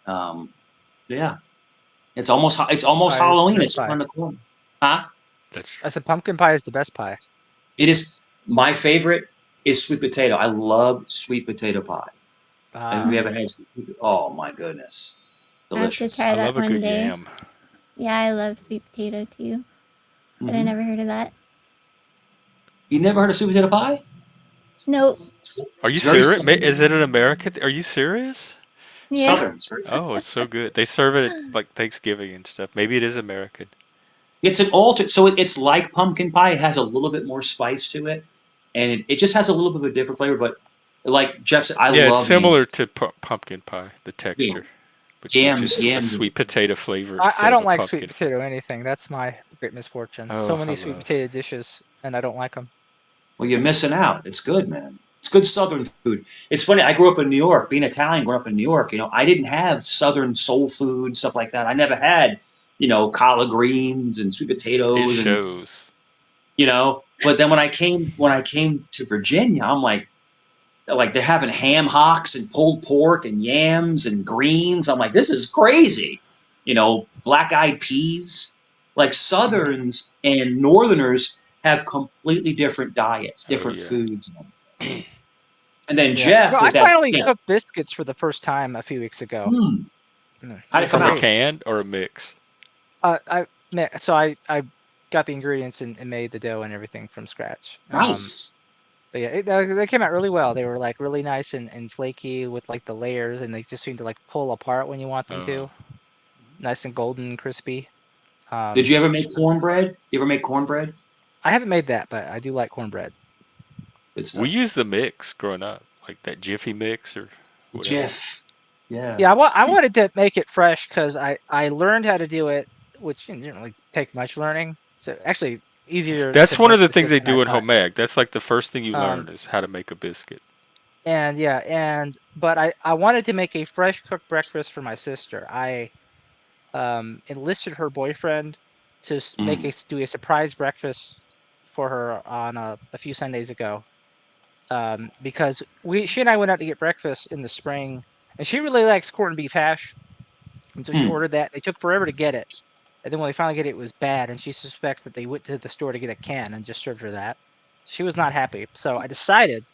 Um, yeah, it's almost Pie is the Halloween. best It's pie. around the corner, huh? That's true. I said pumpkin pie is the best pie. It is my favorite is sweet potato. I love sweet potato pie. Have you Ah, ever had? Oh my goodness, I have to delicious. try I that love a one good day. yam. Yeah, I love sweet potato too, but I Hmm. never heard of that. You never heard of sweet potato pie? Nope. Are you It's very serious? Is it an southern. American? Are you serious? Yeah. Southern. It's very. Oh, it's so good. They serve it at like Thanksgiving and stuff. Maybe it is American. It's an alter. So it's like pumpkin pie. It has a little bit more spice to it, and it just has a little bit of a different flavor. But like Jeff said, I Yeah, it's love yams. similar to pumpkin pie, the Yeah. texture, with Yams, just a yams. sweet potato flavor I instead of don't a like sweet pumpkin. potato anything. That's my great misfortune. So Oh, I many sweet love. potato dishes, and I don't like them. Well, you're missing out. It's good, man. It's good Southern food. It's funny. I grew up in New York. Being Italian, growing up in New York, I didn't have Southern soul food stuff like that. I never had collard greens and sweet It potatoes and shows. But then when I came to Virginia, I'm like they're having ham hocks and pulled pork and yams and greens. I'm like, this is crazy. Black eyed peas. Like Southerns and Northerners have completely different diets, Oh different yeah. foods. And then Yeah. Jeff Well, I with that, finally cooked biscuits for the first time a few weeks ago. It how'd it was come From a out? great. can or a mix? I got the ingredients and made the dough and everything from scratch. Nice. But yeah, they came out really well. They were like really nice and flaky with like the layers, and they just seem to like pull apart when you want them to. Nice and golden and crispy. Did you ever make cornbread? You ever make cornbread? I haven't made that, but I do like cornbread. Good We stuff. used the mix growing up, like that Jiffy mix or whatever. Jeff. Yeah. Yeah, I wanted to make it fresh because I learned how to do it, which didn't really take much learning. So actually easier That's to one of make the this things with they than I do in thought. home ec. That's like the first thing you learn Um, is how to make a biscuit. but I wanted to make a fresh cooked breakfast for my sister. I enlisted her boyfriend to do a surprise breakfast for her on a few Sundays ago. Because she and I went out to get breakfast in the spring, and she really likes corned beef hash, and so she ordered that. They took forever to get it, and then when they finally get it, it was bad, and she suspects that they went to the store to get a can and just served her that. She was not happy, so I decided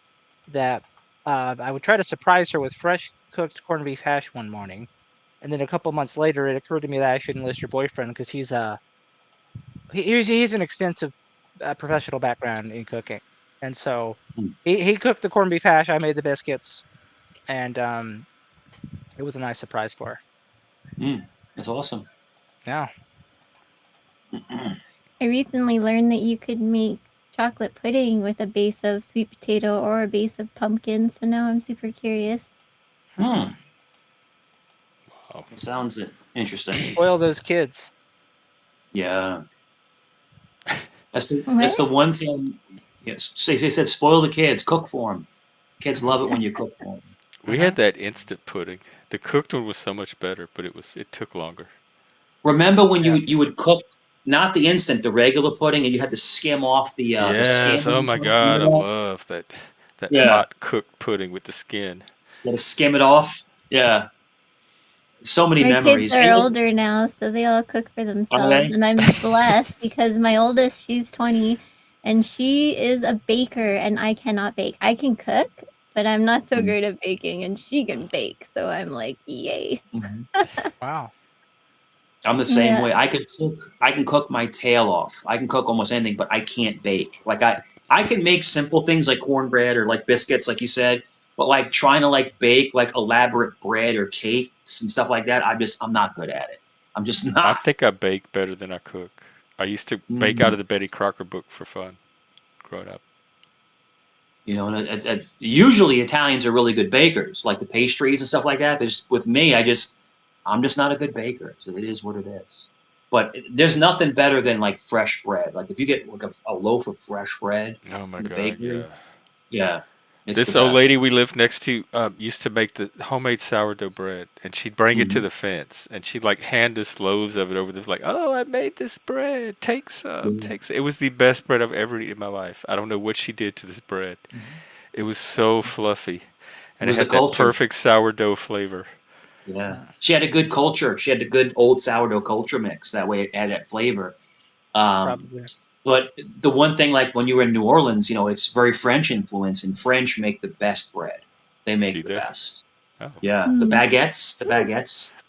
that I would try to surprise her with fresh cooked corned beef hash one morning, and then a couple months later, it occurred to me that I should enlist her boyfriend because he's an extensive professional background in cooking, and so he cooked the corned beef hash. I made the biscuits, and it was a nice surprise for her. That's awesome. Yeah. I recently learned that you could make chocolate pudding with a base of sweet potato or a base of pumpkin, so now I'm super curious. Wow. Wow. That sounds interesting. Spoil those kids. Yeah. That's the one thing. Yes, they said spoil the kids, cook for them. Kids love it when you cook for them. We had that instant pudding. The cooked one was so much better, but it took longer. Remember when you would cook not the instant, the regular pudding, and you had to skim off the skin? Yes. Oh my God, I love that Yeah, hot cooked pudding with the skin. you had to skim it off. Yeah, so many My memories. kids are older now, so they all cook for Are themselves, they? and I'm blessed because my oldest, she's 20, and she is a baker, and I cannot bake. I can cook, but I'm not so great at baking, and she can bake, so I'm like, yay. Wow. I'm the same Yeah. way. I can cook my tail off. I can cook almost anything, but I can't bake. Like I can make simple things like cornbread or like biscuits, like you said, but like trying to like bake like elaborate bread or cakes and stuff like that, I'm not good at it. I'm just I not. think I bake better than I cook. I used to bake out of the Betty Crocker book for fun growing up. And usually Italians are really good bakers, like the pastries and stuff like that. But just, with me, I'm just not a good baker. So it is what it is. But there's nothing better than like fresh bread. Like if you get like a loaf of fresh bread Oh my in the God, bakery, yeah. yeah, it's the This old lady we best. lived next to used to make the homemade sourdough bread, and she'd bring it to Mhm. the fence, and she'd like hand us loaves of it over the like, oh, I made this bread. Take some, Yeah. take some. It was the best bread I've ever eaten in my life. I don't know what she did to this bread. It was so fluffy, It and it was the had that culture. perfect sourdough flavor. Yeah, she had a good culture. She had the good old sourdough culture mix. That way, it had that flavor. Um, Probably. But the one thing, like when you were in New Orleans, it's very French influence, and French make the best bread. They make Do the they? best. Oh, Yeah, Hmm.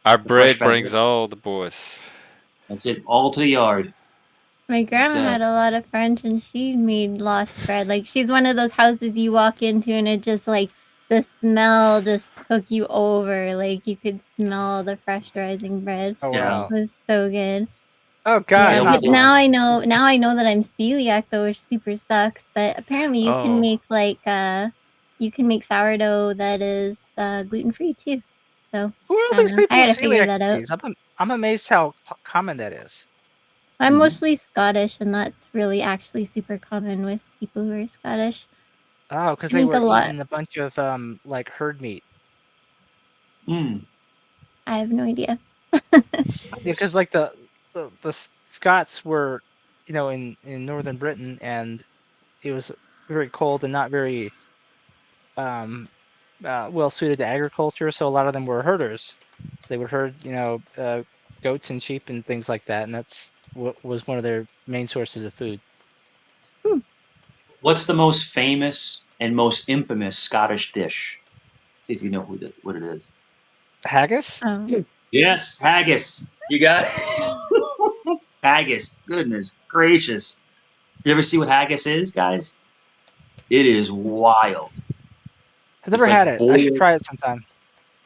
our the fresh bread brings baguettes. all the boys. That's it, all to the yard. My That's grandma it. had a lot of French, and she made lost bread. Like, she's one of those houses you walk into, and it just, like, the smell just took you over. Like, you could smell the fresh rising bread. Oh Yeah. wow. It was so good. Oh God, Yeah, They not but always mine. now I know that I'm celiac though, which super sucks. But apparently you can Oh, make like you can make sourdough that is gluten free too. So Who are all I don't these know. I people with gotta figure celiac that out. disease? I'm amazed how common that is. I'm Mhm. mostly Scottish, and that's really actually super common with people who are Scottish. Oh, because I they think a were lot. eating a bunch of like herd meat. Mm. I have no idea. Yeah, because like the Scots were, in northern Britain, and it was very cold and not very well suited to agriculture. So a lot of them were herders. So they would herd, goats and sheep and things like that, and that's what was one of their main sources of food. What's the most famous and most infamous Scottish dish? See if you know what it is. Haggis? Oh. Yes, haggis. You got it. Haggis. Goodness gracious. You ever see what haggis is, guys? It is wild. I've It's never had like it. I should boiled. try it sometime.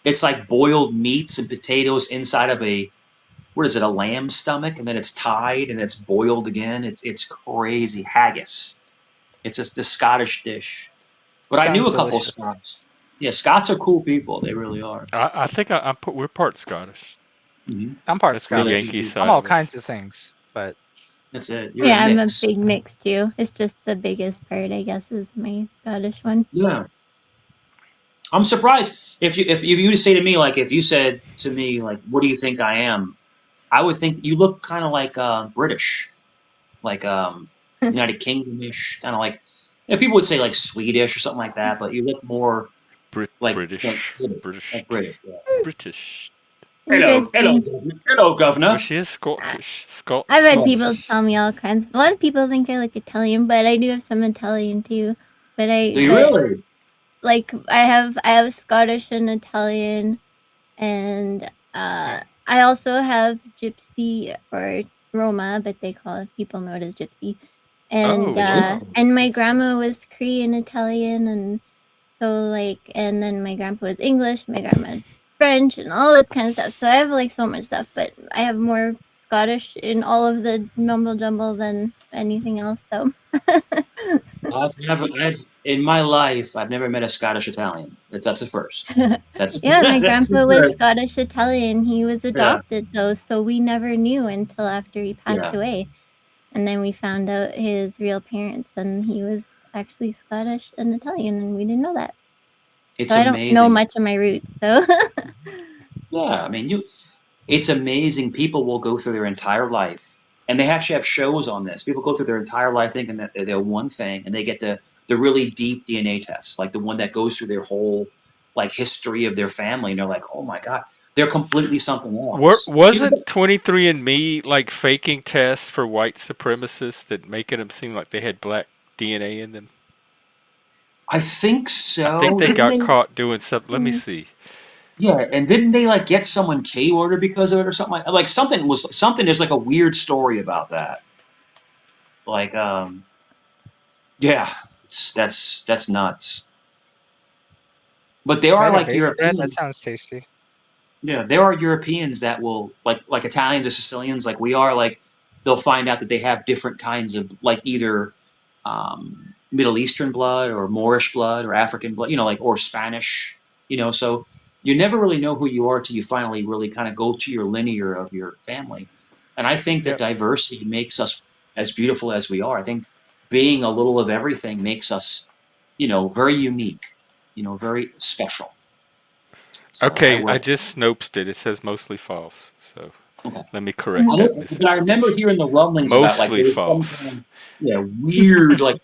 It's like boiled meats and potatoes inside of what is it? A lamb stomach, and then it's tied and it's boiled again. It's crazy haggis. It's just the Scottish dish. But I knew Sounds a couple of delicious. Scots. Yeah, Scots are cool people. They really are. I think we're part Scottish. Mm-hmm. I'm part That's the Really Scottish. cool Yankee people. I'm side all of us. kinds of things, but That's it. You're a Yeah, I'm a mix. big mix too. It's just the biggest part, I guess, is my Scottish one. Yeah. I'm surprised if you say to me, like, if you said to me, like, what do you think I am? I would think you look kind of like British, like United Kingdomish, kind of like, people would say like Swedish or something like that, but you look more like British, British, British, like British. Yeah. British. Hello, Interesting. hello, Well, governor. she is I- Scottish. I've had Yes. people tell me all kinds. A lot of people think I look Italian, but I do have some Italian too. But Do you really? like I have Scottish and Italian, and I also have Gypsy or Roma, but people know it as Gypsy. And Oh, wow. and my grandma was Korean Italian, and so and then my grandpa was English, my grandma French, and all that kind of stuff. So I have like so much stuff, but I have more Scottish in all of the mumble jumble than anything else. So In my life, I've never met a Scottish Italian. That's a first. That's yeah, my that's a grandpa was first. Scottish Italian. He was Yeah, adopted though, so we never knew until after he passed yeah. away. And then we found out his real parents, and he was actually Scottish and Italian, and we didn't know that. It's So I don't know amazing. much of my roots. So Yeah, I mean, it's amazing. People will go through their entire life, and they actually have shows on this. People go through their entire life thinking that they're one thing, and they get the really deep DNA test, like the one that goes through their whole like history of their family, and they're like, oh my god, they're completely something else. Wasn't 23andMe like faking tests for white supremacists that making them seem like they had black DNA in them? I think I think so. they Didn't got they? caught doing something. Let me see. Yeah, and didn't they like get someone K order because of it or something like something was something? There's like a weird story about that. Like, yeah, that's nuts. But there are tomato like based bread. That Europeans. sounds tasty. Yeah, there are Europeans that will like Italians or Sicilians like we are like they'll find out that they have different kinds of like either Middle Eastern blood or Moorish blood or African blood, like or Spanish, so you never really know who you are till you finally really kind of go to your linear of your family. And I think that Yep. diversity makes us as beautiful as we are. I think being a little of everything makes us, very unique, very special. So I Okay, I will. just snoped it. It says mostly false. So Okay. let me correct that But I remember misinformation. hearing the rumblings about like Mostly there was some false. kind of weird like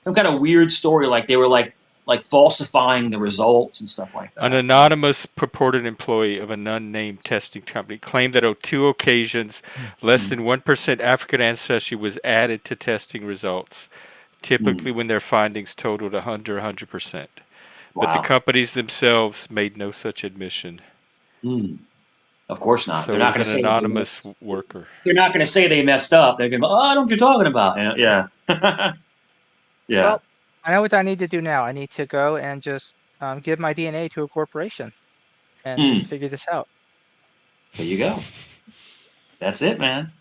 some kind of weird story like they were like falsifying the results and stuff like An that. anonymous purported employee of an unnamed testing company claimed that on 2 occasions, less Mm, than 1% African ancestry was added to testing results, mm, typically when their findings totaled under 100%. But the wow. companies themselves made no such admission. Mm, of course not. They're So it not was going to an say anonymous worker. they messed up. They're going to go, oh, I know what you're talking about. Yeah. Yeah. Well, I know what I need to do now. I need to go and just give my DNA to a corporation and Mm, figure this out. there you go. That's it, man.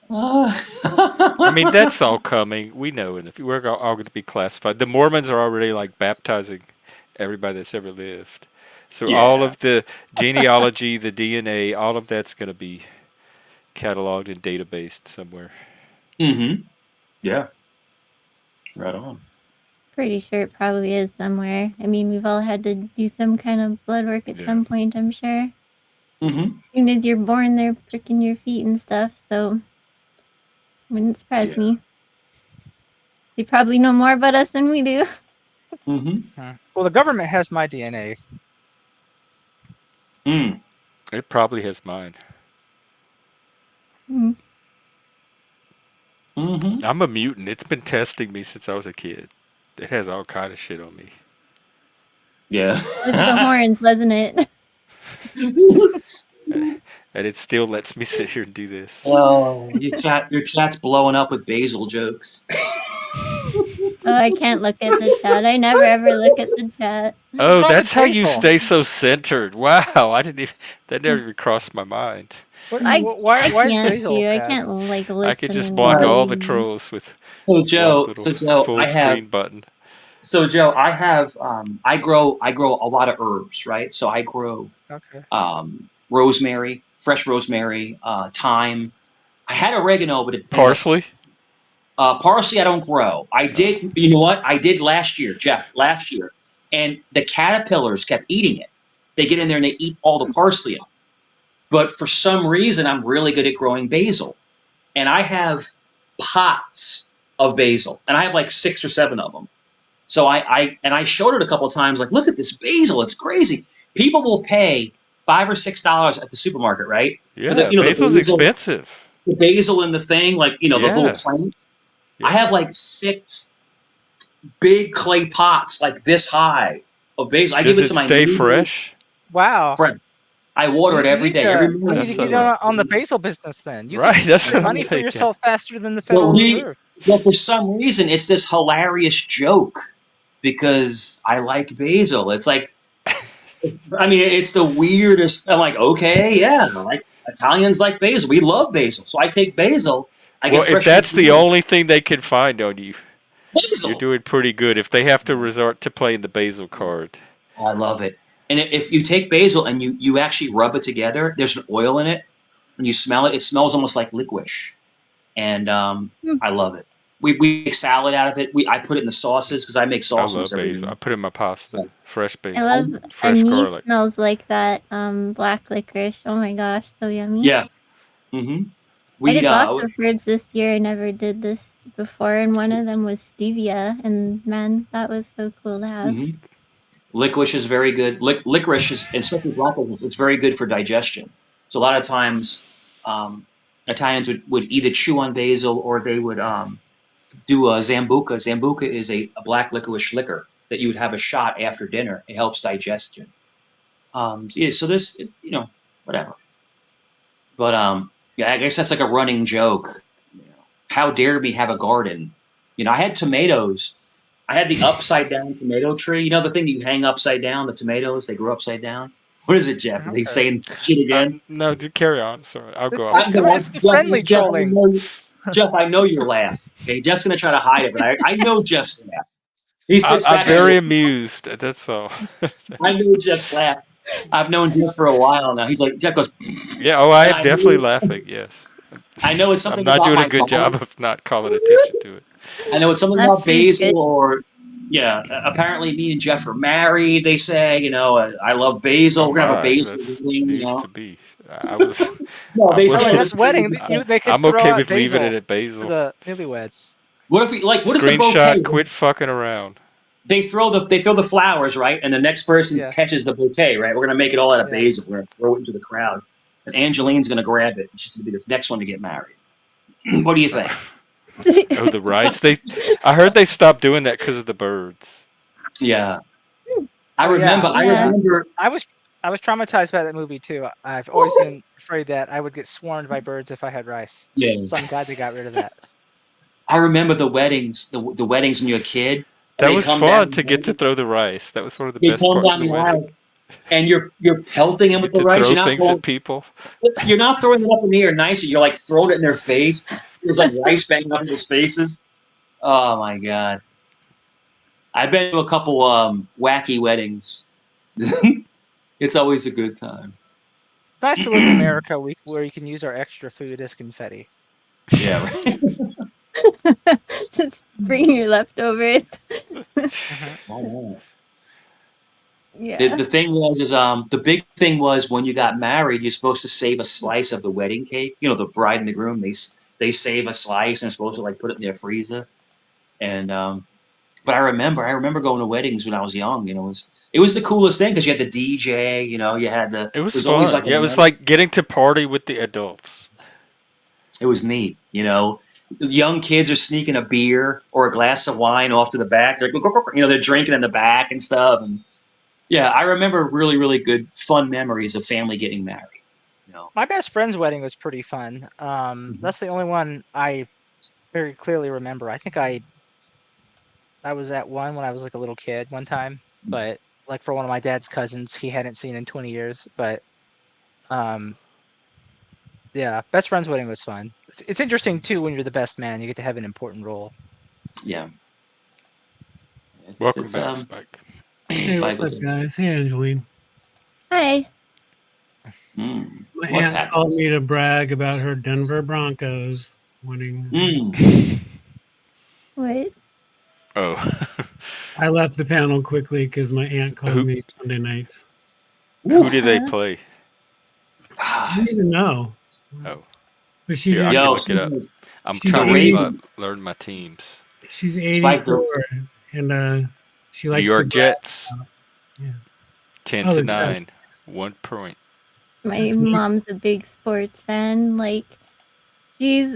I mean, that's all coming. We know it. If we're all going to be classified, the Mormons are already like baptizing everybody that's ever lived. So all Yeah. of the genealogy, the DNA, all of that's going to be cataloged and databased somewhere. Mm-hmm. Yeah. Right on. pretty sure it probably is somewhere. I mean, we've all had to do some kind of blood work at Yeah. some point, I'm sure. Mm-hmm. As soon as you're born, they're pricking your feet and stuff, so wouldn't surprise me. They probably know more about us than we do. Mm-hmm. Well, the government has my DNA. Mm. It probably has mine. Mm. Mm-hmm. I'm a mutant. It's been testing me since I was a kid. It has all kind of shit on me. Yeah. It was the horns, wasn't it? And it still lets me sit here and do this. Oh, your chat's blowing up with basil jokes. Oh, I can't look at the chat. I never ever look at the chat. What's Oh, wrong with that's how you basil? stay so centered. Wow, I didn't even, that never even crossed my mind. Why is can't basil see. I bad? can't like listen. I could just and block all the read. trolls with So one Joe, little so Joe, full I have screen button. so Joe, I have I grow a lot of herbs, right? So I grow Okay. rosemary, fresh rosemary, thyme. I had oregano, but it ended up Parsley? parsley. I don't grow. I Oh. did. You know what? I did last year, Jeff. Last year, and the caterpillars kept eating it. They get in there and they eat all the parsley up. But for some reason, I'm really good at growing basil, and I have pots of basil, and I have like 6 or 7 of them. So I showed it a couple of times, like, look at this basil, it's crazy. People will pay $5 or $6 at the supermarket, right? For the Yeah, basil's expensive. the basil in the thing, like the little Yeah. plants. I Yeah. have like 6 big clay pots, like this high of basil. I Does give it it to my stay neighbor fresh? Wow. friend. I water it every day. Every You morning need I to That's give get it. on the basil business then. You right. could That's make what I'm money for thinking. yourself faster than the Well, Federal Reserve. for some reason, it's this hilarious joke because I like basil. It's like, I mean, it's the weirdest. I'm like, okay, yeah, like Italians like basil. We love basil, so I take basil. I Well, get if fresh that's the basil. only thing they can find on you, you're Basil. doing pretty good. If they have to resort to playing the basil card. I love it. And if you take basil and you actually rub it together, there's an oil in it. When you smell it, it smells almost like licorice, and Hmm. I love it. We make salad out of it. I put it in the sauces because I make I sauce almost love every basil. I day. put it in my pasta. So, Fresh I basil. love Fresh anise garlic. smells like that. Black licorice. Oh my gosh, so yummy. yeah. Mm-hmm. I We did lots of herbs this year. I never did this before, and one of them was stevia. And man, that was so cool to have. mhm. Licorice is very good. Licorice is, especially black licorice, it's very good for digestion. So a lot of times, Italians would either chew on basil or they would do a zambuca. Zambuca is a black licorice liquor that you would have a shot after dinner. It helps digestion. Yeah, so this, whatever. But yeah, I guess that's like a running joke. How dare me have a garden? I had tomatoes. I had the upside down tomato tree. You know the thing that you hang upside down, the tomatoes, they grow upside down? What is it, Jeff? Are they Okay. saying shit again? No, carry on. Sorry, I'll go It's, off I mute. mean, it's the friendly trolling. Jeff, I know your laugh. Okay, Jeff's gonna try to hide it, but I know Jeff's laugh. He sits I'm back and very amused. That's all. I know Jeff's laugh. I've known Jeff for a while now. He's like Jeff goes, Yeah. Oh, I and am definitely laughing. Yes. I know it's I'm something not about doing a my good body. job of not calling attention to it. I know it's something That's about basil good. or yeah. Apparently, me and Jeff are married. They say, I love basil. Oh We're gonna have a my, basil that's wedding. news to me. I was, No, I they was, say Oh, this. that's wedding. They could I'm throw okay out with leaving it basil at for basil. the newlyweds. What if we like? What is the Screenshot. bouquet? Quit fucking around. They throw the flowers right, and the next person Yeah. catches the bouquet. Right, we're gonna make it all out of Yeah. basil. We're gonna throw it into the crowd, and Angeline's gonna grab it. She's gonna be this next one to get married. What do you think? Oh, the rice. I heard they stopped doing that because of the birds. Yeah, I Oh, yeah. remember. I Yeah. remember. I was traumatized by that movie too. I've always been afraid that I would get swarmed by birds if I had rice. Yeah, So I'm glad they got rid of that. I remember the weddings. The weddings when you're a kid, and That they was come down. fun to get to throw the rice. That was one of the They best come parts of down the the wedding. aisle, and you're pelting You them with get the to rice. throw things at people. You're not throwing it up in the air nice. You're like throwing it in their face. There's like rice banging up in their faces. Oh my god! I've been to a couple wacky weddings. It's always a good time. It's nice to live in America where you can use our extra food as confetti. Yeah. Right. Just bring your leftovers. Mhm. I know. Yeah. The thing was is the big thing was when you got married, you're supposed to save a slice of the wedding cake. You know, the bride and the groom they save a slice and are supposed to like put it in their freezer. And but I remember going to weddings when I was young. You know, it was the coolest thing because you had the DJ. You know, you had the It it was was always fun. like Yeah, it was like getting to party with the adults. it was neat. You know, young kids are sneaking a beer or a glass of wine off to the back. They're you know they're drinking in the back and stuff. And yeah, I remember really really good fun memories of family getting married. You know. My best friend's wedding was pretty fun. That's the only one I very clearly remember. I think I was at one when I was like a little kid one time, but like for one of my dad's cousins he hadn't seen in 20 years. But um, yeah, best friend's wedding was fun. It's interesting too when you're the best man, you get to have an important role. Yeah. Welcome It's back, Spike. Hey, Spike, what's up, guys? Hey, Angeline. Hi. My what's aunt called happening? me to brag about her Denver Broncos winning. What? Oh, I left the panel quickly because my aunt calls who me Sunday nights. who did they Huh? play? I don't even know. Oh, But she's here I can Yo, look it up. I'm she's the trying to 80 Ravens, learn my teams. she's Spike, 84 and she New likes to York brag. Jets, Yeah. 10 Oh, to the Jets. 9, 1 point. My That's me. mom's a big sports fan. Like,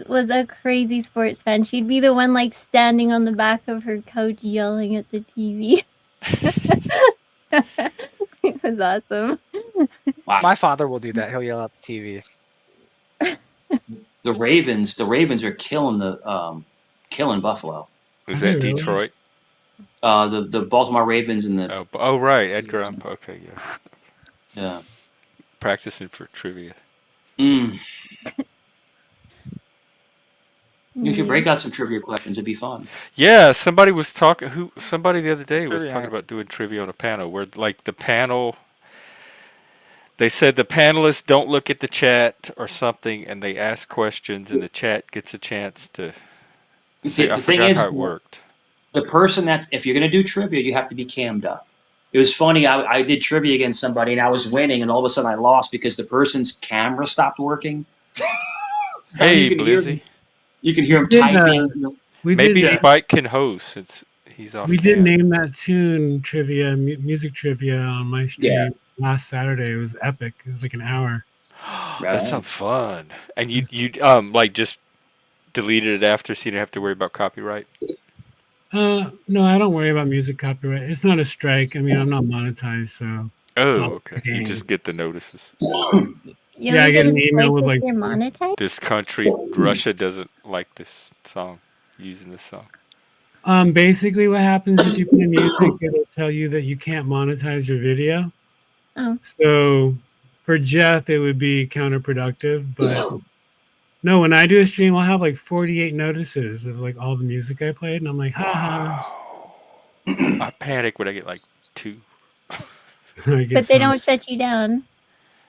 was a crazy sports fan. She'd be the one like standing on the back of her couch yelling at the TV. It was awesome. wow, My father will do that. He'll yell at the TV. the Ravens are killing killing Buffalo. Are Was they that really? Detroit? The Baltimore Ravens and the Oh, right, Edgar Allan Poe. Okay, yeah. yeah. Practicing for trivia. Mm, you should Yeah. break out some trivia questions. It'd be fun. Yeah, somebody was talking. Somebody the other day was Trivia talking night. about doing trivia on a panel where, like, the panel. They said the panelists don't look at the chat or something, and they ask questions, and the chat gets a chance to You say. see, I the thing forgot how is, it worked. the person that if you're gonna do trivia, you have to be cammed up. It was funny. I did trivia against somebody and I was winning, and all of a sudden I lost because the person's camera stopped working. So Hey, Blizzy. you can hear him Did typing. You know. we Maybe did Yeah, Spike can host since he's off we did cam. name that tune trivia music trivia on my yeah, stream last Saturday. It was epic. It was like an hour. right That on. sounds fun. And It was you like just deleted it after, so you didn't have to worry about copyright. No, I don't worry about music copyright. It's not a strike. I mean, I'm not monetized, so it's Oh, not okay. a You game. just get the notices. You Yeah, I only get get a an email strike with if like, you're monetized? This country, Russia, doesn't like this song. Using this song. basically what happens if you play music, it'll tell you that you can't monetize your video. Oh. So for Jeff, it would be counterproductive. But no, when I do a stream, I'll have like 48 notices of like all the music I played, and I'm like, haha. Wow. I panic when I get like 2. I get But they some. don't shut you down.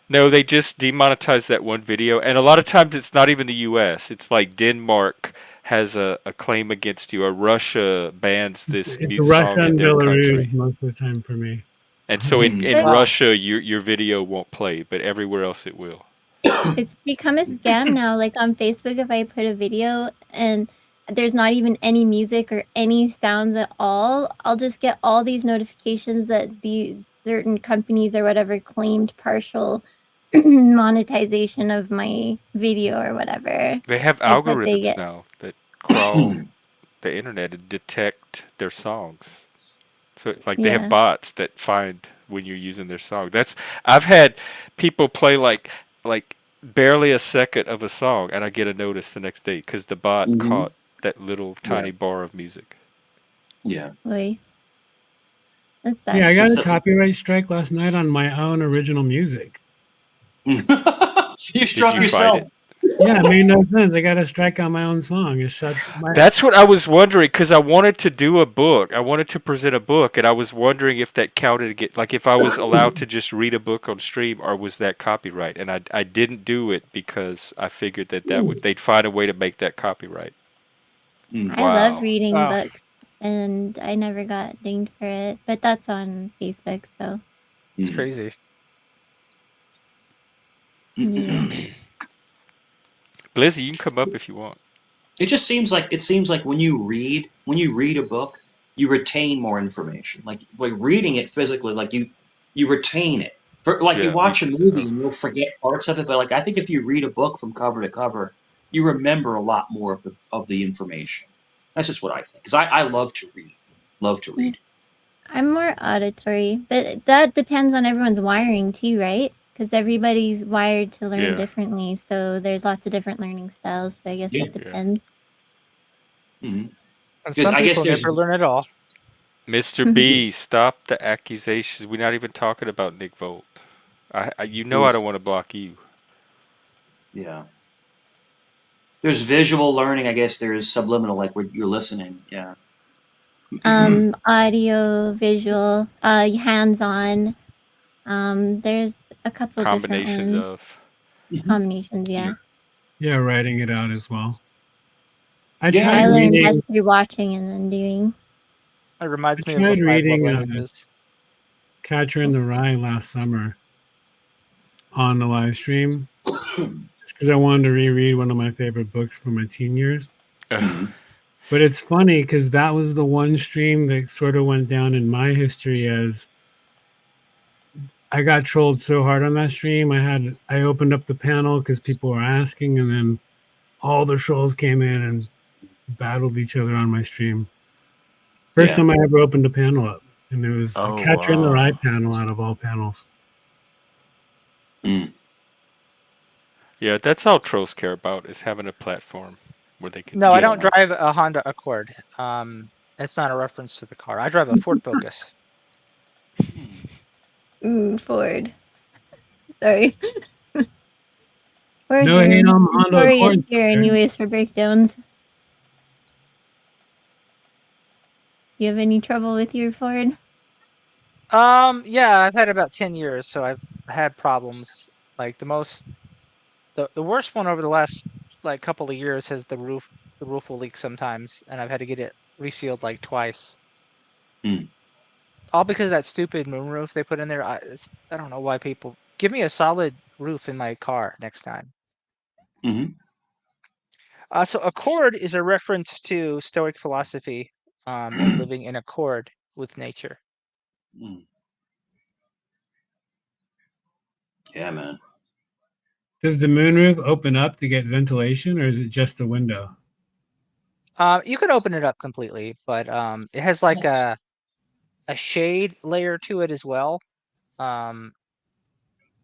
No, they just demonetize that one video, and a lot of times it's not even the U.S. It's like Denmark has a claim against you, or Russia bans this It's song Russia in and their Belarus country. most of the time for me. And so in But Wow. Russia, your video won't play, but everywhere else it will. it's become a scam now. Like on Facebook, if I put a video and there's not even any music or any sounds at all, I'll just get all these notifications that the certain companies or whatever claimed partial monetization of my video or whatever. They have Like that they algorithms get. now that crawl the internet and detect their songs. So like they have Yeah. bots that find when you're using their song. I've had people play like barely a second of a song, and I get a notice the next day because the bot Hmm. caught that little Yeah, tiny bar of music. yeah. Boy, that's Yeah, bad. I got It's a copyright strike last night on my own original music. you Did struck you fight yourself. it? Yeah, it made no sense. I got a strike on my own song. It shut my. That's what I was wondering because I wanted to do a book. I wanted to present a book, and I was wondering if that counted again. Like if I was allowed to just read a book on stream, or was that copyright? And I didn't do it because I figured that would they'd find a way to make that copyright. Mm. I love Wow. reading Wow. books and I never got dinged for it, but that's on Facebook, so. It's crazy. Yeah. Blizzy, you can come up if you want. It just seems like when you read a book, you retain more information. Like reading it physically, like you retain it. For like you Yeah, me watch a too. movie So and you'll forget parts of it, but like I think if you read a book from cover to cover, you remember a lot more of the information. That's just what I think. Because I love to read. Love to Yeah. read. I'm more auditory, but that depends on everyone's wiring too, right? Because everybody's wired to learn yeah, differently, so there's lots of different learning styles. So I guess Yeah. it yeah. depends. Mm-hmm. And Because some I guess people there's never learn at all. Mr. B, stop the accusations. We're not even talking about Nick Volt. You know I there's don't want to block you. yeah. There's visual learning. I guess there's subliminal, like where you're listening. Yeah. Audio, visual, hands-on. There's a couple different Combinations ones. of. Combinations, yeah. Yeah, writing it out as well. I Yeah, tried I learned best reading. through watching and then doing. It I reminds me of the tried five love reading languages. Catcher in the Rye last summer on the live stream just because I wanted to reread one of my favorite books from my teen years. Mhm. But it's funny because that was the one stream that sort of went down in my history as I got trolled so hard on that stream. I opened up the panel because people were asking, and then all the trolls came in and battled each other on my stream. First Yeah. time I ever opened a panel up, and it was a Oh, Catcher in the Rye wow. panel out of all panels. Mm. Yeah, that's all trolls care about is having a platform where they can. No, I don't Yeah. drive a Honda Accord. It's not a reference to the car. I drive a Ford Focus. Ford. Sorry. Ford, No you're hate on Honda notorious Accord. here There. anyways for breakdowns. You have any trouble with your Ford? Yeah, I've had about 10 years, so I've had problems. Like the worst one over the last like couple of years has the roof will leak sometimes, and I've had to get it resealed like twice. Mm. All because of that stupid moonroof they put in there. I don't know why people give me a solid roof in my car next time. Hmm. So accord is a reference to Stoic philosophy, and living in accord with nature. Mm. Yeah, man. Does the moonroof open up to get ventilation, or is it just the window? You can open it up completely, but it has like Nice. a shade layer to it as well. Um,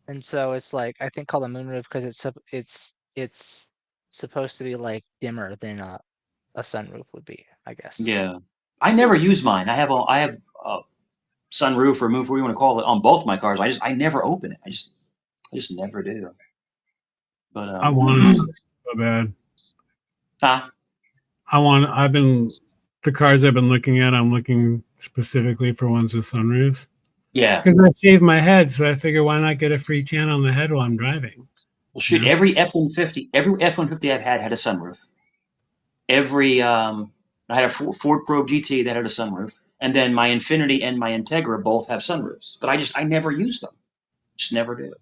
and so it's like I think called a moonroof because it's supposed to be like dimmer than a sunroof would be, I guess. Yeah. I never use mine. I have a sunroof or roof, what you want to call it, on both my cars. I never open it. I just never do. But I want to so bad. ah, I've been the cars I've been looking at. I'm looking specifically for ones with sunroofs yeah. because I shaved my head, so I figure why not get a free tan on the head while I'm driving? Well, You shoot, know? every F-150 I've had a sunroof. Every I had a Ford Probe GT that had a sunroof, and then my Infiniti and my Integra both have sunroofs. But I never use them. Just never do.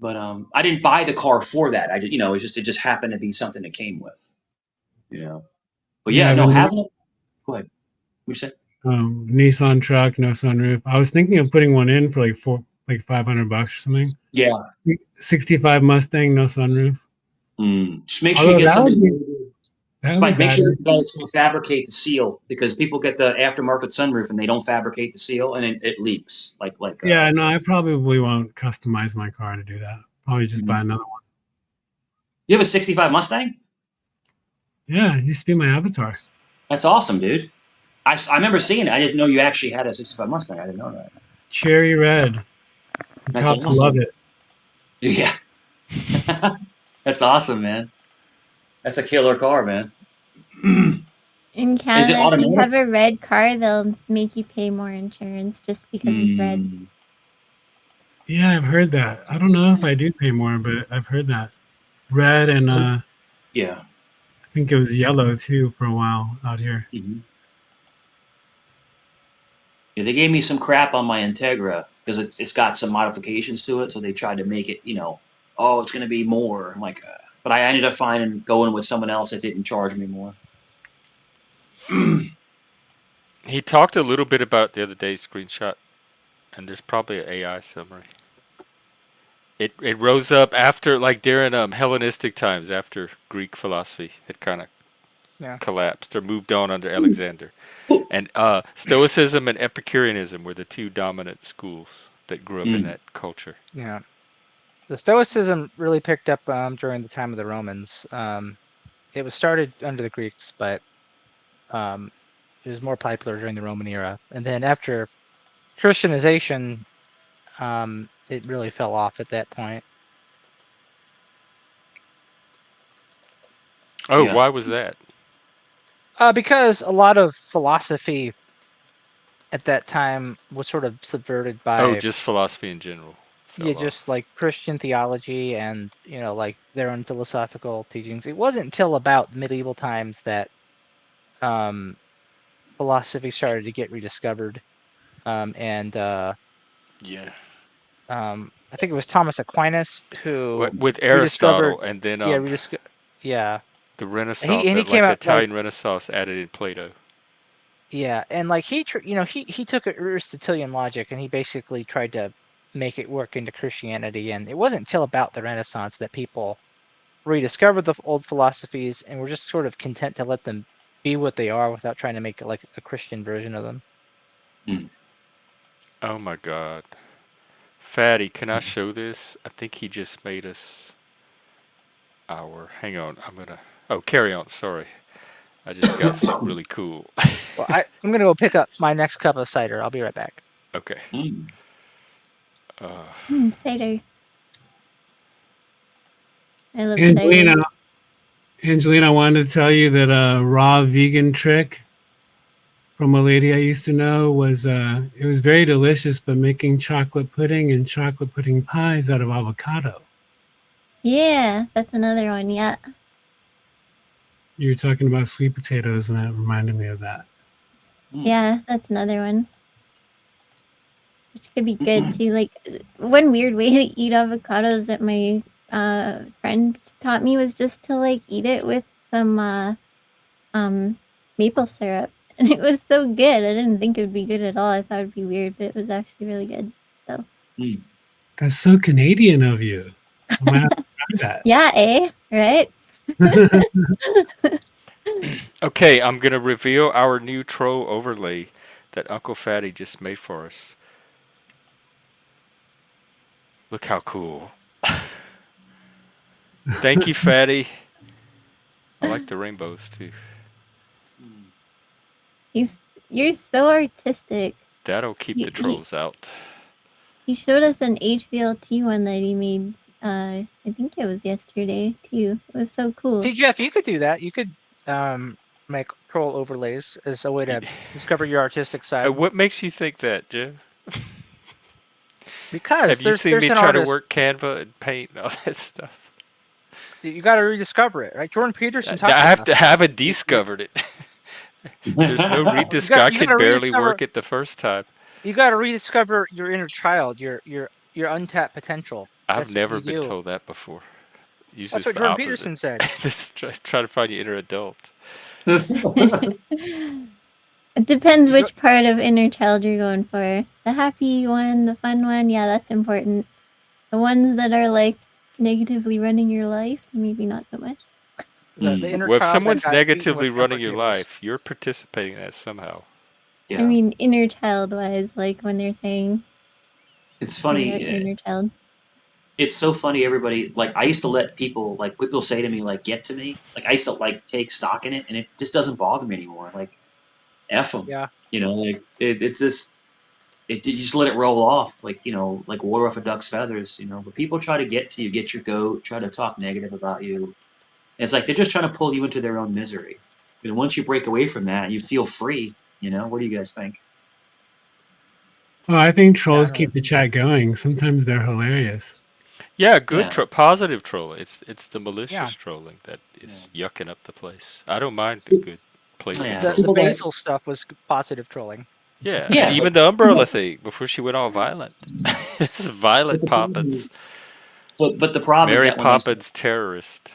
But I didn't buy the car for that. It just happened to be something it came with. You know. But Yeah, yeah, I've no, been having it. Go ahead. You said. Nissan truck, no sunroof. I was thinking of putting one in for like $500 or something. Yeah. 65 Mustang, no sunroof. Just make sure you Although get somebody. that would be Spike, make bad. sure that the guy that's going to fabricate the seal because people get the aftermarket sunroof and they don't fabricate the seal and it leaks. Yeah, no, I probably won't customize my car to do that. Probably just buy another one. You have a '65 Mustang? Yeah, it used to be my avatar. That's awesome, dude. I remember seeing it. I didn't know you actually had a '65 Mustang. I didn't know that. Cherry red. The That's cops love awesome. it. Yeah. That's awesome, man. That's a killer car, man. In Is it Canada, if you automatic? have a red car, they'll make you pay more insurance just because it's red. Yeah, I've heard that. I don't know if I do pay more, but I've heard that. Red and I Yeah. think it was yellow too for a while out here. Mhm. Yeah, they gave me some crap on my Integra because it's got some modifications to it. So they tried to make it, oh, it's going to be more. I'm like, but I ended up going with someone else that didn't charge me more. He talked a little bit about it the other day, screenshot, and there's probably an AI summary. It rose up after, like during Hellenistic times, after Greek philosophy had kind of Yeah. collapsed or moved on under Alexander. And Stoicism and Epicureanism were the two dominant schools that grew up in that culture. Yeah. The Stoicism really picked up during the time of the Romans. It was started under the Greeks, but it was more popular during the Roman era. And then after Christianization, it really fell off at that point. Oh, Yeah. why was that? Because a lot of philosophy at that time was sort of subverted Oh, by just philosophy in general fell just off. like Christian theology and like their own philosophical teachings. It wasn't until about medieval times that philosophy started to get rediscovered, and Yeah. I think it was Thomas Aquinas who With rediscovered, Aristotle, and then yeah, the Renaissance, he the, came like the out like. Italian Renaissance, added in Plato. Yeah, and like he took Aristotelian logic and he basically tried to make it work into Christianity, and it wasn't until about the Renaissance that people rediscovered the old philosophies and were just sort of content to let them be what they are without trying to make like a Christian version of them. Oh my God, Fatty, can I show this? I think he just made us our. Hang on, I'm gonna. Oh, carry on. Sorry, I just got something really cool. Well, I'm gonna go pick up my next cup of cider. I'll be right back. Okay. Cider. I love Angelina, cider. Angelina, I wanted to tell you that a raw vegan trick from a lady I used to know was it was very delicious, but making chocolate pudding and chocolate pudding pies out of avocado. Yeah, that's another one. Yeah. You were talking about sweet potatoes, and that reminded me of that. Yeah, that's another one. Which could be good too. Like one weird way to eat avocados that my friend taught me was just to like eat it with some maple syrup. And it was so good. I didn't think it would be good at all. I thought it'd be weird, but it was actually really good. So That's so Canadian of you. I might have to try that. yeah, right? Okay, I'm gonna reveal our new troll overlay that Uncle Fatty just made for us. Look how cool. Thank you, Fatty. I like the rainbows too. You're so artistic. That'll keep the trolls out. He showed us an HVLT one that he made. I think it was yesterday too. It was so cool. See, Jeff, you could do that. You could make troll overlays as a way to discover your artistic side. What makes you think that, Jeff? Because have you seen me try artist. to work Canva and paint and all that stuff? You got to rediscover it, right? Jordan Peterson talks I about haven't discovered it. There's no rediscover. I could barely work it the first time. You got to rediscover your inner child, your untapped potential. I've never been told that before. That's what Jordan Peterson said. Just try to find your inner adult. It depends which part of inner child you're going for. The happy one, the fun one, yeah, that's important. The ones that are like negatively running your life, maybe not so much. The inner well, child if someone's negatively running your life, you're participating in that somehow. Yeah. I mean, inner child wise, like when they're saying it's funny. Inner child. It's so funny, everybody. Like, I used to let people say to me, like, get to me. Like, I used to, like, take stock in it, and it just doesn't bother me anymore. Like, F them. Yeah. Like, it's just, you just let it roll off, like, like water off a duck's feathers, But people try to get to you, get your goat, try to talk negative about you. And it's like they're just trying to pull you into their own misery. And once you break away from that, you feel free, What do you guys think? Well, I think trolls keep the chat going. Sometimes they're hilarious. Yeah, good positive trolling. It's the malicious trolling that is yucking up the place. I don't mind the good playful. The Basil stuff was positive trolling. Yeah, and Yeah, even the umbrella thing before she went all violent. It's but Violet the problem Poppins. is, but the problem is Mary that when they Poppins terrorist.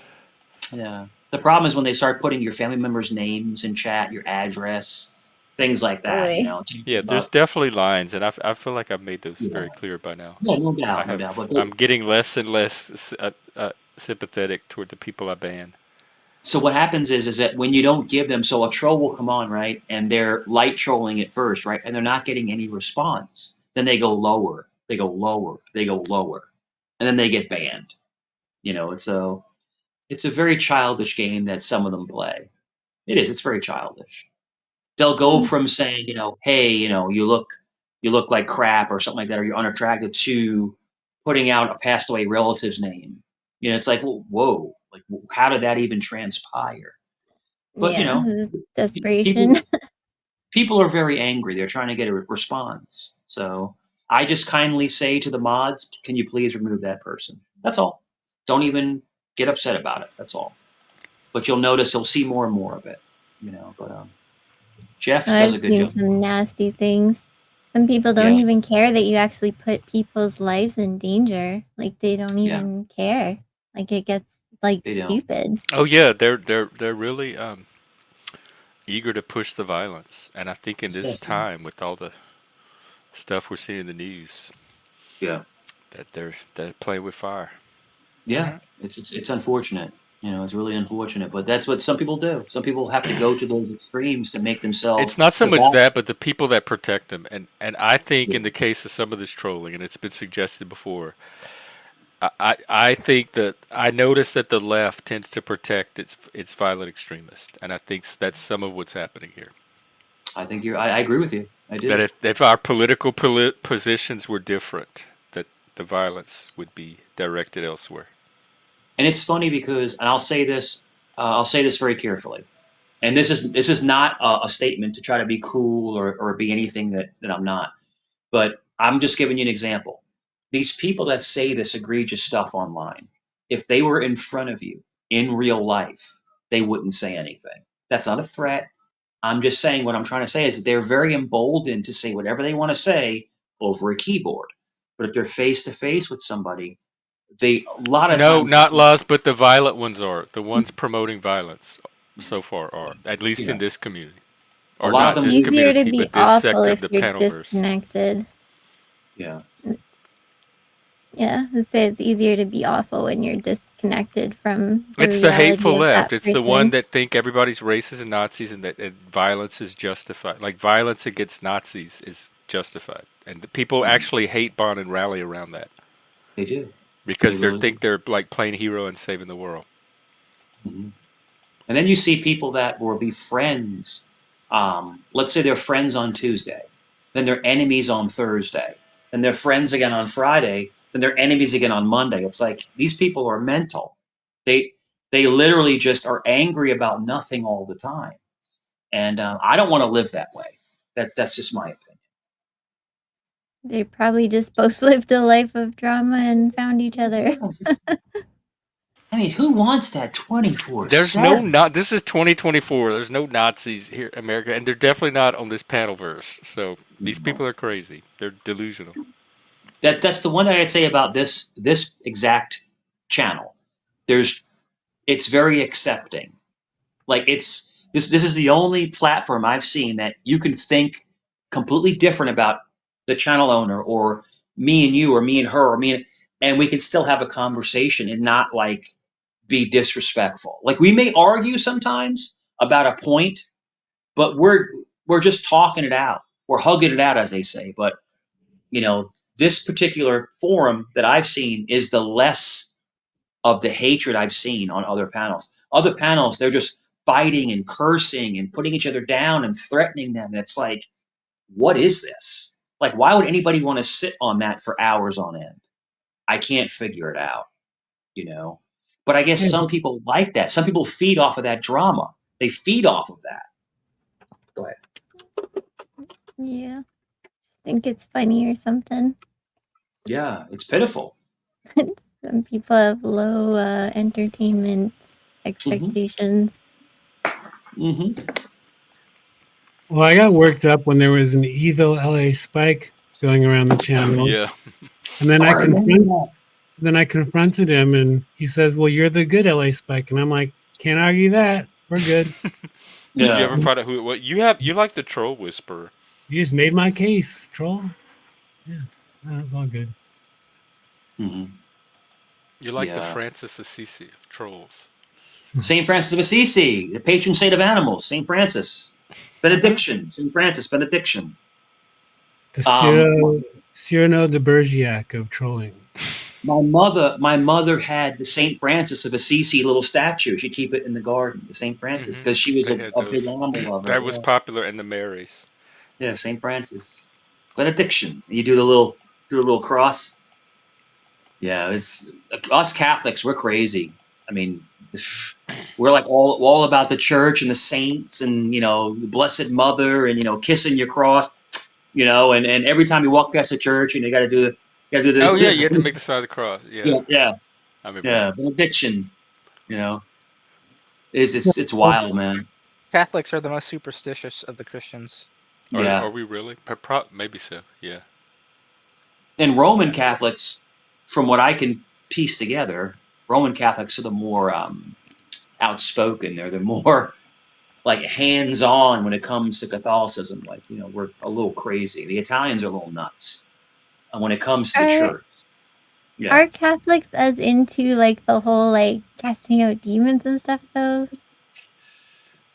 yeah, the problem is when they start putting your family members' names in chat, your address, things like that. Boy. Yeah, there's But definitely lines, and I feel like I've made those yeah, very clear by now. yeah, no I doubt, no have. doubt. But I'm getting less and less sympathetic toward the people I ban. so what happens is that when you don't give them, so a troll will come on, right, and they're light trolling at first, right, and they're not getting any response. Then they go lower, they go lower, they go lower, and then they get banned. It's a very childish game that some of them play. It is. It's very childish. They'll go Mm, from saying, hey, you look like crap or something like that, or you're unattractive, to putting out a passed away relative's name. It's like, whoa, like how did that even transpire? But yeah, this is people desperation. people are very angry. They're trying to get a response. So I just kindly say to the mods, can you please remove that person? That's all. Don't even get upset about it. That's all. But you'll notice you'll see more and more of it. But Jeff does I've a good seen job. some nasty things. Some people don't Yeah, even care that you actually put people's lives in danger. Like they don't yeah, even care. Like it gets like they don't. stupid. Oh yeah, they're really eager to push the violence, and I think in this Yes. time with all the stuff we're seeing in the news, Yeah, that they're playing with fire. yeah. It's unfortunate. It's really unfortunate. But that's what some people do. Some people have to go to those extremes to make themselves It's not so much survive. that, but the people that protect them, and I think Yeah, in the case of some of this trolling, and it's been suggested before, I think that I notice that the left tends to protect its violent extremists, and I think that's some of what's happening here. I think I agree with you. I That do. if our political positions were different, that the violence would be directed elsewhere. And it's funny because, and I'll say this very carefully. And this is not a statement to try to be cool or be anything that I'm not. But I'm just giving you an example. These people that say this egregious stuff online, if they were in front of you in real life, they wouldn't say anything. That's not a threat. I'm just saying what I'm trying to say is that they're very emboldened to say whatever they want to say over a keyboard. But if they're face to face with somebody, they a lot of No, times not laws, but the violent ones are. The ones promoting violence so Mhm. far are, at least in Yeah, this community. a Or lot of not It's them this will. easier to community, be but this awful sect of if the you're panelverse. disconnected. Yeah, Yeah, let's say it's easier to be awful when you're disconnected from the It's the reality hateful of left. that It's the one person. that think everybody's racist and Nazis and that violence is justified. Like violence against Nazis is justified. And the people mhm. actually hate Bond and rally around that They do. They because they really do. think they're like playing hero and saving the world. Mhm. And then you see people that will be friends. Let's say they're friends on Tuesday, then they're enemies on Thursday, then they're friends again on Friday, then they're enemies again on Monday. It's like these people are mental. They they literally just are angry about nothing all the time, and I don't want to live that way. That's just my opinion. They probably just both lived a life of drama and found each other. I mean, who wants that There's no 24/7? not. This is 2024. There's no Nazis here in America, and they're definitely not on this panel verse. So these people are crazy. They're delusional. That's the one thing I'd say about this exact channel. There's it's very accepting. Like this is the only platform I've seen that you can think completely different about the channel owner or me and you or me and her or and we can still have a conversation and not like be disrespectful. Like we may argue sometimes about a point, but we're just talking it out. We're hugging it out, as they say. But this particular forum that I've seen is the less of the hatred I've seen on other panels. Other panels, they're just fighting and cursing and putting each other down and threatening them. And it's like, what is this? Like, why would anybody want to sit on that for hours on end? I can't figure it out, you know? But I guess Yeah, some but people like that. Some people feed off of that drama. They feed off of that. Go ahead. Yeah, think it's funny or something. Yeah, it's pitiful. Some people have low entertainment Hmm. expectations. Hmm. Well, I got worked up when there was an evil LA Spike going around the Oh channel, yeah. and then Oh, I remember that. I confronted him, and he says, "Well, you're the good LA Spike," and I'm like, "Can't argue that. We're good. Did you Yeah. ever find out who it was? You like the troll whisperer. You just made my case, troll." Yeah, that was all good. Hmm. You like the Yeah. Francis Assisi of trolls. Saint Francis of Assisi, the patron saint of animals. Saint Francis. Hmm. Benediction. Saint Francis. Benediction. The Um, Cyrano de Bergerac of trolling. my mother had the Saint Francis of Assisi little statue. She'd keep it in the garden, the Saint Francis, Hmm. because she was They had a big those. animal lover. That was popular in the Marys. Yeah, Saint Francis. Benediction. You do the little cross. Yeah, it's us Catholics. We're crazy. I mean, we're like all about the church and the saints and the Blessed Mother and kissing your cross. And every time you walk past the church, you got to do Oh yeah, you had to the make the sign of the cross. yeah, Yeah, yeah, I remember yeah, that. benediction. You know, it's Well, wild, man. Catholics are the most superstitious of the Christians. Are Yeah, we really? Maybe so. Yeah. and Roman Catholics, from what I can piece together, Roman Catholics are the more outspoken. They're the more like hands-on when it comes to Catholicism. Like we're a little crazy. The Italians are a little nuts when it comes to the Are church. Yeah. are Catholics as into like the whole like casting out demons and stuff though?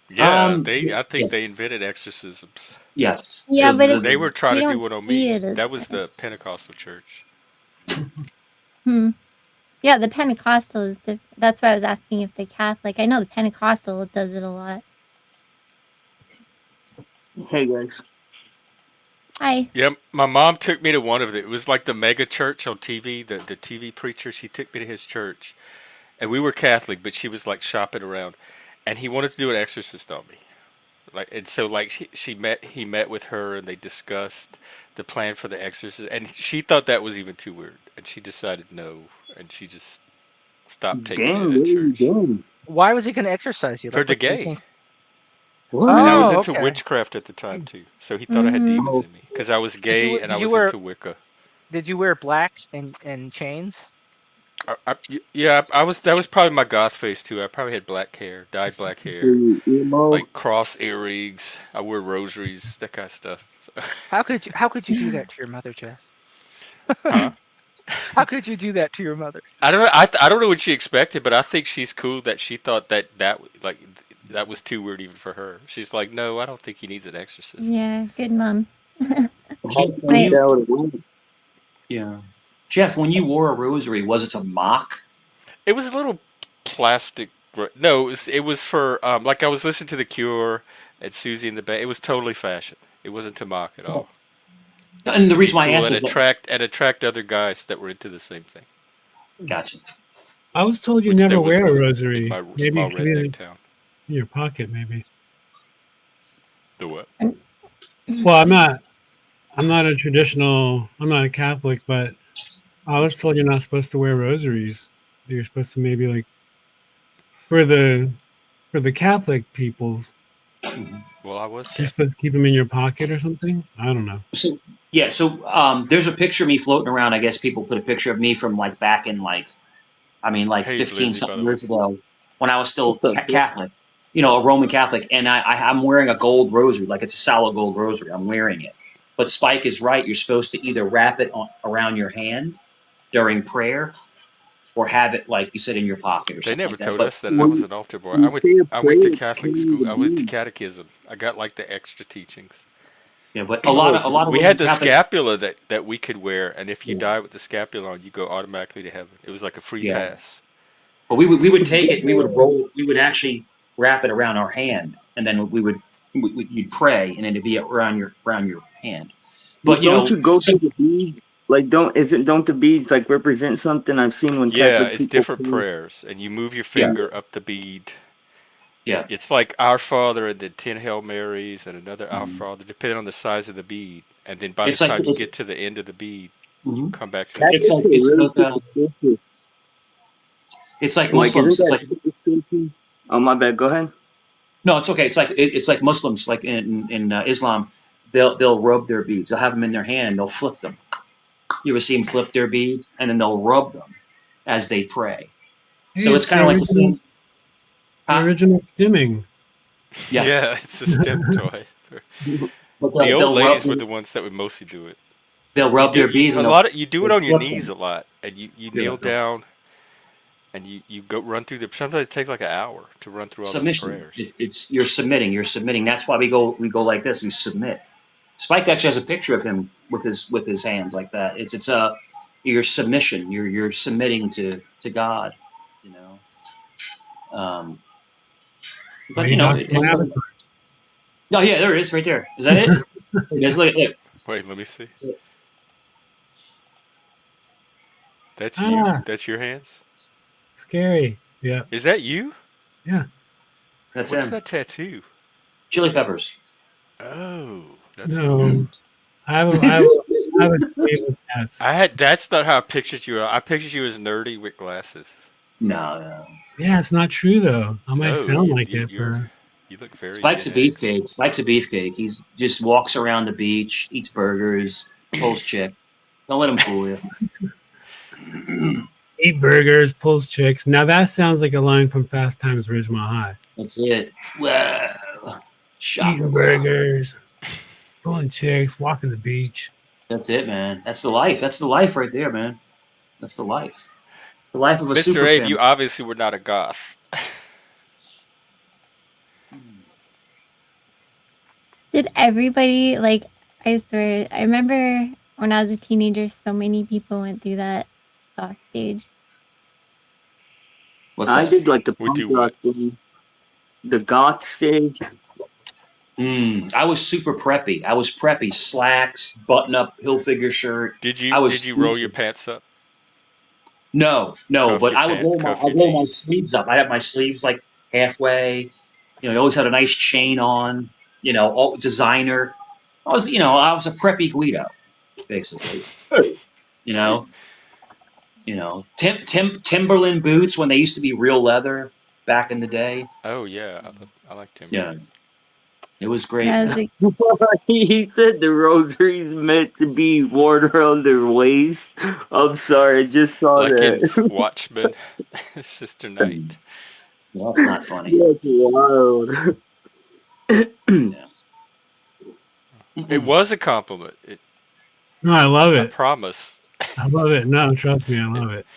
Yeah, they. I think they invented Yes. exorcisms. Yes. Yeah, So but it's They were trying we to do don't one on see me. it as That was the much. Pentecostal church. Hmm. Yeah, the Pentecostal is different. That's why I was asking if the Catholic. I know the Pentecostal does it a lot. Hey guys. Hi. Yeah, my mom took me to one of it. It was like the mega church on TV, the TV preacher. She took me to his church, and we were Catholic, but she was like shopping around, and he wanted to do an exorcist on me. Like, and so like he met with her, and they discussed the plan for the exorcist, and she thought that was even too weird, and she decided no, and she just stopped taking me to Damn, that what are you church doing? Why was he going to exercise you? for Like, the what do you gay. think? What? And I was Oh, into okay. witchcraft at the time too, so he thought I had Mm-hmm. demons Oh, in me because I was Did gay you and I did you was wear into Wicca. did you wear black and chains? Yeah, I was. That was probably my goth face too. I probably had black hair, dyed black hair, so emo? like cross earrings. I wear rosaries, that kind of stuff. So, How could you do that to your mother, Jeff? huh? How could you do that to your mother? I don't know. I don't know what she expected, but I think she's cool that she thought that was too weird even for her. She's like, no, I don't think he needs an exorcism. Yeah, good mom. Jeff, How when My that you would work? yeah, Jeff, when you wore a rosary, was it to mock? It was a little plastic. No, it was for like I was listening to The Cure and Susie and the Band. It was totally fashion. It wasn't to mock at all. It was And the to be reason why I cool asked and was that, attract other guys that were into the same thing, gotcha. I was told you which there never was wear a none in rosary. my Maybe small you keep it redneck town. in your pocket, maybe. The what? Well, I'm not a traditional. I'm not a Catholic, but I was told you're not supposed to wear rosaries. You're supposed to maybe like for the for the Catholic peoples. Mhm. Well, I was You're Catholic. supposed to keep them in your pocket or something. I don't know. So yeah, so there's a picture of me floating around. I guess people put a picture of me from like back in like Hey, 15 Blizzy, by something the way. years ago when I was still What's up, bro? Catholic, a Roman Catholic, and I'm wearing a gold rosary, like it's a solid gold rosary. I'm wearing it. But Spike is right. You're supposed to either wrap it around your hand during prayer or have it, like you said, in your pocket or They something never like that. told But us that I was When an altar boy. you say a I went to prayer, Catholic carry the school. I went to bead. catechism. I got like the extra teachings. but a lot Oh, of a lot of We Roman had the Catholic, scapula that we could wear, and if you yeah, die with the scapula on, you go automatically to heaven. It was like a free yeah. pass. But we would take it, we would roll, we would actually wrap it around our hand, and then you'd pray, and then it'd be around your hand. But don't you go so through the beads? Like, don't the beads like represent something? I've seen when Yeah, Catholic it's people different pray. prayers, and you move your yeah, finger up the bead. yeah. It's like Our Father and then 10 Hail Marys and another Our Mhm. Father, depending on the size of the bead. And then by the It's like time you get to the end of the bead, you mhm. come back to the it's Catholics like beginning. are it's really like superstitious. it's like Like, isn't Muslims. It's that like superstition? Oh, my bad. Go ahead. No, it's okay. It's like Muslims, like in Islam, they'll rub their beads. They'll have them in their hand and they'll flip them. You ever see them flip their beads and then they'll rub them as they pray. Hey, So it's it's kind of like the same. the Huh? original stimming. Yeah, Yeah, it's a stem toy. but The old they'll rub ladies were their, the ones that would mostly do it. they'll You rub do their beads and a lot of you do it they'll on your flip knees them. a lot, and you Yeah, kneel down and you go run through the. Sometimes it takes like an hour to run through all those submission. prayers. It's you're submitting. You're submitting. That's why we go like this. We submit. Spike actually has a picture of him with his hands like that. It's your submission. You're submitting to God. You know. Why But you you know, doxing my avatar? no, yeah, there it is, right there. Is that it? It is. Look. Wait, let me see. That's it. That's you. Ah, That's your hands. scary. Yeah, Is that you? yeah. That's What's him. that tattoo? Chili peppers. Oh, that's cool. No, I have a sleeve of tats. I had. That's not how I pictured you. I pictured you as nerdy with glasses. No, no. Yeah, it's not true though. I might No, sound like it, you're but you look very Spike's Gen a X. beefcake. Spike's a beefcake. He's just walks around the beach, eats burgers, pulls chicks. Don't let him fool you. eat burgers, pulls chicks. Now that sounds like a line from Fast Times at Ridgemont High. That's it. Well, shaka Eating blah. burgers, pulling chicks, walking the beach. That's it, man. That's the life. That's the life right there, man. That's the life. The life of a Mr. super Abe, you fan. obviously were not a goth. Did everybody like? I swear, I remember when I was a teenager, so many people went through that goth stage. What's I that? did like the We punk do rock what? thing, the goth stage. I was super preppy. I was preppy. Slacks, button up, Hilfiger shirt. I Did was you roll super. your pants up? No. But Cuff I'd your roll my jeans. sleeves up. I had my sleeves like halfway. You know, I always had a nice chain on. You know, all designer. I was a preppy Guido, basically. You know, Timberland boots when they used to be real leather back in the day. Oh yeah, I like Yeah, Timberlands. it was When great, I was man. like, He said the rosary's meant to be worn around their waist. I'm sorry, I just saw Like in that. Watchmen, Sister Night. Well, that's not funny. That's wild. Yeah. It was a compliment. No, I love I it. promise. I love it. No, trust me, I love it.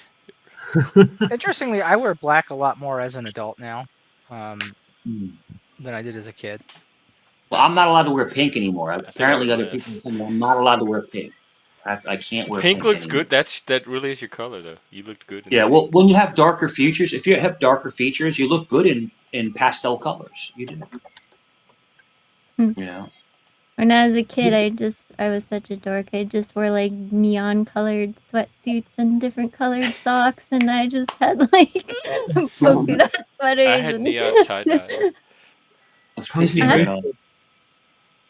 Interestingly, I wear black a lot more as an adult now, um, Mm. than I did as a kid. Well, I'm not allowed to wear pink anymore. I think I wear Apparently, other people are less. telling me I'm not allowed to wear pink. I can't wear Pink pink looks anymore. good. That really is your color though. You looked good in the Yeah, well, pink. when you have darker features, if you have darker features, you look good in pastel colors. You do. hmm. You know. When I was a kid, I was such a dork. I just wore like neon colored sweatsuits and different colored socks, and I just had like polka dot I sweaters had and. neon tie dye. Let's piss Punky me Uh-huh. right Brewster. off.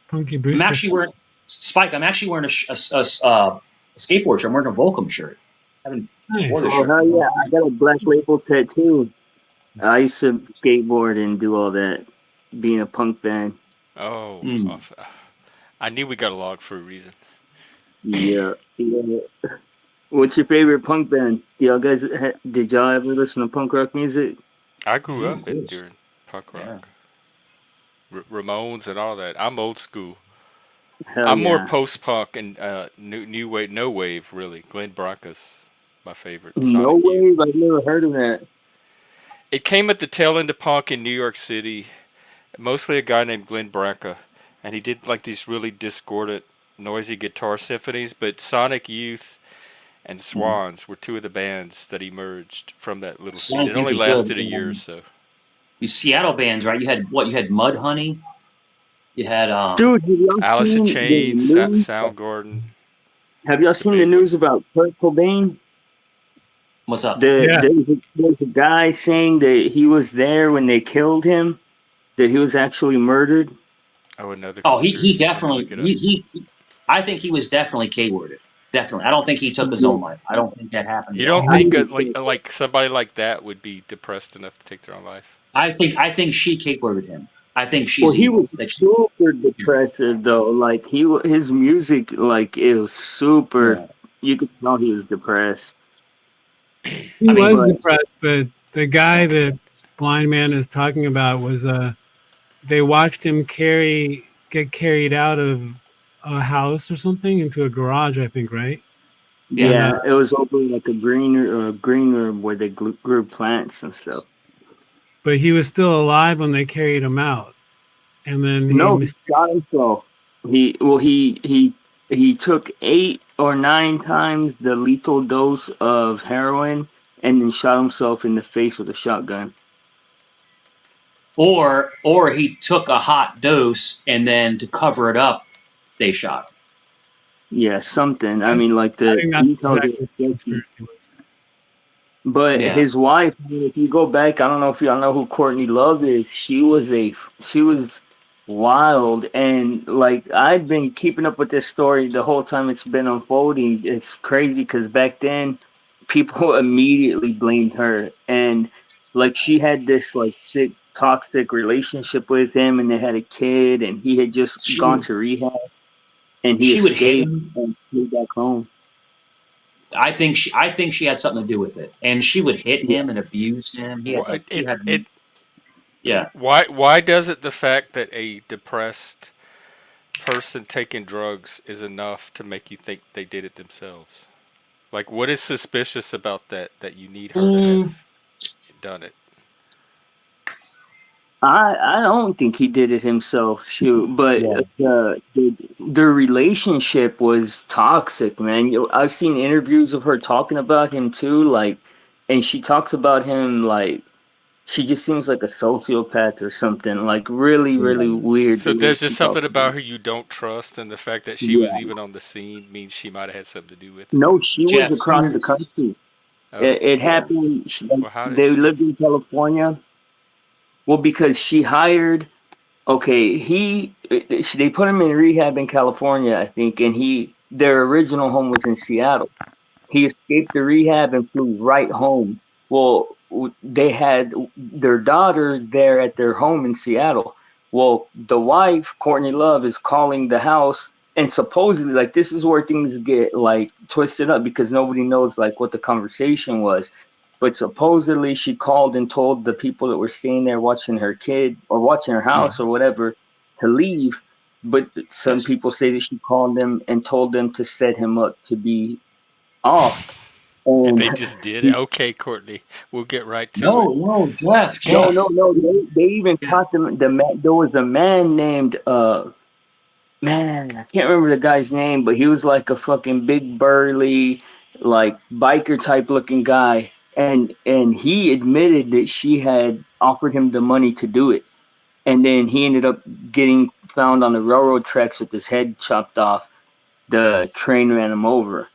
Punky I'm Brewster. actually wearing Spike. I'm actually wearing a skateboard shirt. I'm wearing a Volcom shirt. I haven't worn this Nice. Oh shirt in hell a long yeah! I time. got a black label tattoo. I used to skateboard and do all that, being a punk band. Oh, Mm. awesome. I knew we got along for a reason. Yeah, yeah. What's your favorite punk band? Did y'all ever listen to punk rock music? I grew up Of course. during punk Yeah. rock, Ramones and all that. I'm old school. Hell I'm more yeah! post punk and new wave, no wave really. Glenn Branca's my favorite. No Sonic Youth. Wave. I've never heard of that. It came at the tail end of punk in New York City. Mostly a guy named Glenn Branca, and he did like these really discordant, noisy guitar symphonies. But Sonic Youth and Mm. Swans were two of the bands that emerged from that little scene. Sonic It Youth only is good. lasted a year or so. These Seattle bands, right? You had what? You had Mud Honey. You had Dude, have y'all Alice in seen the Chains, news? Soundgarden, Have y'all the seen the big one. news about Kurt Cobain? what's up? Yeah. There's a guy saying that he was there when they killed him, that he was actually murdered. Oh, another Oh, he conspiracy. Let me definitely look it up. I think he was definitely K-worded. Definitely. I don't think he took his Yeah. own life. I don't think that happened You at all. don't How think did like somebody like that would be depressed enough to take their own life? I think she K-worded him. I think Well, she's he evil. was super depressive though. Like his music, like it was super. Yeah. You could tell he was depressed. He I mean, was But depressed, but the guy that blind man is talking about was they watched him get carried out of a house or something into a garage, I think, right? yeah. And yeah, it was over like a green room where they grew plants and stuff. but he was still alive when they carried him out, and then No, he shot himself. He took 8 or 9 times the lethal dose of heroin and then shot himself in the face with a shotgun. Or he took a hot dose and then to cover it up, they shot him. Yeah, something. I I, mean, like I the think that's details exactly are what the sketchy. conspiracy was. But Yeah. his wife, if you go back, I don't know if y'all know who Courtney Love is. She was wild, and like I've been keeping up with this story the whole time it's been unfolding. It's crazy because back then, people immediately blamed her, and like she had this like sick, toxic relationship with him, and they had a kid, and he had just gone She to rehab, and he she would hit escaped him. and flew back home. I think she had something to do with it, and she would hit Yeah. him and abuse him. He had Why like he had yeah. why does it the fact that a depressed person taking drugs is enough to make you think they did it themselves? Like, what is suspicious about that you need her to have Mm, done it? I don't think he did it himself, shoot, but yeah. their relationship was toxic, man. I've seen interviews of her talking about him too, like, and she talks about him like she just seems like a sociopath or something, like really, really Yeah. weird the So way there's she just talks something about about him. her you don't trust, and the fact that she was Yeah, even on the scene means she might have had something to do with it. no, she was Jeff, she across the was country. Oh, It yeah. happened. Like, well, how they does? lived in California. Well, because she hired. Okay, they put him in rehab in California, I think, and their original home was in Seattle. He escaped the rehab and flew right home. Well, they had their daughter there at their home in Seattle. Well, the wife, Courtney Love, is calling the house, and supposedly, like, this is where things get like twisted up because nobody knows like what the conversation was. But supposedly, she called and told the people that were staying there watching her kid or watching her house or whatever to leave. But some Yes. people say that she called them and told them to set him up to be offed. And And they just did it. he, Okay, Courtney, we'll get right to it. No, Jeff, no, Jeff. no, no. They even Yeah. caught them. There was a man named man, I can't remember the guy's name, but he was like a fucking big burly, like biker type looking guy, and he admitted that she had offered him the money to do it, and then he ended up getting found on the railroad tracks with his head chopped off. The train ran him over.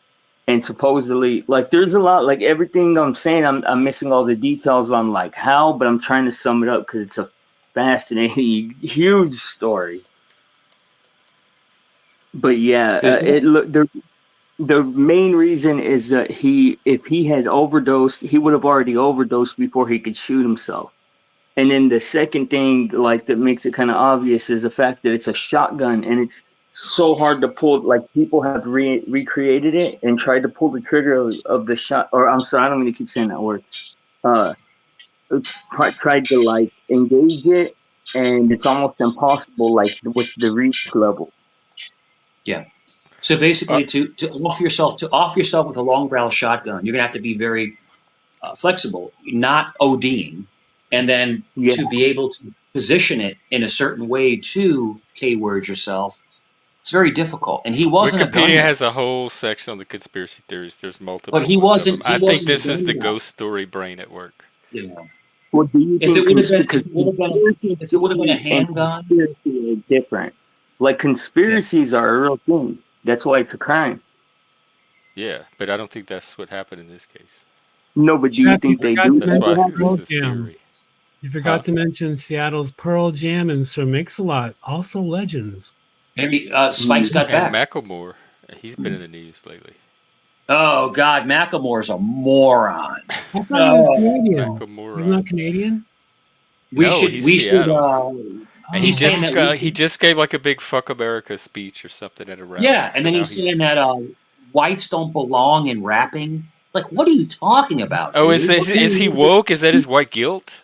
And supposedly, like, there's a lot, like, everything I'm saying, I'm missing all the details on like how, but I'm trying to sum it up because it's a fascinating, huge story. But yeah, There's it look the main reason is that if he had overdosed, he would have already overdosed before he could shoot himself. And then the second thing, like, that makes it kind of obvious is the fact that it's a shotgun and it's so hard to pull. Like, people have recreated it and tried to pull the trigger of the shot. Or I'm sorry, I don't mean to keep saying that word. Uh, tried to like engage it, and it's almost impossible. Like with the reach level. yeah. So Uh, basically, to off yourself with a long barrel shotgun, you're gonna have to be very flexible, not ODing, and then Yeah, to be able to position it in a certain way to keyword yourself. It's very difficult, and he wasn't a gun Wikipedia guy. has a whole section on the conspiracy theories. There's But multiple he ones of them. wasn't. I He think wasn't a this is gun the guy. ghost story brain at work. You know, what do you if it think? would have been, if Because it would have been, conspiracy if it would have been a theory and handgun, conspiracy are different. Like yeah. conspiracies are a real thing. That's why it's a crime. Yeah, but I don't think that's what happened in this case. No, but do you Jeff, you think they forgot do to That's think why it mention this Pearl happened? is Jam. theory. You forgot Huh? to mention Seattle's Pearl Jam and Sir Mix-a-Lot, also legends. Maybe Spike's Mm, got And back. Macklemore, he's been in the news lately. Oh God, Macklemore's a moron. I thought he was Oh, Canadian. He's Macklemore, not Canadian? we no, should he's we should Seattle. And He's saying that he just gave like a big "fuck America" speech or something at a rally. yeah, and So then now he's saying that whites don't belong in rapping. Like, what are you talking about, Oh, dude? is he woke? Is that his white guilt?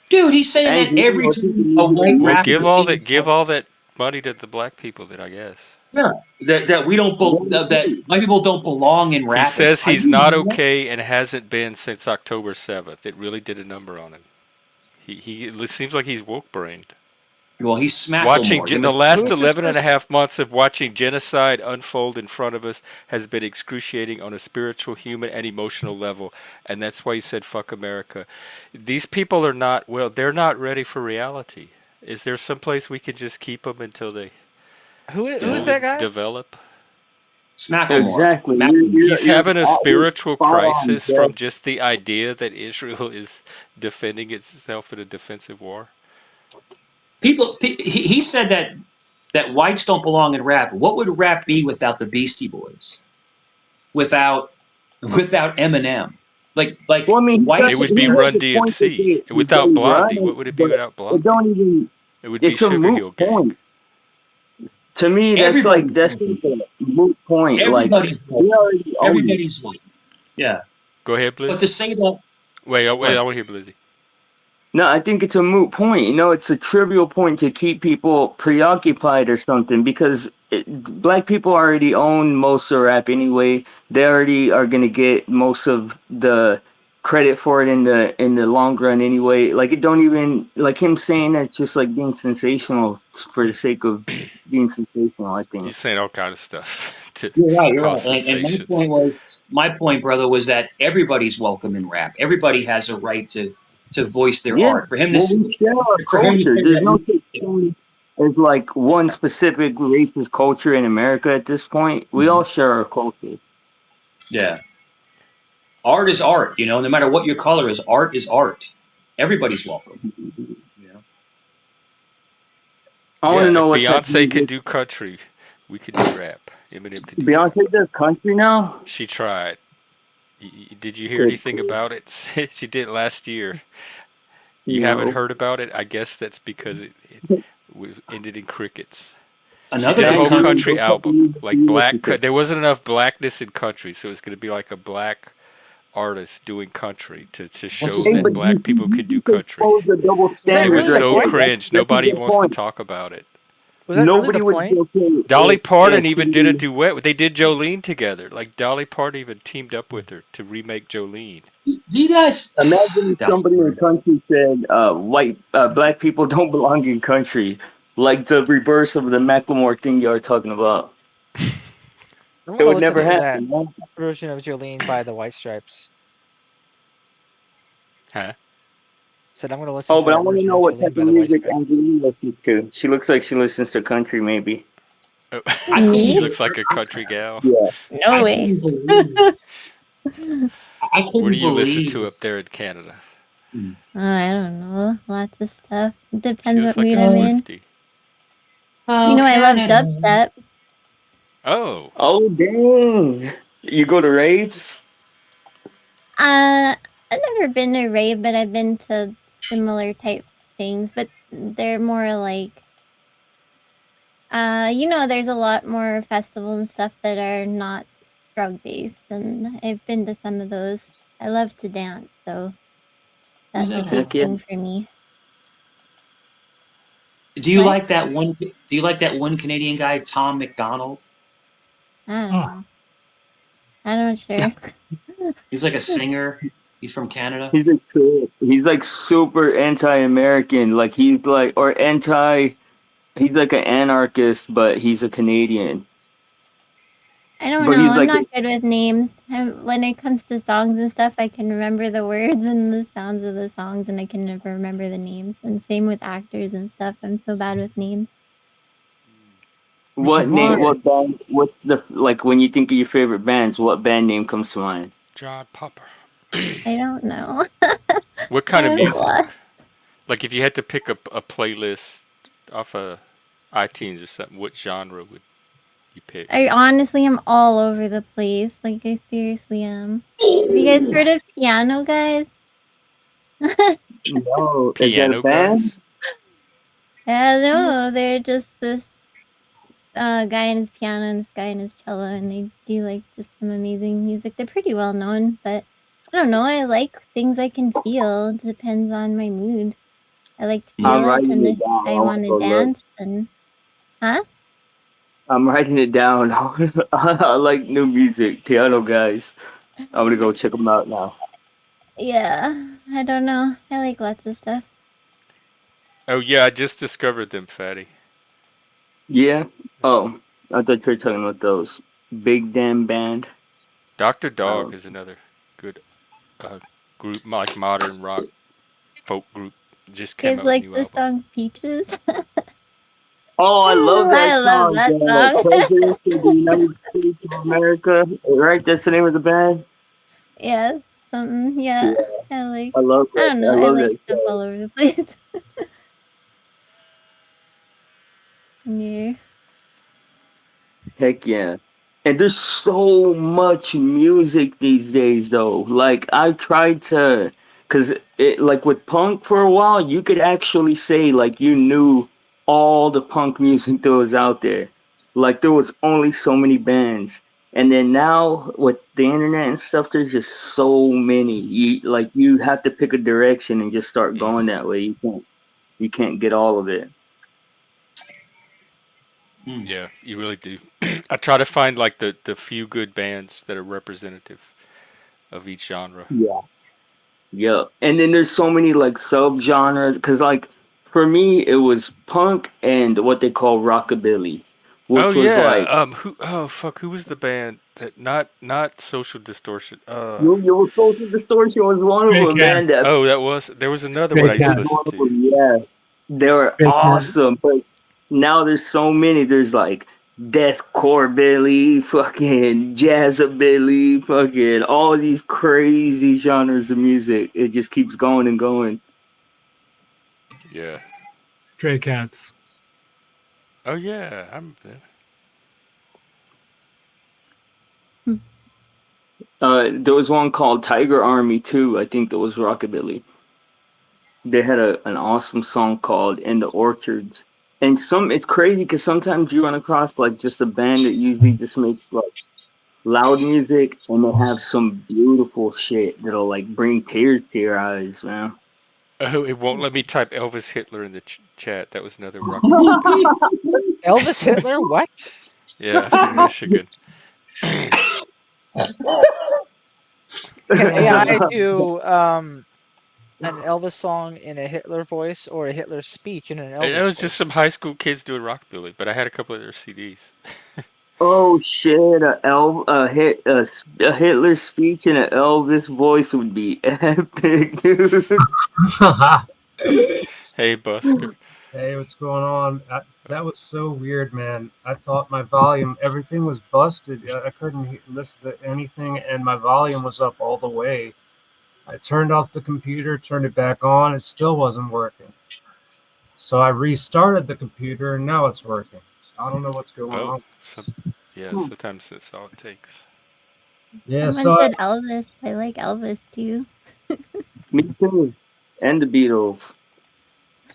Dude, he's saying And that you every know, people time a use white it Well, rapper sings, give all that money to the black people, then I guess. yeah, that we don't that white people don't belong in He rapping. says Are he's you not nuts? okay and hasn't been since October 7th. It really did a number on him. It seems like he's woke brained. Well, he's Watching Smacklemore. Give him the a last Who's this 11 and a person? half months of watching genocide unfold in front of us has been excruciating on a spiritual, human, and emotional level. And that's why he said, fuck America. These people are not, well, they're not ready for reality. Is there some place we can just keep them until they Who's yeah. fully that guy? develop? Smacklemore. exactly. He's You're having a always spiritual spot on, crisis from Jeff. just the idea that Israel is defending itself in a defensive war. People, he said that whites don't belong in rap. What would rap be without the Beastie Boys? Without Eminem? Like Well, I mean, It whites would he be makes Run a point that DMC. Without they Blondie, run, what would it be but without it Blondie? don't even. It would be It's a Sugar moot Hill Gang. point. To me, that's like everybody's that's white. like a moot point. Like Everybody's white. we already own it. Everybody's white. Yeah. Go ahead, But Blizzy. to say that Wait, I what want to hear Blizzy. No, I think it's a moot point. You know, it's a trivial point to keep people preoccupied or something because black people already own most of rap anyway. They already are gonna get most of the credit for it in the long run anyway. Like it don't even like him saying that's just like being sensational for the sake of being sensational. I think. He's saying all kind of stuff to you're right, you're cause right. And sensations. my point, brother, was that everybody's welcome in rap. Everybody has a right to voice their Yeah, art. well, we share our For him to culture. say There's no that such thing as like one specific racist culture in America at this point. We all share our culture. yeah. Art is art, no matter what your color is, art is art. Everybody's welcome. You know? I want Yeah, to know if what type of Beyonce can music do country, we could do rap. Eminem can do rap. Beyonce does country now. She tried. Did you hear Good. anything about it? She did last year. You haven't No. heard about it? I guess that's because it ended in crickets. She Another did a good whole country. country What type of album, music do like you listen to? There wasn't enough blackness in country, so it's going to be like a black artist doing country to What's show his Hey, that but name? black people you could do just country. exposed a double Was that It was standard really the right so there. point? cringe. That's a Nobody good wants to point. talk about it. Was that really the Nobody would point? be okay Dolly Parton if even did a duet. They did Jolene together. Like Dolly Parton even teamed up with her to remake Jolene. Do you guys? imagine if Dolly somebody in the Parton. country said black people don't belong in country, like the reverse of the Macklemore thing you are talking about. I'm It gonna would listen never to that happen. Man. version of Jolene by the White Stripes. Huh? Said I'm gonna listen Oh, to but I that want to version know of what Jolene type by of the White music Stripes. Angelina listens to. She looks like she listens to country, maybe. Oh, I couldn't she Me? looks believe. like a country gal. Yeah. No I way. couldn't believe. I What do couldn't you listen believe. to up there in Canada? I don't know. Lots of stuff. She Depends what looks like mood a I'm in. Swiftie. You Oh, know, I love Canada. dubstep. Oh, Oh, dang. You go to raves? I've never been to rave, but I've been to similar type things. But they're more like, there's a lot more festivals and stuff that are not drug based, and I've been to some of those. I love to dance, so Who's that's a that? big Heck yeah. thing for me. Do you What? like that one? Do you like that one Canadian guy, Tom McDonald? I don't Oh, know. I'm not sure. He's like a singer. He's from Canada. He's like super anti-American. Like he's like or anti. He's like an anarchist, but he's a Canadian. I don't But know. he's I'm like not good with names. When it comes to songs and stuff, I can remember the words and the sounds of the songs, and I can never remember the names. And same with actors and stuff. I'm so bad with names. which what is name? why What band? What's the like when you think of your favorite bands? What band name comes to mind? John Popper. I don't know. What kind of I'm music? lost. Like if you had to pick up a playlist off of iTunes or something, what genre would you pick? I honestly am all over the place. Like I seriously am. Have you guys Ooh, heard of Piano Guys? No, is that a Piano band? guys? No, they're just this guy and his piano and this guy and his cello, and they do like just some amazing music. They're pretty well known, but I don't know. I like things I can feel. It depends on my mood. I like to I'm feel Mm. it, writing and it if down. I I want want to to go look. dance, then huh? I'm writing it down. I like new music, piano guys. I'm gonna go check them out now. Yeah, I don't know. I like lots of stuff. Oh yeah, I just discovered them, Fatty. Yeah. There's Oh, I thought you were talking about those big damn band. Dr. Dog Um, is another good group, like modern rock folk group. Just You came guys out with a like new the album. song Peaches? oh, I love that I love song. that The song. President of the United States of America. Right, that's the name of the band. Yeah, something. Yeah, Yeah, I like. I love I that. don't I know. I love like that stuff song. all over the place. Yeah. Heck yeah. And there's so much music these days though. Like I tried to cuz it like with punk for a while, you could actually say like you knew all the punk music that was out there. Like there was only so many bands. And then now with the internet and stuff there's just so many. You have to pick a direction and just start Mm. going that way. You can't get all of it. Mm. Yeah, you really do. I try to find like the few good bands that are representative of each genre. Yeah, and then there's so many like subgenres because like for me it was punk and what they call rockabilly, Oh which was yeah, like who? Oh fuck, who was the band that not Social Distortion? you were Social Distortion was one of Stray them, Cat. man. That Oh, that was there was another one Stray I used was to Cat. listen one of to. them. Yeah, they were Stray Cat. awesome, but now there's so many. There's like deathcore Billy, fucking jazzabilly, fucking all these crazy genres of music. It just keeps going and going. Yeah. Stray Cats. Oh yeah, I'm. There was one called Tiger Army too. I think that was rockabilly. They had an awesome song called "In the Orchards," and it's crazy because sometimes you run across like just a band that usually just makes like loud music, and they have some beautiful shit that'll like bring tears to your eyes, man. Oh, it won't let me type Elvis Hitler in the chat. That was another rockabilly band. Elvis Hitler? What? Yeah, from Michigan. Can AI do an Elvis song in a Hitler voice or a Hitler speech in an It Elvis was just some voice? high school kids doing rockabilly, but I had a couple of their CDs. Oh shit! A Hitler speech in an Elvis voice would be epic, dude. Hey, Buster. Hey, what's going on? That was so weird, man. I thought my volume, everything was busted. I couldn't listen to anything, and my volume was up all the way. I turned off the computer, turned it back on, it still wasn't working. So I restarted the computer, and now it's working. So I don't know what's going Oh, on. yeah. Sometimes that's all it takes. Yeah, Someone so said Elvis. I like Elvis too. Me too. And the Beatles.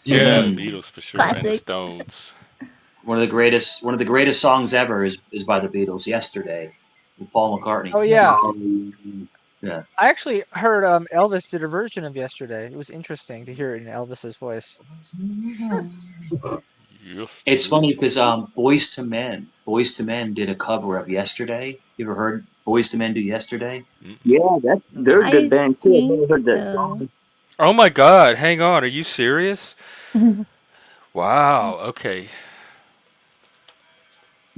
Yeah, the yeah, Mm. Beatles for sure, and the Classic. Stones. One of the greatest songs ever is by the Beatles. Yesterday, with Paul McCartney. Oh yeah, Um, Yeah. I actually heard Elvis did a version of Yesterday. It was interesting to hear it in Elvis's voice. It's Yesterday. funny because Boys to Men did a cover of Yesterday. You ever heard Boys to Men do Yesterday? Mm-mm. yeah, they're a good I band too. I've never think heard that so. song. Oh my God! Hang on. Are you serious? Wow. Okay.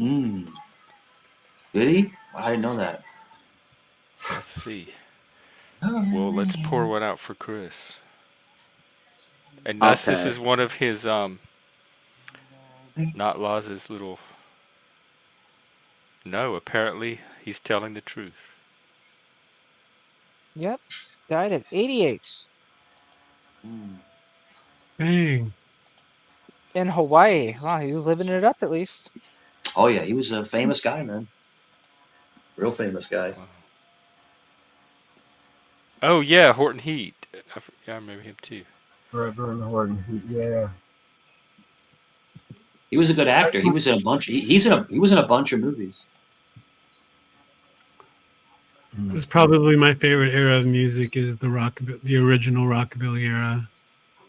Mm. Did he? I didn't know that. Let's see. Well, let's pour one out for Chris. I'll Unless this is pass. one of his not Loz's little. No, apparently he's telling the truth. Yep, died at 88 Mm. Dang. in Hawaii. Wow, he was living it up at least. Oh yeah, he was a famous guy, man. Real famous guy. Wow. Oh yeah, Horton Heat. Yeah, I remember him too. Forever and Horton. Yeah. He was a good actor. He was in a bunch. He was in a bunch of movies. It's probably my favorite era of music is the original rockabilly era.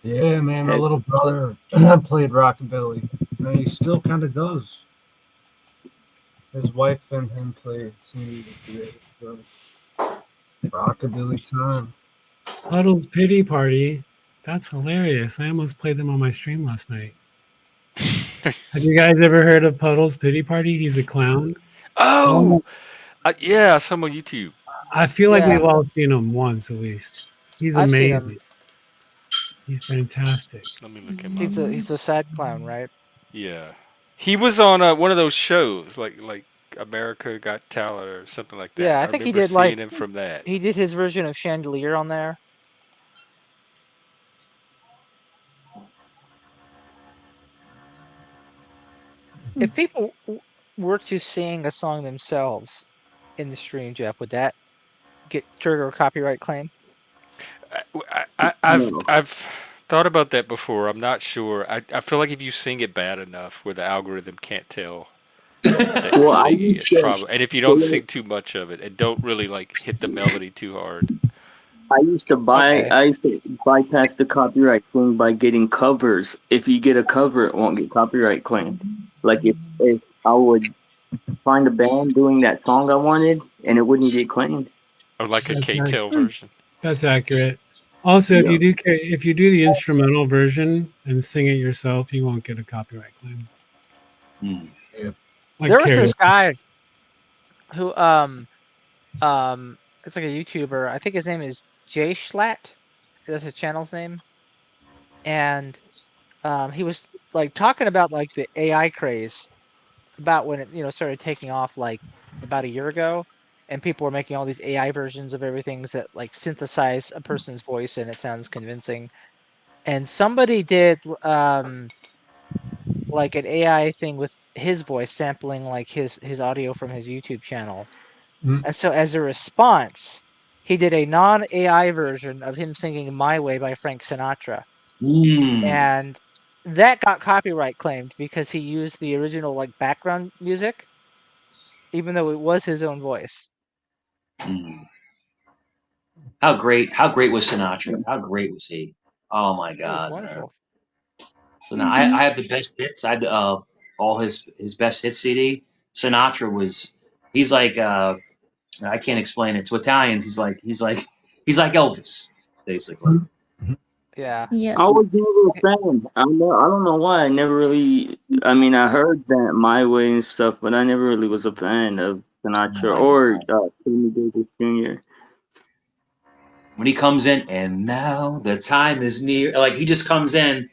Yeah, man, my Heck, little brother played rockabilly, and he still kind of does. His wife and him play some music together. So, rockabilly time. Puddle's Pity Party. That's hilarious. I almost played them on my stream last night. Have you guys ever heard of Puddle's Pity Party? He's a clown. Oh, yeah, some on YouTube. I feel like Yeah, we've all seen him once at least. He's I've seen him. amazing. He's fantastic. Let me look him up. He's the sad clown, right? Yeah, he was on one of those shows like America Got Talent or something like that. Yeah, I I think he remember did like seeing him from that. he did his version of Chandelier on there. If people were to sing a song themselves in the stream, Jeff, would that trigger a copyright claim? I've no. I've thought about that before. I'm not sure. I feel like if you sing it bad enough where the algorithm can't tell that you're Well, I singing, used it's to probably, and if you don't play, sing too much of it and don't really like hit the melody too hard. Okay. I used to bypass the copyright thing by getting covers. If you get a cover, it won't get copyright claimed. Like if I would find a band doing that song I wanted, and it wouldn't get claimed. Or like a That's, K-tail version. that's accurate. Also, Yeah. if you do the instrumental version and sing it yourself, you won't get a copyright claim. Hmm. Like There was karaoke. this guy who it's like a YouTuber. I think his name is Jay Schlatt. That's his channel's name. And he was like talking about like the AI craze about when it started taking off like about a year ago, and people were making all these AI versions of everything that like synthesize a person's voice and it sounds convincing. And somebody did like an AI thing with his voice sampling like his audio from his YouTube channel. Mm. And so as a response, he did a non-AI version of him singing My Way by Frank Sinatra. Hmm. And that got copyright claimed because he used the original like background music, even though it was his own voice. Hmm. How great! How great was Sinatra? How great was he? Oh my It was God, man. wonderful. So now I have the best hits. I had all his best hits CD. Sinatra was. He's like I can't explain it to Italians. He's like Elvis, basically. Yeah. Yep. I was never a fan. I don't know why. I never really. I mean, I heard that My Way and stuff, but I never really was a fan of Oh Sinatra my or God. Sammy Davis Jr. When he comes in, and now the time is near. Like he just comes in,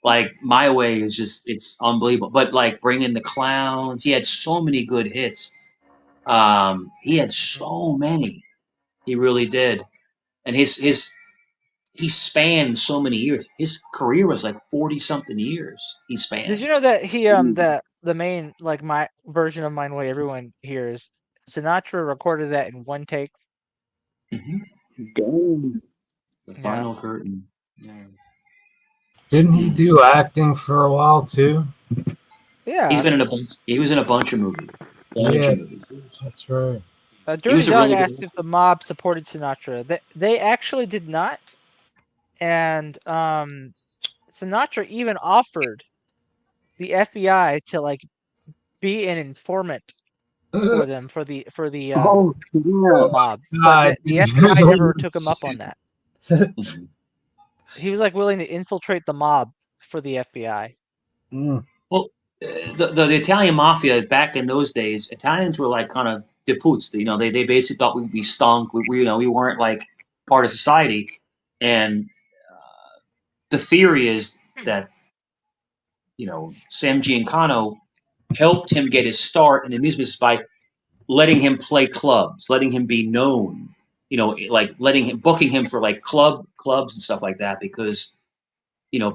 like My Way is just it's unbelievable. But like Bring in the Clowns, he had so many good hits. He had so many. He really did. And his he spanned so many years. His career was like 40 something years. He Did spanned. you know that he the main like my version of Mine Way everyone hears Sinatra recorded that in one take? Hmm. Damn. The Yeah. final curtain. Yeah. Didn't he Hmm. do acting for a while too? He's Yeah. been in a bunch. He was in a bunch of movies. Bunch Yeah, of movies. that's right. He Dirty was a Dog really good asked if the mob supported Sinatra. They actually did not, and Sinatra even offered the FBI to like be an informant for them Oh the yeah. mob, but God, the FBI never took him up on that. Mhm. He was like willing to infiltrate the mob for the FBI. Mm. Well, the Italian mafia back in those days, Italians were like kind of diffuse. You know, they basically thought we stunk. We weren't like part of society. And the theory is that Sam Giancano helped him get his start in the music business by letting him play clubs, letting him be known. Like letting him booking him for like clubs and stuff like that because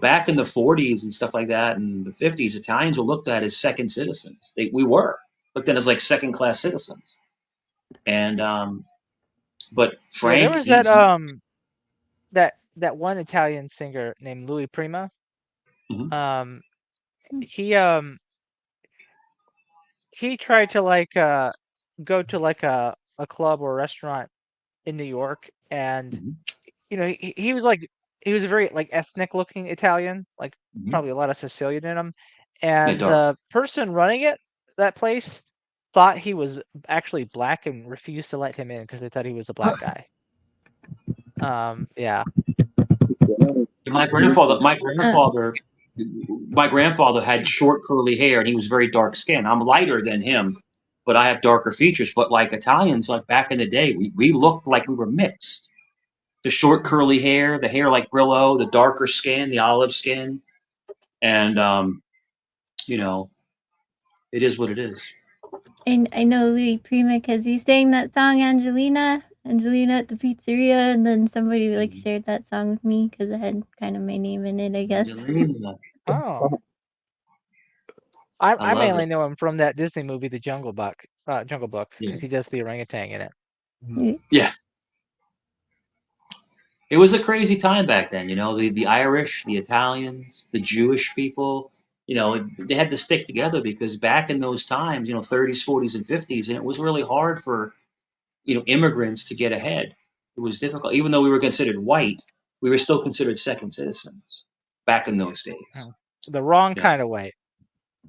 back in the 40s and stuff like that, and the 50s, Italians were looked at as second citizens. We were looked at as like second class citizens. And but Yeah, there Frank, was that one Italian singer named Louis Prima. Mhm. Um, he tried to like go to like a club or a restaurant in New York, and Mhm. you know he was like he was a very like ethnic looking Italian, like Mhm. probably a lot of Sicilian in him, Yeah, and dark. the person running that place thought he was actually black and refused to let him in because they thought he was a black guy. Yeah. My grandfather, my Uh, grandfather, my grandfather had short curly hair, and he was very dark skinned. I'm lighter than him, but I have darker features. But like Italians, like back in the day, we looked like we were mixed. The short curly hair, the hair like Brillo, the darker skin, the olive skin, and you know, it is what it is. and I know Louis Prima because he sang that song Angelina at the pizzeria, and then somebody like shared that song with me because it had kind of my name in it, I guess. Angelina, Oh. I I love mainly this. know him from that Disney movie, The Jungle Book, Yeah. because he does the orangutan in it. Yeah, it was a crazy time back then. You know, the Irish, the Italians, the Jewish people. You know, they had to stick together because back in those times, you know, 30s, 40s, and 50s, and it was really hard for immigrants to get ahead. It was difficult, even though we were considered white. We were still considered second citizens back in those days. The wrong Yeah, kind of way.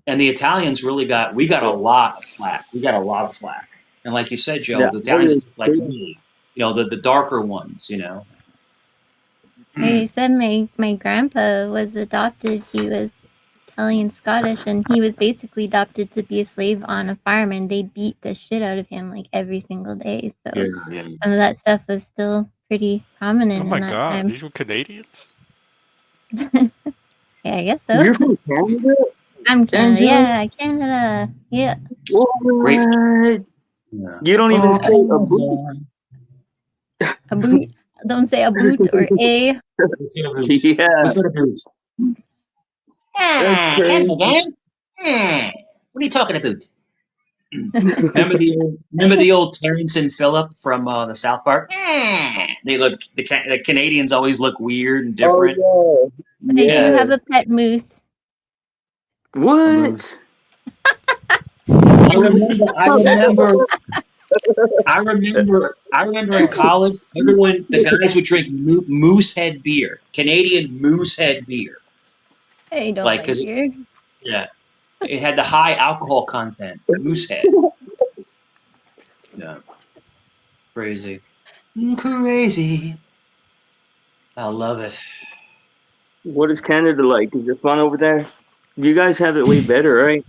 and the Italians really we got a lot of flack. We got a lot of flack, and like you said, Joe, The the Italians Irish like too. me. You know, the darker ones. You know. Like I said, my grandpa was adopted. He was Italian Scottish, and he was basically adopted to be a slave on a farm, and they beat the shit out of him like every single day. Yeah, So yeah. some of that stuff was still pretty Oh prominent my in that God, time. these were Canadians? Yeah, I guess so. You're from Canada, I'm Canada. Angela? Yeah, Canada. Yeah. Great. What? Yeah. You don't even Oh, say a boot. A boot. Don't say a boot or a. what's in a boot? Yeah, What's in a boot? that's Canada, crazy. gang. What are you talking about? Remember the old Terrence and Phillip from the South Park? They look the Canadians always look weird and different. Oh I do yeah, have yeah. a pet moose. A What? moose. I remember. I remember. I remember. I remember in college, everyone, the guys would drink Moosehead beer, Canadian Moosehead beer, I don't like like because beer. yeah, it had the high alcohol content. Moosehead. Yeah, crazy. Crazy. I love it. What is Canada like? Is it fun over there? You guys have it way better, right?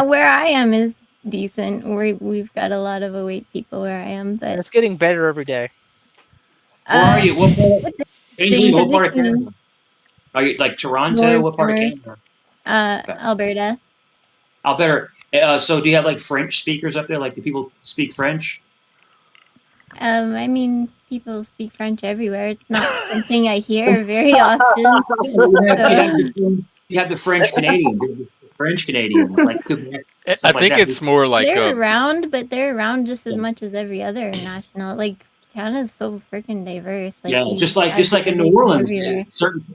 Where I am is decent. We've got a lot of overweight people where I am, And but it's getting better every day. Where are you? What part? it's interesting Angelina, because what it part of can Canada? Are you like Toronto? north, What part of Canada? Okay. Alberta. I'll better. So, do you have like French speakers up there? Like, do people speak French? I mean, people speak French everywhere. It's not something I hear very often. Yeah, you have So the French Canadians, the French Canadians, like Quebec, I stuff like think that. it's more like they're around, but they're around just as Yeah, much as every other national. Like Canada's so freaking diverse. Like yeah, you just like have in New people from Orleans, everywhere.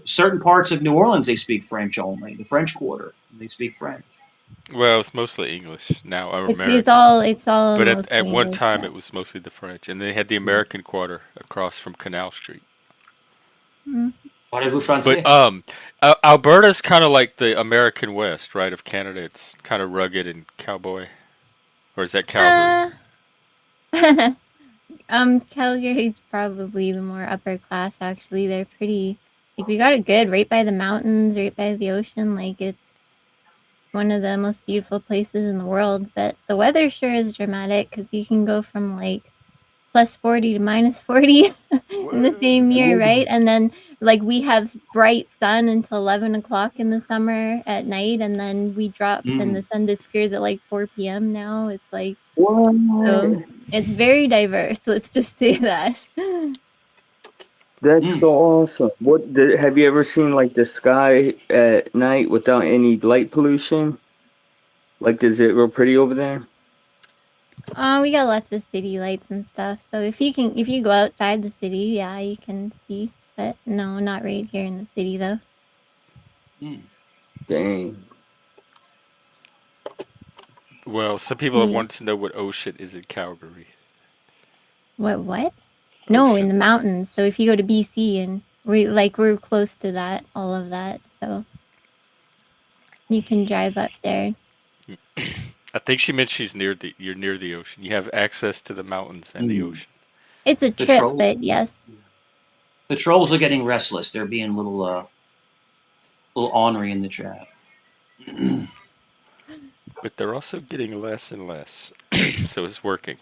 certain parts of New Orleans they speak French only. The French Quarter, they speak French. well, it's mostly English now, or It's American. all But mostly at one English. time Yeah. it was mostly the French, and they had the American quarter across from Canal Street. Mm. Parlez-vous But français? Alberta's kind of like the American West, right? Of Canada, it's kind of rugged and cowboy, or is that Calgary? Uh, Calgary's probably the more upper class. Actually, they're pretty. Like we got it good, right by the mountains, right by the ocean. Like it's one of the most beautiful places in the world. But the weather sure is dramatic because you can go from like plus 40 to minus 40 in the same year, right? And then like we have bright sun until 11 o'clock in the summer at night, and then we drop and the Mm, sun disappears at like 4 p.m. now. It's like so What? it's very diverse. Let's just say that. That's mm. so awesome. Have you ever seen like the sky at night without any light pollution? Like, is it real pretty over there? We got lots of city lights and stuff. So if you go outside the city, yeah, you can see. But no, not right here in the city though. Dang. Well, some people Yeah. want to know what ocean is in Calgary. What? No, in Ocean. the mountains. So if you go to BC and we're close to that, all of that. So you can drive up there. I think she meant you're near the ocean. You have access to the mountains and the ocean. It's a The trip, troll, but yes. the trolls are getting restless. They're being little ornery in the chat. But they're also getting less and less. So it's working.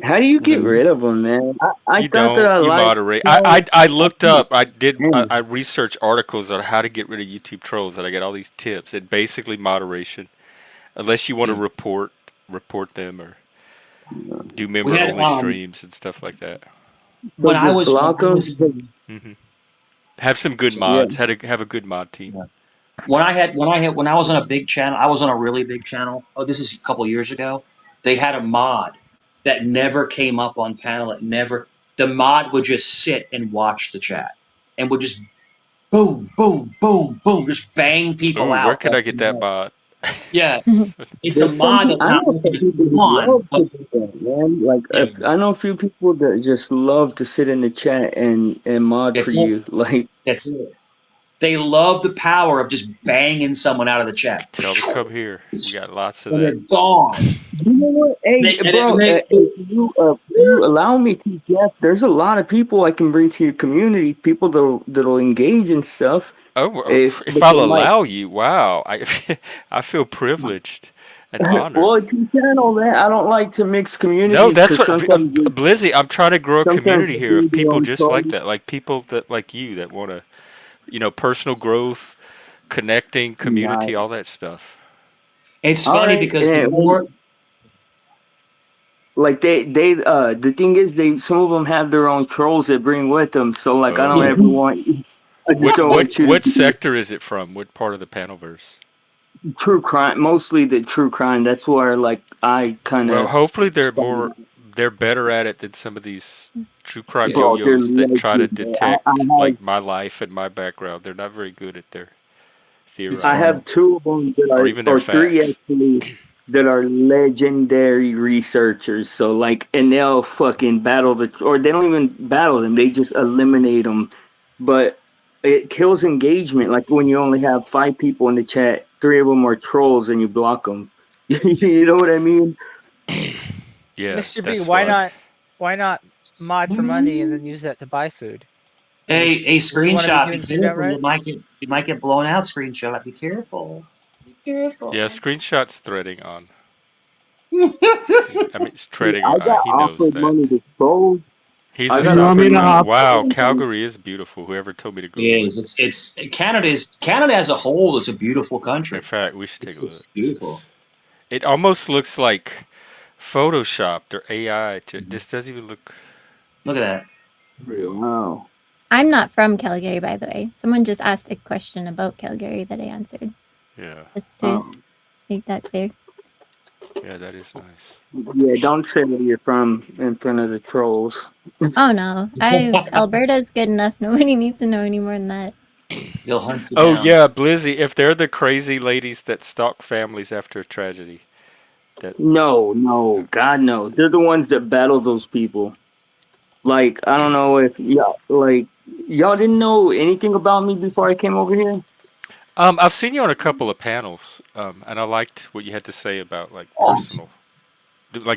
How do you Is there get music? rid of them, man? I You thought that don't. I You liked. moderate. No, I looked up. man. I researched articles on how to get rid of YouTube trolls, and I got all these tips. And basically moderation, unless you want to Mm. report them or do We member had only streams and stuff like that. So when I just was when block I them. was in, Hmm. Have some good sorry. Yeah. mods. Have a good mod team. Yeah. When I was on a big channel, I was on a really big channel. Oh, this is a couple years ago. They had a mod that never came up on panel. It never. The mod would just sit and watch the chat and would just boom, boom, boom, boom, just bang people Ooh, where out could I left get and that right. mod? Yeah, it's a There's some mod people, that's I not know some limited to people who one, love but to do that, man. Like, yeah, I know a few people that just love to sit in the chat and mod for that's it. you. Like, That's it. They love the power of just banging someone out of the chat, Tell them to come here. We got lots of and they're that. gone. you know what? Hey, bro, if you allow me to, Jeff, there's a lot of people I can bring to your community. People that'll engage and stuff. Oh, well, If if but I'll they might. allow you, wow, I feel privileged and Well, honored. you can all that. I don't like to mix No, communities that's because what sometimes Blizzy. I'm trying to grow a sometimes community you here do of your people own just like trolls. that, like people that like you that want to, personal growth, connecting, Nah. community, all that stuff. It's All funny right, because the more like the thing is they some of them have their own trolls they bring with them. So like I don't Oh, ever want I just don't want you to what be sector is it from? What part of the panelverse? true crime. Mostly the true crime. That's where like I kind Well, of hopefully they're better at it than some of these true crime bro. They're yo-yos that try to legend. Man. detect like my life and my background. They're not very good at their it's I funny. theorizing have two of them that or are even their or three facts. actually that are legendary researchers. So like, and they'll fucking battle or they don't even battle them. They just eliminate them. But it kills engagement. Like when you only have 5 people in the chat, 3 of them are trolls, and you block them. You know what I mean? Yeah, Mr. B, that's why. why not mod for money and then use that to buy food? A Do we want to be screenshot. Be doing food careful. outright? You might get blown out. Screenshot. Be careful. Be Yeah, careful. screenshots threading on. It I mean, it's treading I on. got He knows offered that. money to troll. He's I a Do got you want me offered to sucker. money hop? Wow, to troll. Calgary is beautiful. Whoever told me to go is. north. It's Canada as a whole. It's a beautiful In country. fact, we should take a It's look. beautiful. It almost looks like photoshopped or AI. This doesn't even look Look at that. real. Wow. I'm not from Calgary, by the way. Someone just asked a question about Calgary that I answered. Yeah, Just to make that clear. yeah, that is nice. Yeah, don't say where you're from in front of the trolls. Oh no, Alberta's good enough. Nobody needs to know any more than that. They'll hunt you Oh down. yeah, Blizzy. If they're the crazy ladies that stalk families after a tragedy, that No, God no. They're the ones that battle those people. Like I don't know if y'all didn't know anything about me before I came over here. I've seen you on a couple of panels, and I liked what you had to say about like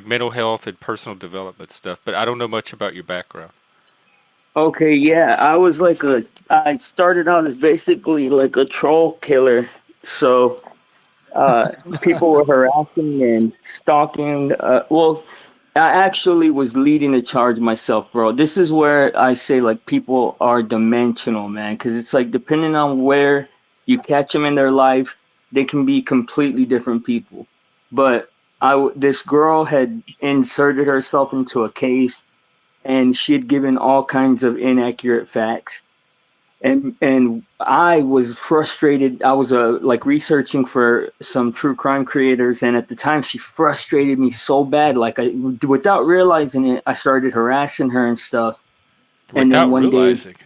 mental health and personal development stuff. But I don't know much about your background. Okay, yeah, I started out as basically like a troll killer. So people were harassing and stalking. Well, I actually was leading the charge myself, bro. This is where I say like people are dimensional, man, because it's like depending on where you catch them in their life, they can be completely different people. But this girl had inserted herself into a case, and she had given all kinds of inaccurate facts, and I was frustrated. I was like researching for some true crime creators, and at the time she frustrated me so bad. Like I, without realizing it, I started harassing her and stuff. And then Without one day, realizing.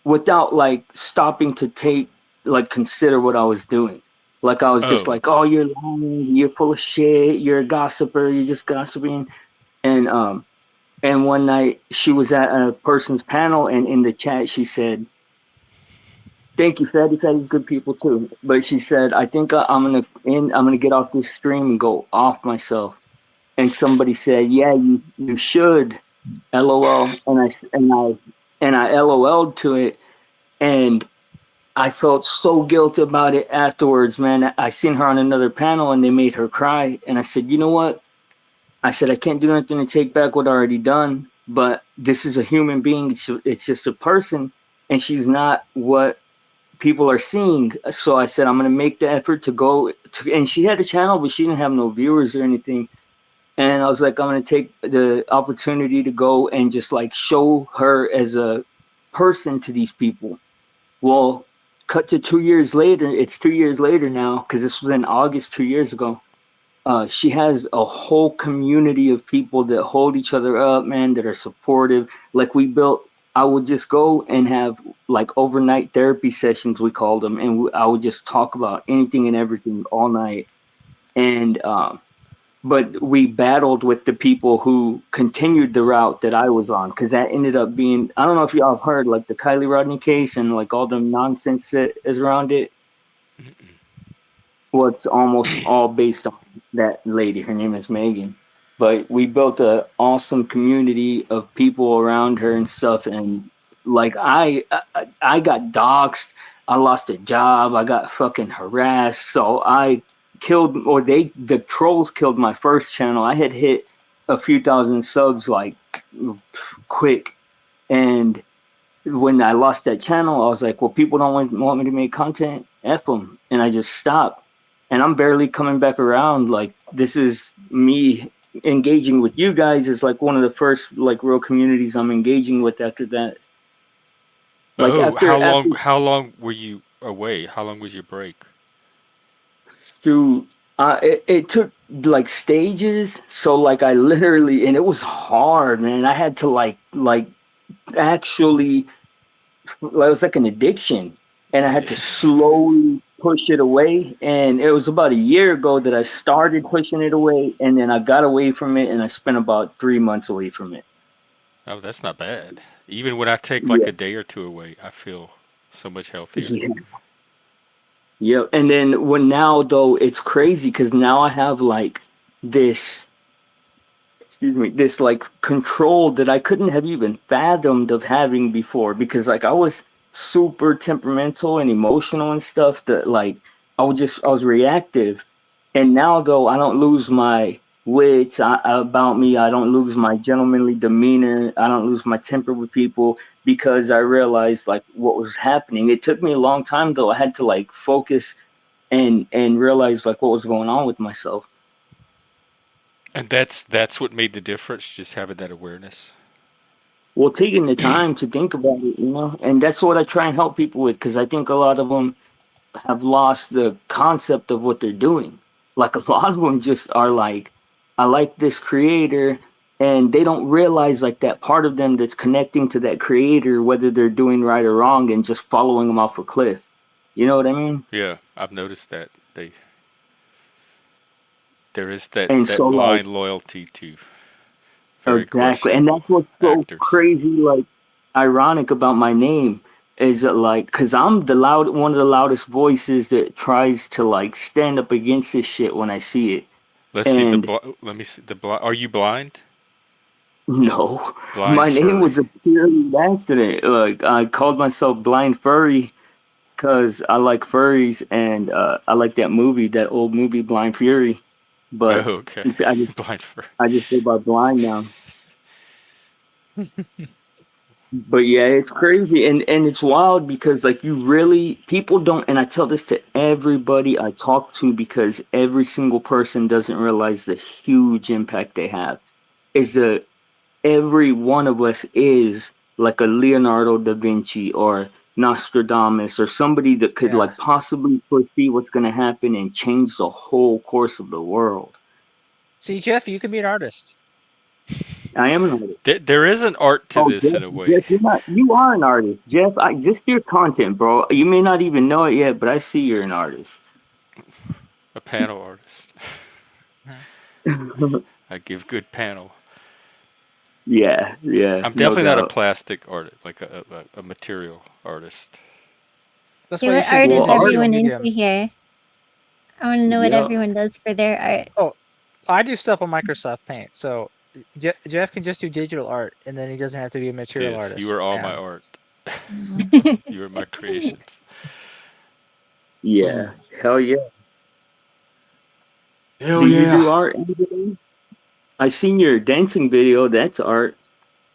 without like stopping to take like consider what I was doing. Like I was just Oh, like, oh, you're lying, you're full of shit, you're a gossiper, you're just gossiping. And and one night she was at a person's panel, and in the chat she said, "Thank you, Fatty. Fatty's good people too." But she said, "I think I'm gonna get off this stream and go off myself." And somebody said, "Yeah, you should." LOL. And I LOL'd to it, and I felt so guilty about it afterwards, man. I seen her on another panel, and they made her cry, and I said, "You know what?" I said, "I can't do anything to take back what I already done, but this is a human being. It's just a person, and she's not what people are seeing." So I said, "I'm gonna make the effort to go to," and she had a channel, but she didn't have no viewers or anything. And I was like, "I'm gonna take the opportunity to go and just like show her as a person to these people." Well, cut to 2 years later. It's 2 years later now, because this was in August 2 years ago. She has a whole community of people that hold each other up, man, that are supportive. Like we built, I would just go and have like overnight therapy sessions, we called them, and I would just talk about anything and everything all night. And but we battled with the people who continued the route that I was on, because that ended up being, I don't know if y'all have heard like the Kylie Rodney case and like all the nonsense that is around it. Well, it's almost all based on that lady. Her name is Megan. But we built a awesome community of people around her and stuff. And like I got doxxed. I lost a job. I got fucking harassed. So I killed, or the trolls killed my first channel. I had hit a few thousand subs like quick. And when I lost that channel, I was like, well, people don't want me to make content. F them. And I just stopped. And I'm barely coming back around. Like, this is me engaging with you guys is like one of the first like real communities I'm engaging with after that. Like oh, how after long? How long were you away? How long was your break? through it took like stages. So like I literally, and it was hard, man. I had to like actually, well, it was like an addiction, and I had to Yes. slowly push it away. And it was about a year ago that I started pushing it away, and then I got away from it, and I spent about 3 months away from it. Oh, that's not bad. Even when I take like Yeah, a day or two away, I feel so much healthier. yeah, yeah. And then when now though, it's crazy because now I have like this, excuse me, this like control that I couldn't have even fathomed of having before, because like I was super temperamental and emotional and stuff, that like I was reactive. And now though, I don't lose my wits about me. I don't lose my gentlemanly demeanor. I don't lose my temper with people, because I realized like what was happening. It took me a long time though. I had to like focus and realize like what was going on with myself. And that's what made the difference, just having that awareness. Well, taking the time to think about it, and that's what I try and help people with, because I think a lot of them have lost the concept of what they're doing. Like a lot of them just are like, I like this creator, and they don't realize like that part of them that's connecting to that creator, whether they're doing right or wrong, and just following them off a cliff. You know what I mean? Yeah, I've noticed that there is that And so that like, blind loyalty to very exactly. And questionable that's what's so actors. crazy, like ironic about my name, is that like, cause I'm one of the loudest voices that tries to like stand up against this shit when I see it. Let's see And let me see the blind. Are you blind? no, Blind my name furry. was a purely accident. Like I called myself Blind Furry because I like furries, and I like that movie, that old movie Blind Fury. Oh, But okay. I just Blind furry. I just go by Blind now. But yeah, it's crazy, and it's wild, because like you really, people don't, and I tell this to everybody I talk to, because every single person doesn't realize the huge impact they have. Is that every one of us is like a Leonardo da Vinci or Nostradamus, or somebody that could Yeah. like possibly foresee what's going to happen and change the whole course of the world. See, Jeff, you could be an artist. I am an artist. There is an art to Oh, this in a way. Jeff, you are an artist, Jeff. Just your content, bro. You may not even know it yet, but I see you're an artist. A panel artist. I give good panel. Yeah, I'm no definitely not a doubt. plastic artist, like a material artist. That's Okay, why you what should art use is Well, a art, visual everyone medium. into here? I want to know what yeah. everyone does for their art. Oh, I do stuff on Microsoft Paint, so Jeff can just do digital art, and then he doesn't have to be a material Yes, you artist. are all my And art. You are my creations. Yeah, hell yeah. Hell Do you do yeah. art? Anthony? I seen your dancing video. That's art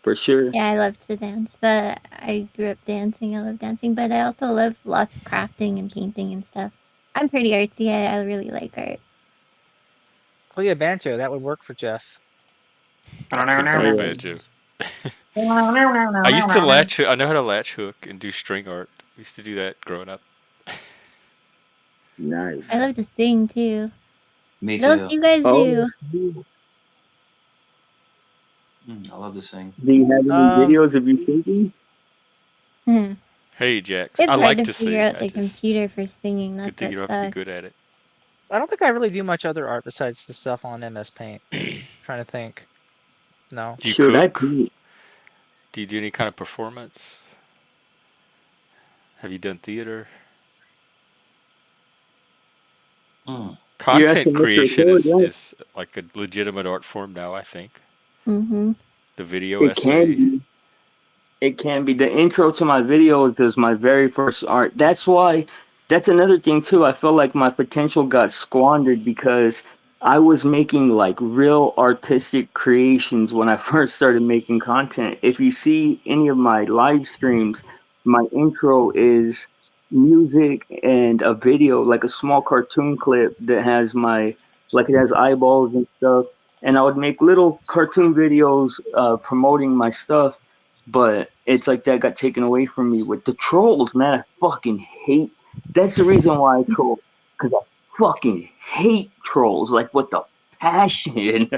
for sure. Yeah, I love to dance. But I grew up dancing. I love dancing, but I also love lots of crafting and painting and stuff. I'm pretty artsy. I really like art. play a banjo. That would work for Jeff. I couldn't Oh play a yeah, banjo. I used to latch. I know how to latch hook and do string art. I used to do that growing up. nice. I love to sing too. Me What else too. do you guys Oh, do? I love to sing. do you have any Um, videos of you singing? Hmm. Hey, Jax. It's I hard like to to figure sing. out I the just computer for singing. good That's thing what you don't have to be sucks. good at it. I don't think I really do much other art besides the stuff on MS Paint. Trying to think. No. Do you Should I cook? paint? Do you do any kind of performance? Have you done theater? Mm. You're Content asking Mr. creation Record, right? is like a legitimate art form now, I think. Mm-hmm. The video It can essay. be. It can be. The intro to my videos is my very first art. That's why, that's another thing too. I feel like my potential got squandered because I was making like real artistic creations when I first started making content. If you see any of my live streams, my intro is music and a video, like a small cartoon clip that has like it has eyeballs and stuff. And I would make little cartoon videos promoting my stuff, but it's like that got taken away from me with the trolls, man. I fucking hate. That's the reason why I troll, because I fucking hate trolls, like with the passion.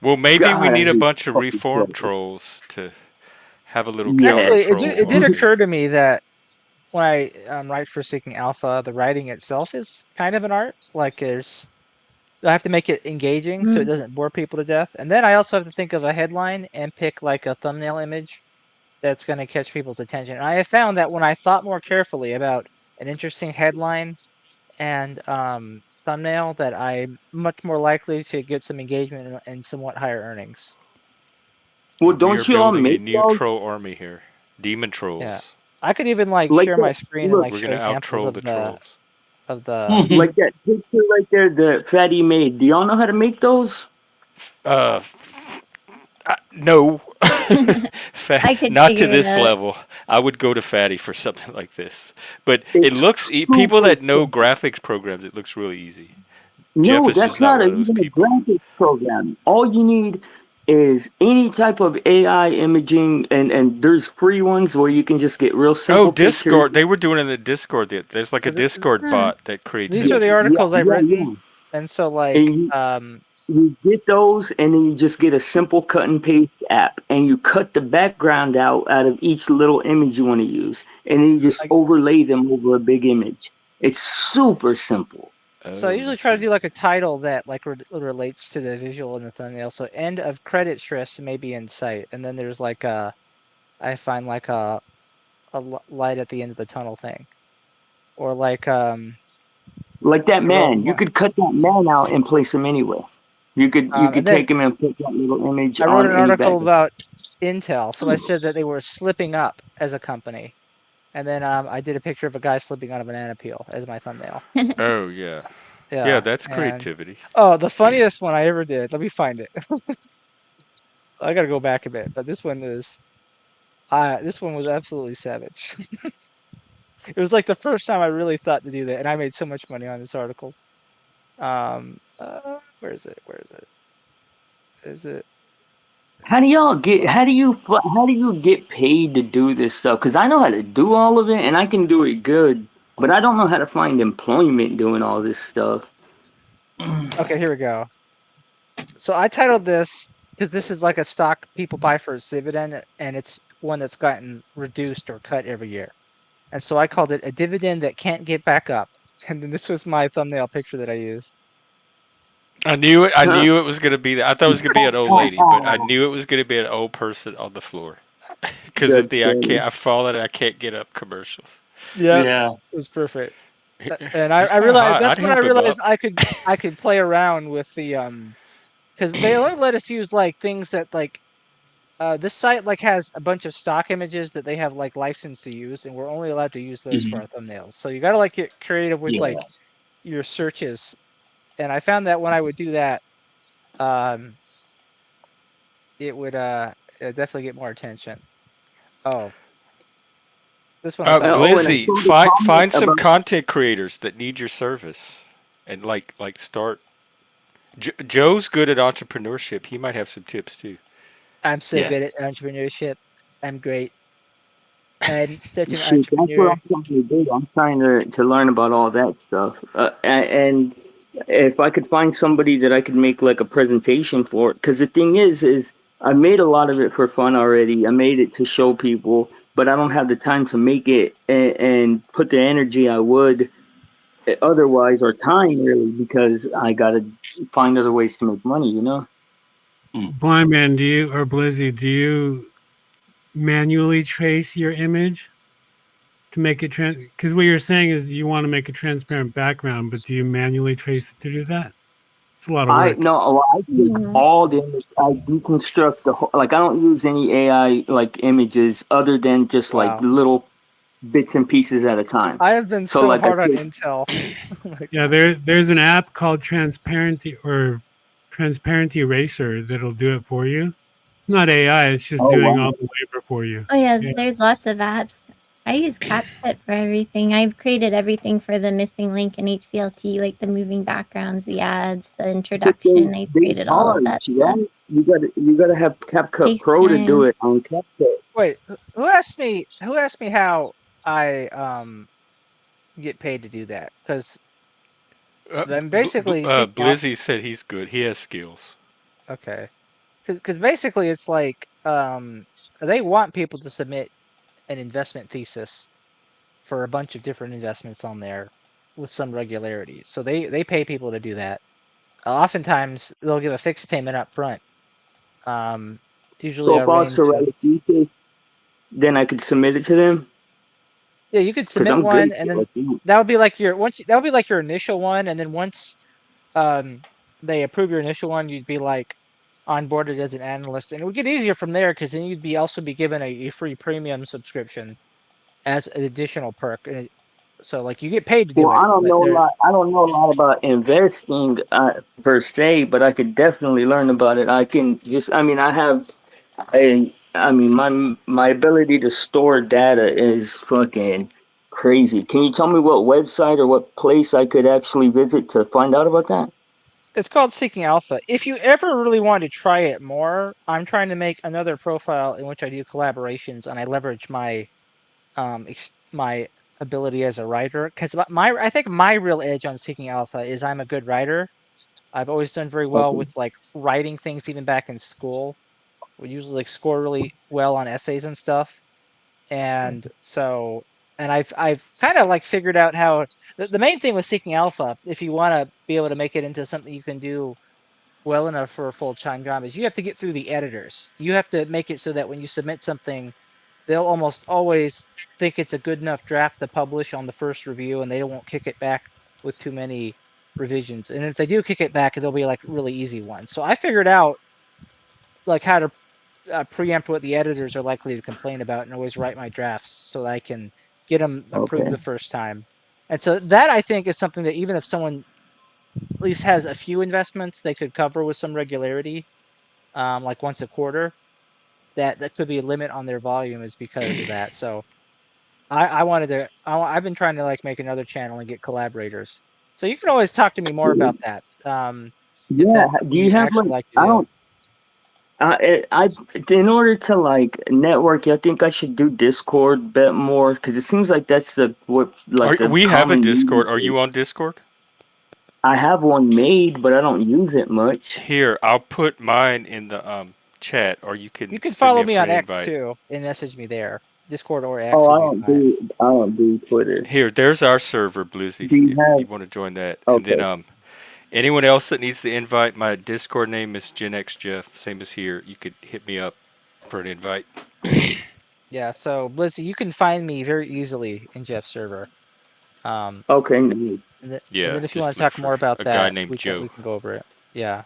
Well, maybe we God, I need a hate bunch of fucking reform trolls. trolls to have a little Yeah, counter Actually, troll it did army. occur to me that when I write for Seeking Alpha, the writing itself is kind of an art. Like I have to make it engaging so it doesn't bore people to death. And then I also have to think of a headline and pick like a thumbnail image that's going to catch people's attention. And I have found that when I thought more carefully about an interesting headline and thumbnail, that I'm much more likely to get some engagement and somewhat higher earnings. well, We are don't you all building a make new those? troll army here. Demon Yeah, trolls. I could even like Like share my that, screen and look, like We're show gonna out examples troll the trolls. of the. like that picture right there that Fatty made. Do y'all know how to make those? Uh, no. I could Not to figure it this out. level. I would go to Fatty for something like this. But it It's looks, people super that know simple. graphics programs, it looks really easy. Jeff No, is that's just not not one of those even a people. graphics program. All you need is any type of AI imaging, and there's free ones where you can just get real Oh, simple pictures. Discord. They were doing it in the Discord. There's like a So Discord Huh. bot that creates these are the images. Yeah, articles I've yeah, written, yeah. and so like And you get those, and then you just get a simple cut and paste app, and you cut the background out of each little image you want to use, and then you just like overlay them over a big image. It's super simple. so I Oh, usually that's try to what. do like a title that like relates to the visual in the thumbnail. So end of credit stress may be in sight, and then there's like I find like a light at the end of the tunnel thing, or like Like that I wrote man, you one, could cut that man out and place him anywhere. You could and then take him and put that little image I wrote on an any article background. about Intel. So I said that they were slipping up as a company, and then I did a picture of a guy slipping on a banana peel as my thumbnail. Oh, yeah. Yeah, Yeah, that's and creativity. oh, the funniest one I ever did. Let me find it. I gotta go back a bit, but this one was absolutely savage. It was like the first time I really thought to do that, and I made so much money on this article. Where is it? Where is it? Is it? How do you get paid to do this stuff? Because I know how to do all of it and I can do it good, but I don't know how to find employment doing all this stuff. Okay, here we go. So I titled this because this is like a stock people buy for its dividend, and it's one that's gotten reduced or cut every year. And so I called it a dividend that can't get back up. And then this was my thumbnail picture that I used. I knew it. I knew it was gonna be that. I thought it was gonna be an old lady, but I knew it was gonna be an old person on the floor. Because of That's the funny. I've fallen and I can't get up commercials. Yeah, Yeah. it was perfect. He- And He's I kind of realized hot. that's I'd when I help him up. realized I could play around with the because they only let us use like things that like this site like has a bunch of stock images that they have like license to use, and we're only allowed to use those for Mhm. our thumbnails. So you got to like get creative with Yeah. like your searches. And I found that when I would do that, um, it would definitely get more attention. Oh, this one I thought was Oh, and I Blizzy, saw the comment find some about content creators that need your service, and like start. Joe's good at entrepreneurship. He might have some tips too. I'm so Yeah. good at entrepreneurship. I'm great. I'm such an shit. That's what entrepreneur. I'm trying to do. I'm trying to learn about all that stuff. And if I could find somebody that I could make like a presentation for, because the thing is I made a lot of it for fun already. I made it to show people, but I don't have the time to make it and put the energy I would otherwise, or time really, because I gotta find other ways to make money. You know. Mm. Blind man, do you or Blizzy, do you manually trace your image to make it because what you're saying is you want to make a transparent background, but do you manually trace it to do that? It's a lot of I work. no, well, I take Mm. all the image. I deconstruct the whole. Like I don't use any AI like images other than just like Wow. little bits and pieces at a time. I have been So so like I hard on take Intel. Like, Yeah, there's an app called Transparent Eraser that'll do it for you. It's not AI, it's just oh doing wow, all the labor for you. Oh yeah, Yeah. there's lots of apps. I use CapCut for everything. I've created everything for the missing link in HVLT, like the moving backgrounds, the ads, the but introduction. I've they created all of charge, that yeah. stuff. You gotta have CapCut Pro to do FaceTime. it on CapCut. wait, who asked me? Who asked me how I get paid to do that? Because I'm basically seeking out. Blizzy said he's good. He has skills. Okay, because basically it's like they want people to submit an investment thesis for a bunch of different investments on there with some regularity. So they pay people to do that. Oftentimes they'll give a fixed payment up front. Usually So a if I was to range write of a thesis, then I could submit it to them yeah, you could because submit I'm good one, at and it. then Like, you that would be like your that would be like your initial one, and then once um they approve your initial one, you'd be like onboarded as an analyst, and it would get easier from there because then you'd be also be given a free premium subscription as an additional perk. So like you get paid to Well, do it, but there I don't know a lot about investing per se, but I could definitely learn about it. I can just, I mean, I have I mean, my ability to store data is fucking crazy. Can you tell me what website or what place I could actually visit to find out about that? it's called Seeking Alpha. If you ever really want to try it more, I'm trying to make another profile in which I do collaborations and I leverage my my ability as a writer because my I think my real edge on Seeking Alpha is I'm a good writer. I've always done very well Okay. with like writing things even back in school. We usually like score really well on essays and stuff. And so and I've kind of like figured out how the main thing with Seeking Alpha, if you want to be able to make it into something you can do well enough for a full-time job, is you have to get through the editors. You have to make it so that when you submit something, they'll almost always think it's a good enough draft to publish on the first review, and they won't kick it back with too many revisions. And if they do kick it back, they'll be like really easy ones. So I figured out like how to preempt what the editors are likely to complain about and always write my drafts so that I can get them approved Okay. the first time. And so that I think is something that even if someone at least has a few investments, they could cover with some regularity, like once a quarter. That could be a limit on their volume is because of that. So I wanted to. I've been trying to like make another channel and get collaborators. So you can always talk to me more about that. If Yeah. that's something Do you you'd have actually like like to I do. don't in order to like network, I think I should do Discord a bit more because it seems like that's the what like the We have a common Discord. Are medium. you on Discord? I have one made, but I don't use it much. Here, I'll put mine in the chat, or you can You can send me follow a me on friend X invite. too and message me there. Discord or X Oh, would be fine. I don't do Twitter. Here, there's our server, Blizzy, Do you if you have? want to join that. And Okay. then anyone else that needs the invite, my Discord name is GenXJeff, same as here. You could hit me up for an invite. Yeah, so Blizzy, you can find me very easily in Jeff's server. Okay. And Yeah, then if you just want to look talk for more about a guy that, named we Joe. can go over it. Yeah.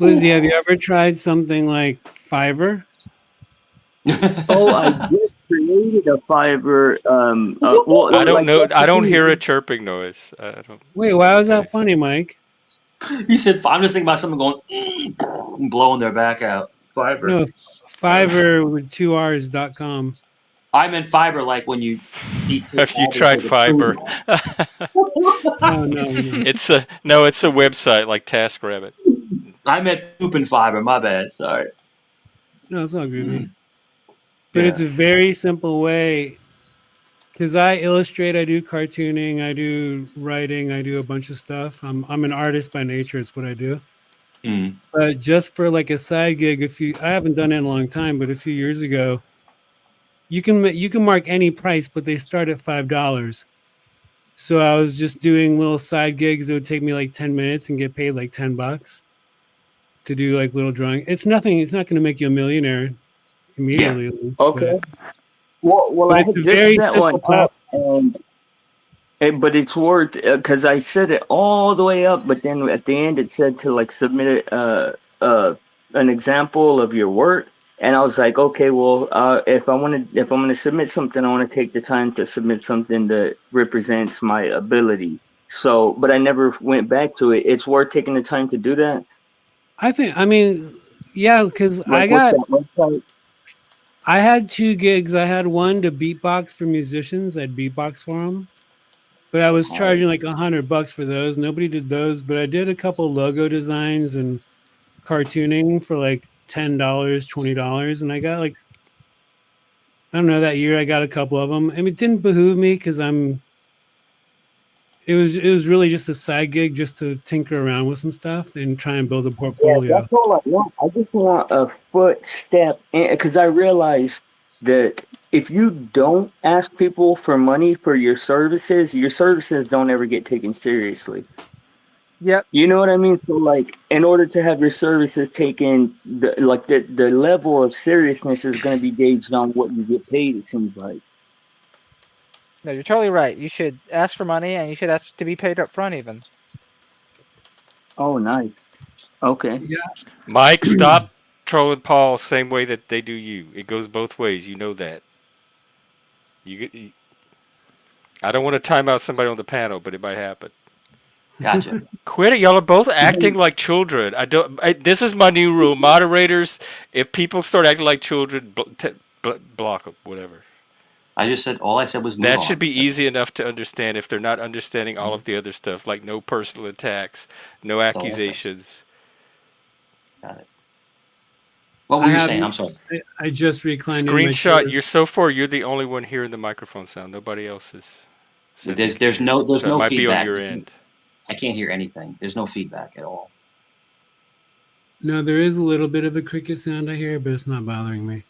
Blizzy, have you ever tried something like Fiverr? Oh, I just created a Fiverr. Well, I don't like know. that's I the don't hear a thing. chirping noise. I don't. Wait, why was What that that is. funny, Mike? He said, I'm just thinking about someone going, and blowing their back out. Fiber. No, Fiverr with 2Rs.com. I meant fiber like when you eat Have you apples tried with a Fiverr? spoon. Oh, no. It's a website like TaskRabbit. I meant poop and fiber. My bad. Sorry. No, it's all groovy. But Yeah. it's a very simple way because I illustrate, I do cartooning, I do writing, I do a bunch of stuff. I'm an artist by nature. It's what I do. Mm. But just for like a side gig, I haven't done it in a long time, but a few years ago, you can mark any price, but they start at $5. So I was just doing little side gigs that would take me like 10 minutes and get paid like $10 to do like little drawing. It's nothing. It's not going to make you a millionaire Yeah. immediately, Okay. Well, but I it's had a just very set simple one platform. up, but it's worth because I set it all the way up, but then at the end it said to like submit an example of your work, and I was like, okay, well, if I'm gonna submit something, I want to take the time to submit something that represents my ability. So, but I never went back to it. It's worth taking the time to do that. I mean, yeah, because Like, what's that website? I had 2 gigs. I had one to beatbox for musicians. I'd beatbox for them, but I was Oh, charging like $100 for those. Nobody did those, but I did a couple logo designs and cartooning for like $10, $20, and I got like, I don't know, that year I got a couple of them. I mean, it didn't behoove me because it was really just a side gig just to tinker around with some stuff and try and build a Yeah, portfolio. that's all I want. I just want a footstep in because I realize that if you don't ask people for money for your services don't ever get taken seriously. Yep. You know what I mean? So like in order to have your services taken the level of seriousness is gonna be gauged on what you get paid, it seems like. No, you're totally right. You should ask for money and you should ask to be paid up front even. Oh nice. Okay. Yeah. Mike, stop trolling Paul same way that they do you. It goes both ways. You know that. I don't want to time out somebody on the panel, but it might happen. gotcha. Quit it! Y'all are both acting like children. This is my new rule. Moderators, if people start acting like children, block them. Whatever. All I said was move That on. should be easy enough to understand if they're not understanding all of the other stuff, like no personal attacks, no That's all I said. accusations. Got it. What were you saying? I'm sorry. I just reclined in my Screenshot. chair. You're the only one hearing the microphone sound. Nobody else is. There's no So it might be on feedback. your end. I can't hear anything. There's no feedback at all. No, there is a little bit of a cricket sound I hear, but it's not bothering me.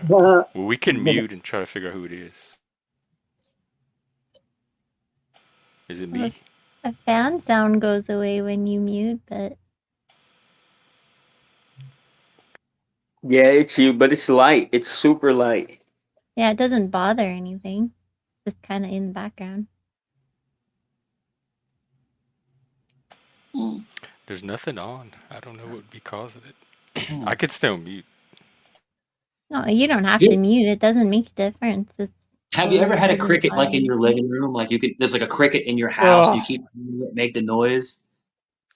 Well, we can mute and try to figure out who it is. Is it me? A fan sound goes away when you mute, but Yeah, it's you, but it's light. It's super light. yeah, it doesn't bother anything. Just kind of in the background. There's nothing on. I don't know what would be causing it. I could stay on mute. No, you don't have to mute. It doesn't make a difference. Have you ever had a doesn't cricket bother like in your anything. living room? Like there's like a cricket in your house, and you keep hearing it make the noise.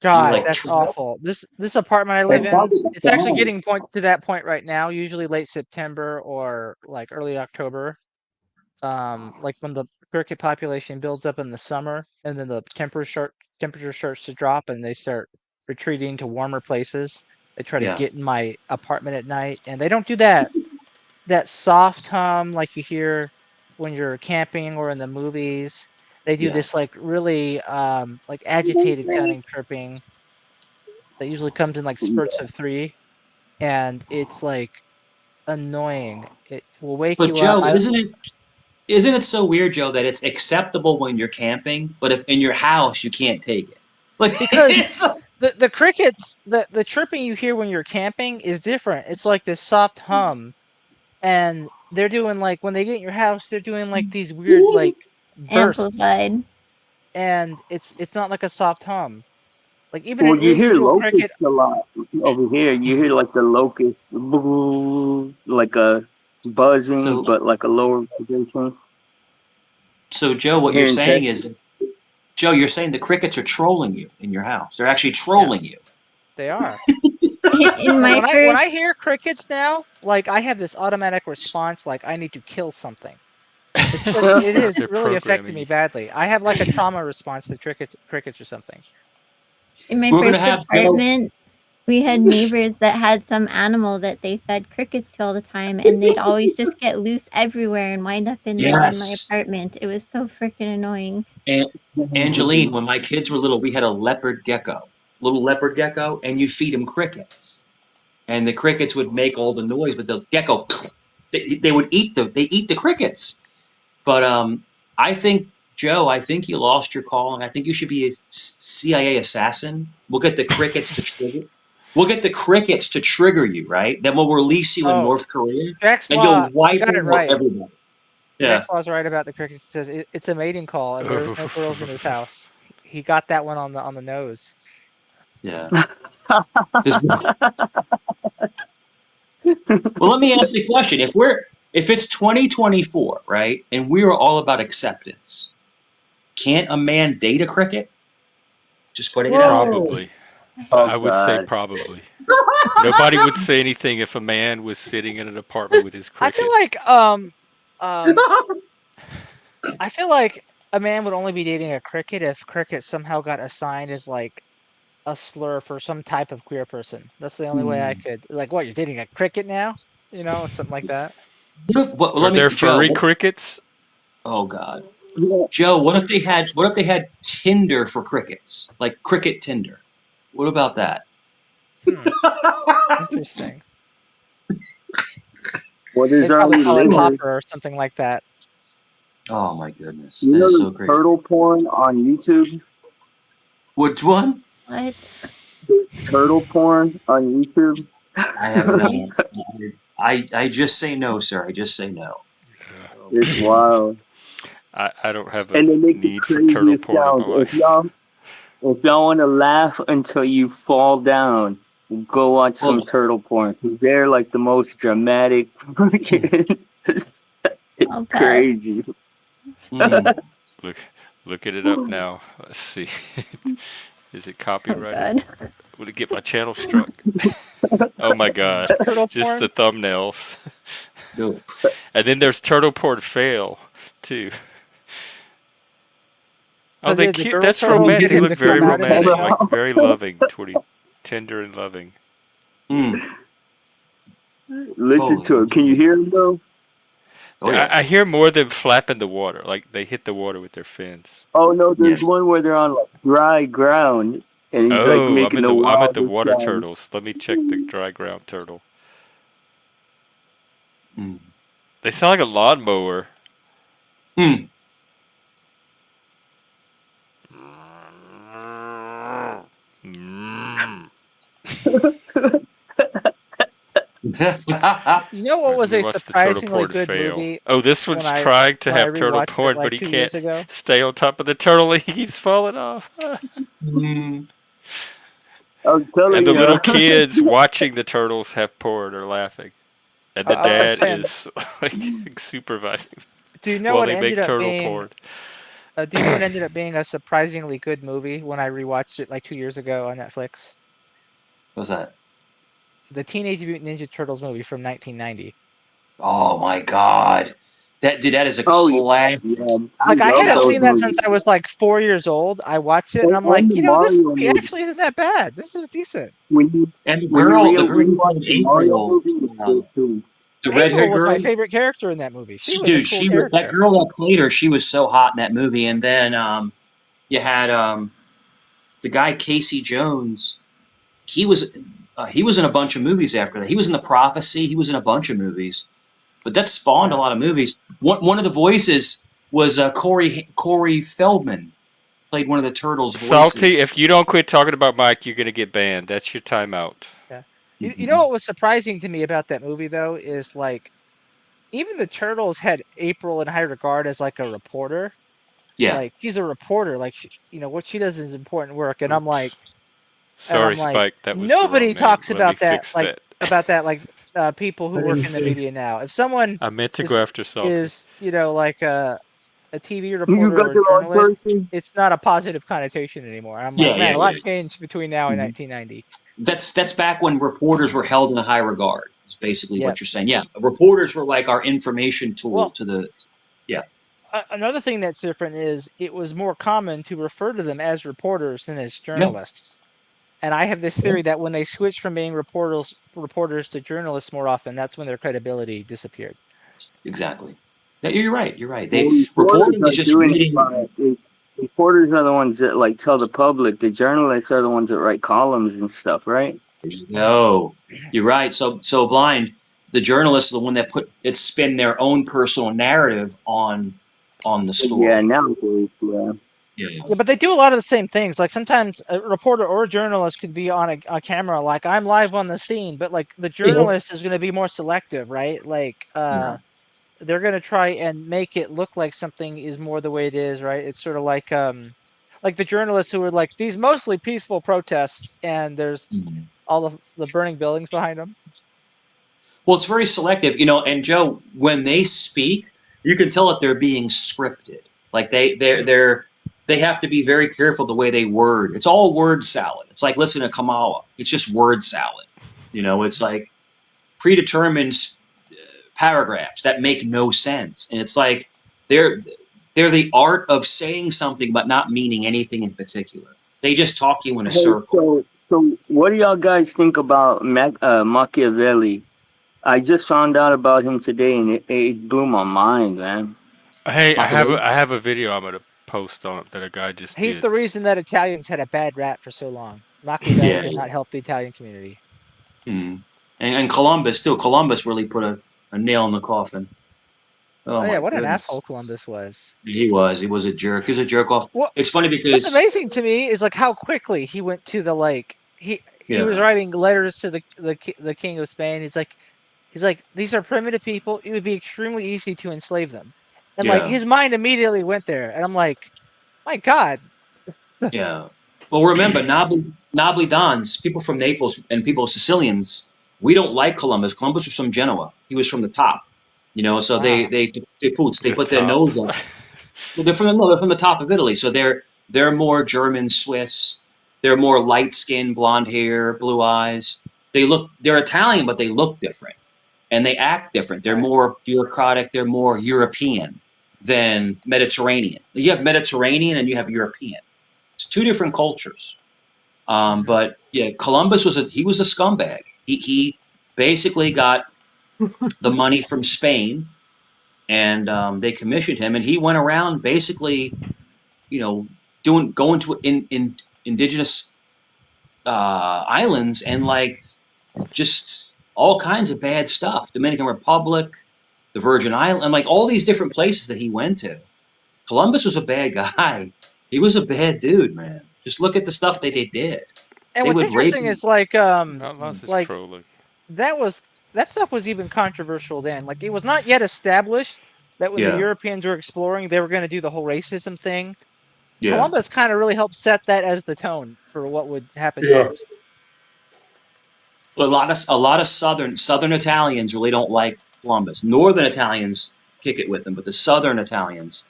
God, like, that's awful. This apartment I live It's in, probably the it's actually fan. getting to that point right now. Usually late September or like early October. Like when the cricket population builds up in the summer, and then the temperature starts to drop, and they start retreating to warmer places. They try to Yeah. get in my apartment at night, and they don't do that soft hum like you hear when you're camping or in the movies. they do Yeah. this like really like agitated sounding chirping that usually comes in like spurts of 3, and it's like annoying. It will wake But you up. Joe, isn't it so weird, Joe, that it's acceptable when you're camping, but if in your house you can't take it? Like Because it's the crickets, the chirping you hear when you're camping is different. It's like this soft hum, and they're doing like when they get in your house, they're doing like these weird like bursts, Amplified. and it's not like a soft hum. Like even an Well, you hear individual locusts cricket. a lot over here. You hear like the locust, like a buzzing, so but like a lower position. so Joe, what you're Here in saying Texas. is Joe, you're saying the crickets are trolling you in your house. They're actually Yeah, trolling you. they are. In And my when first I hear crickets now, like I have this automatic response, like I need to kill something. It's like it is They're really affected programming me you. badly. I have like a trauma response to crickets or something. in my We're gonna first have Joe. apartment, we had neighbors that had some animal that they fed crickets to all the time, and they'd always just get loose everywhere and wind up in my Yes. apartment. It was so freaking annoying. And Angeline, when my kids were little, we had a leopard gecko, little leopard gecko, and you feed them crickets, and the crickets would make all the noise, but the gecko, they would eat the crickets. But I think Joe, I think you lost your calling. I think you should be a CIA assassin. We'll get the crickets to trigger. We'll get the crickets to trigger you, right? Then we'll release you in Oh, North Korea, Jack's and you'll Law, you wipe got it out right. everybody. Yeah, Jack's Law's right about the crickets. It says it's a mating call, and there is no girls in his house. He got that one on the nose. yeah. Well, let me ask you a question. If it's 2024, right, and we are all about acceptance, can't a man date a cricket? Just putting it out there. Probably. Oh I would say God. probably. Nobody would say anything if a man was sitting in an apartment with his I feel cricket. like I feel like a man would only be dating a cricket if cricket somehow got assigned as like a slur for some type of queer person. That's the only way I could like. What, you're dating a cricket now? You know, something like that. Are Let me, there Joe. furry crickets? Oh God, Joe. What if they had Tinder for crickets, like cricket Tinder? What about that? Interesting. Well, there's They'd probably already call it lasers. Hopper or something like that. Oh my goodness, You that know is so there's crazy. turtle porn on YouTube. Which one? What? Turtle porn on YouTube. I have not. I just say no, sir. I just say no. It's wild. I don't have a And they make the need for turtle craziest porn in my sounds. life. If y'all want to laugh until you fall down, go watch some Well, turtle porn. 'Cause they're like the most dramatic. It's I'll pass. crazy. mm, Looking it up now. Let's see. Is it Oh copyrighted? God. Would it get my channel struck? Oh my god. Turtle Just porn? the thumbnails. no. And then there's turtle porn fail too. Oh, So they the cute. girl That's turtle romantic. get They him look to very come out of his romantic, shell? like very loving, tender and loving. Mm, Listen to totally. it. Can you hear them though? Oh yeah. I hear more than flapping the water. Like they hit the water with their fins. Oh no, Yeah. there's one where they're on like dry ground and he's like Oh, making the I'm at the wildest water sound. turtles. Let me check the dry ground turtle. Mm. They sound like a lawnmower. Mm. Mm. You know what Alright, was let me a watch the turtle surprisingly porn good fail. movie Oh, this when one's trying to I have turtle rewatched it porn, like but he 2 years can't ago? stay on top of the turtle. He keeps falling off. Mm. I'm telling And the you. little kids watching the turtles have porn are laughing. And the I was dad saying, is like supervising do you know while what they ended make up turtle being? porn. Do you know what ended up being a surprisingly good movie when I rewatched it like 2 years ago on Netflix? What's that? The Teenage Mutant Ninja Turtles movie from 1990. Oh my God. That is a Oh classic. yeah. I Like I love hadn't So those seen that good. since movies. I was like 4 years old. I watched it and I'm like, And the you know, this Mario movie movie. actually isn't that bad. This is decent. When you And the when you girl, the girl who rewatch plays the Mario April, movie, it's good too. The April red-haired was girl. my favorite character in that movie. She was a Dude, cool she was that character. girl that played her. She was so hot in that movie. And then you had the guy Casey Jones. He was in a bunch of movies after that. He was in The Prophecy. He was in a bunch of movies, but that spawned a Yeah. lot of movies. One of the voices was Corey Feldman, played one of the turtles' voices. Salty, if you don't quit talking about Mike, you're gonna get banned. That's your timeout. Yeah. You know what was surprising to me about that movie though is like even the turtles had April in high regard as like a reporter. Yeah, Like she's a reporter. Like what she does is important work, and I'm like, Sorry, Spike. That was the wrong nobody name. talks Let me about that. fix Like that. people who I work didn't in the see. media now. If someone I meant to go is after Salty. like a TV You reporter got or a the wrong journalist, person. it's not a positive connotation anymore. I'm like, man, yeah, a yeah. lot changed between now and Mhm. 1990. That's back when reporters were held in a high regard. Is basically Yeah. what you're saying. Yeah, reporters were like our information tool Well, to the. Yeah, another thing that's different is it was more common to refer to them as reporters than as yeah, journalists. And I have this theory that when they switched from being reporters to journalists more often, that's when their credibility disappeared. exactly. Yeah, you're right. You're right. Well, They reporters reporting are is just doing it reading. reporters are the ones that like tell the public. The journalists are the ones that write columns and stuff, right? No, you're right. So blind. The journalists are the one that spin their own personal narrative on the Yeah, story. nowadays, yeah. Yeah, Yeah, but they do a lot of the same things. Like sometimes a reporter or a journalist could be on a camera, like I'm live on the scene, but like the yeah, journalist is going to be more selective, right? Like yeah. they're going to try and make it look like something is more the way it is, right? It's sort of like the journalists who are like these mostly peaceful protests, and there's Mhm. all the burning buildings behind them. Well, it's very selective, you know. And Joe, when they speak, you can tell that they're being scripted. Like they have to be very careful the way they word. It's all word salad. It's like listen to Kamala. It's just word salad. You know, it's like predetermined paragraphs that make no sense, and it's like they're they're the art of saying something but not meaning anything in particular. They just talk you in a Hey, circle. so what do y'all guys think about Machiavelli? I just found out about him today, and it blew my mind, man. Hey, Machiavelli. I have a video I'm gonna post on it that a guy just He's did. the reason that Italians had a bad rap for so long. Machiavelli Yeah. did not help the Italian community. Mm. And Columbus too. Columbus really put a nail in the coffin. Oh Oh yeah, my what an asshole goodness. Columbus was. He was. He was a jerk. He was a jerk off. What It's funny What's because amazing to me is like how quickly he went to the like he was yeah, writing letters to the king of Spain. He's like these are primitive people. It would be extremely easy to enslave them, and like yeah, his mind immediately went there. And I'm like, my God, yeah. Well, remember Nobly Dons, people from Naples and people Sicilians. We don't like Columbus. Columbus was from Genoa. He was from the top. You know, so ah, they The put their top. nose up. Well, they're from the top of Italy, so they're more German Swiss. They're more light skinned, blonde hair, blue eyes. They're Italian, but they look different and they act different. They're right. more bureaucratic. They're more European than Mediterranean. You have Mediterranean and you have European. It's two different cultures. Mhm. But yeah, Columbus was a scumbag. He basically got the money from Spain, and they commissioned him, and he went around basically, you know, going to in indigenous islands and like just all kinds of bad stuff. Dominican Republic, the Virgin Island, and like all these different places that he went to. Columbus was a bad guy. He was a bad dude, man. Just look at the stuff that they did. And They what's would rape. interesting is like Not lost is like trolling. that was that stuff was even controversial then. Like it was not yet established that when the Yeah, Europeans were exploring, they were going to do the whole racism thing. yeah. Columbus kind of really helped set that as the tone for what would happen Yeah. next. A lot of southern Italians really don't like Columbus. Northern Italians kick it with him, but the southern Italians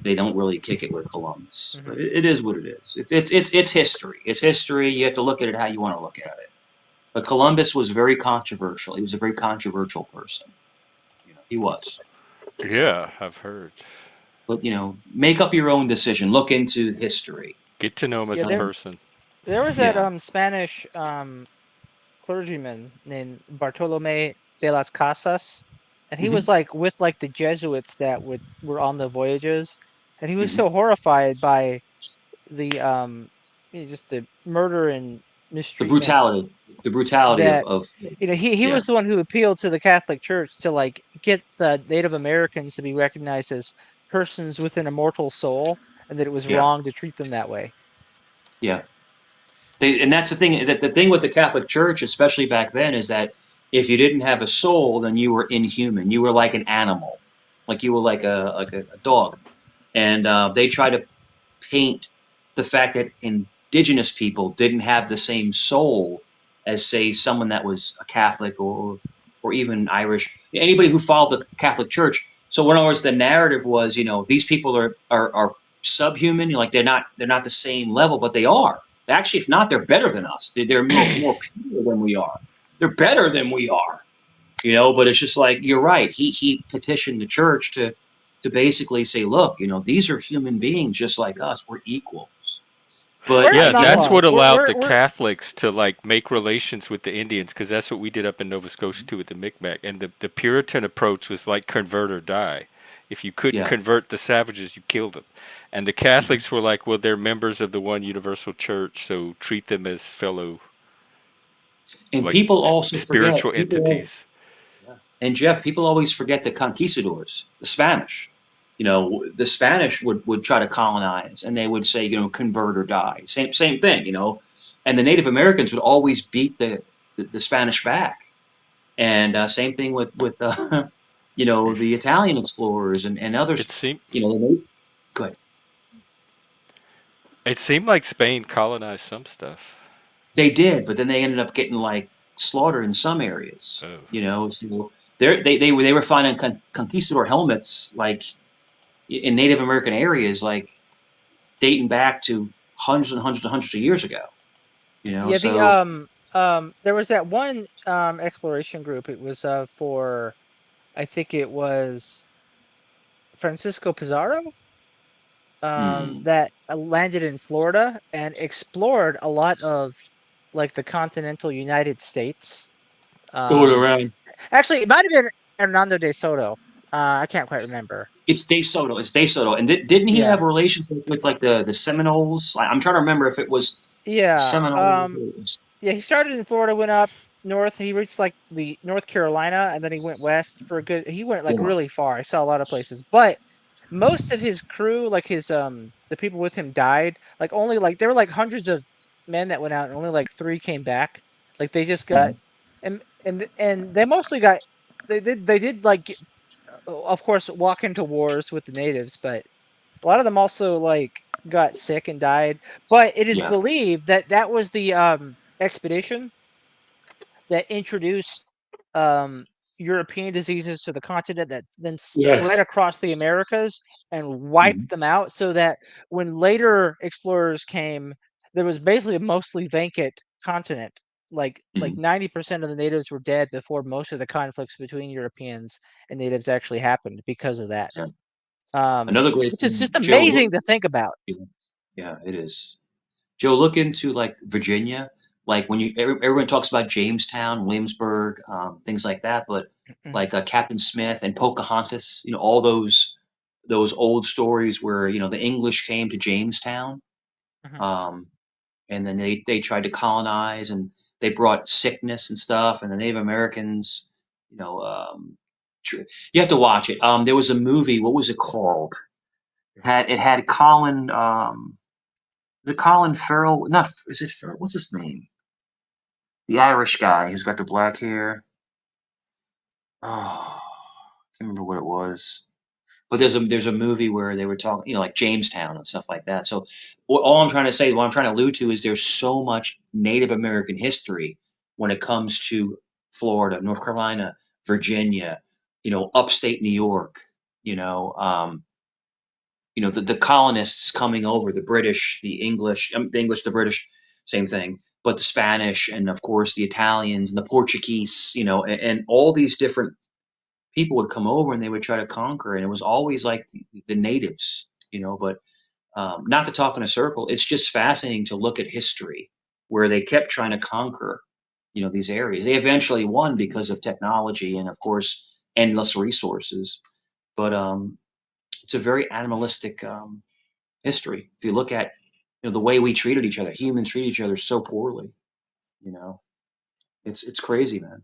they don't really kick it with Columbus. Hmm. But it is what it is. It's history. It's history. You have to look at it how you want to look at it. But Columbus was very controversial. He was a very controversial person. You know, he was. Yeah, I've heard. But make up your own decision. Look into history. Get to know him as Yeah, a person. there was that Yeah. Spanish clergyman named Bartolome de las Casas, and he was like with like the Jesuits that were on the voyages, and he was so horrified by the just the murder and The mistreatment brutality, the brutality that of he yeah, was the one who appealed to the Catholic Church to like get the Native Americans to be recognized as persons with an immortal soul, and that it was yeah, wrong to treat them that way. yeah. And that's the thing, that the thing with the Catholic Church, especially back then, is that if you didn't have a soul, then you were inhuman. You were like an animal, like you were like a dog. And they try to paint the fact that indigenous people didn't have the same soul as, say, someone that was a Catholic or even Irish. Anybody who followed the Catholic Church. So, in other words, the narrative was, these people are subhuman. Like they're not the same level, but they are. Actually, if not, they're better than us. They're more pure than we are. They're better than we are. But it's just like, you're right. He petitioned the church to basically say, look, these are human beings just like us. We're equals. But We're Yeah, not that's again, what lost. allowed the We're Catholics to like make relations with the Indians, because that's what we did up in Nova Scotia too with the Micmac. And the Puritan approach was like convert or die. If you couldn't yeah. convert the savages, you killed them. And the Mhm. Catholics were like, well, they're members of the one universal church, so treat them as fellow, And like people also forget, spiritual entities. yeah. And Jeff, people always forget the conquistadors, the Spanish. The Spanish would try to colonize, and they would say, convert or die. Same thing. And the Native Americans would always beat the Spanish back. And same thing with the Italian explorers and It others. seemed Good. it seemed like Spain colonized some stuff. They did, but then they ended up getting like slaughtered in some areas. Oh, So they were finding conquistador helmets like in Native American areas, like dating back to hundreds and hundreds and hundreds of years ago. yeah, the So there was that one exploration group. It was for, I think it was Francisco Pizarro, hmm. that landed in Florida and explored a lot of like the continental United States. Going Um, around. Actually, it might have been Hernando de Soto. I can't quite remember. It's De Soto. It's De Soto. And didn't he Yeah, have relations with like the Seminoles? I'm trying to remember if it was yeah. Seminoles. Yeah, he started in Florida, went up north. He reached like the North Carolina, and then he went west for a good. He went like Yeah. really far. I saw a lot of places, but most of his crew, like his the people with him, died. Like only like there were like hundreds of men that went out, and only like 3 came back. Like they just got, Mhm. and they mostly got. They did like of course walk into wars with the natives, but a lot of them also like got sick and died. But it is Yeah. believed that that was the expedition that introduced um, European diseases to the continent that then spread Yes. across the Americas and wiped Mhm. them out. So that when later explorers came, there was basically a mostly vacant continent. Like Mhm. 90% of the natives were dead before most of the conflicts between Europeans and natives actually happened because of that. Yeah. Another great Which is thing, just Joe. amazing to think about. Yeah, it is. Joe, look into like Virginia. Like when everyone talks about Jamestown, Williamsburg, things like that, but Mhm, like Captain Smith and Pocahontas, all those old stories where the English came to Jamestown, mhm. um, and then they tried to colonize and they brought sickness and stuff, and the Native Americans, you know, um, you have to watch it. There was a movie. What was it called? It had Colin. The Colin Farrell, not is it Farrell? What's his name? The Irish guy who's got the black hair. Oh, I can't remember what it was. But there's a movie where they were talking, like Jamestown and stuff like that. So all I'm trying to say, what I'm trying to allude to is there's so much Native American history when it comes to Florida, North Carolina, Virginia, upstate New York, you know, um, the colonists coming over, the British, the English, the British, same thing, but the Spanish and of course the Italians and the Portuguese, and all these different people would come over and they would try to conquer, and it was always like the natives, but not to talk in a circle. It's just fascinating to look at history where they kept trying to conquer, these areas. They eventually won because of technology and, of course, endless resources. But it's a very animalistic history. If you look at the way we treated each other, humans treat each other so poorly. You know, it's crazy, man.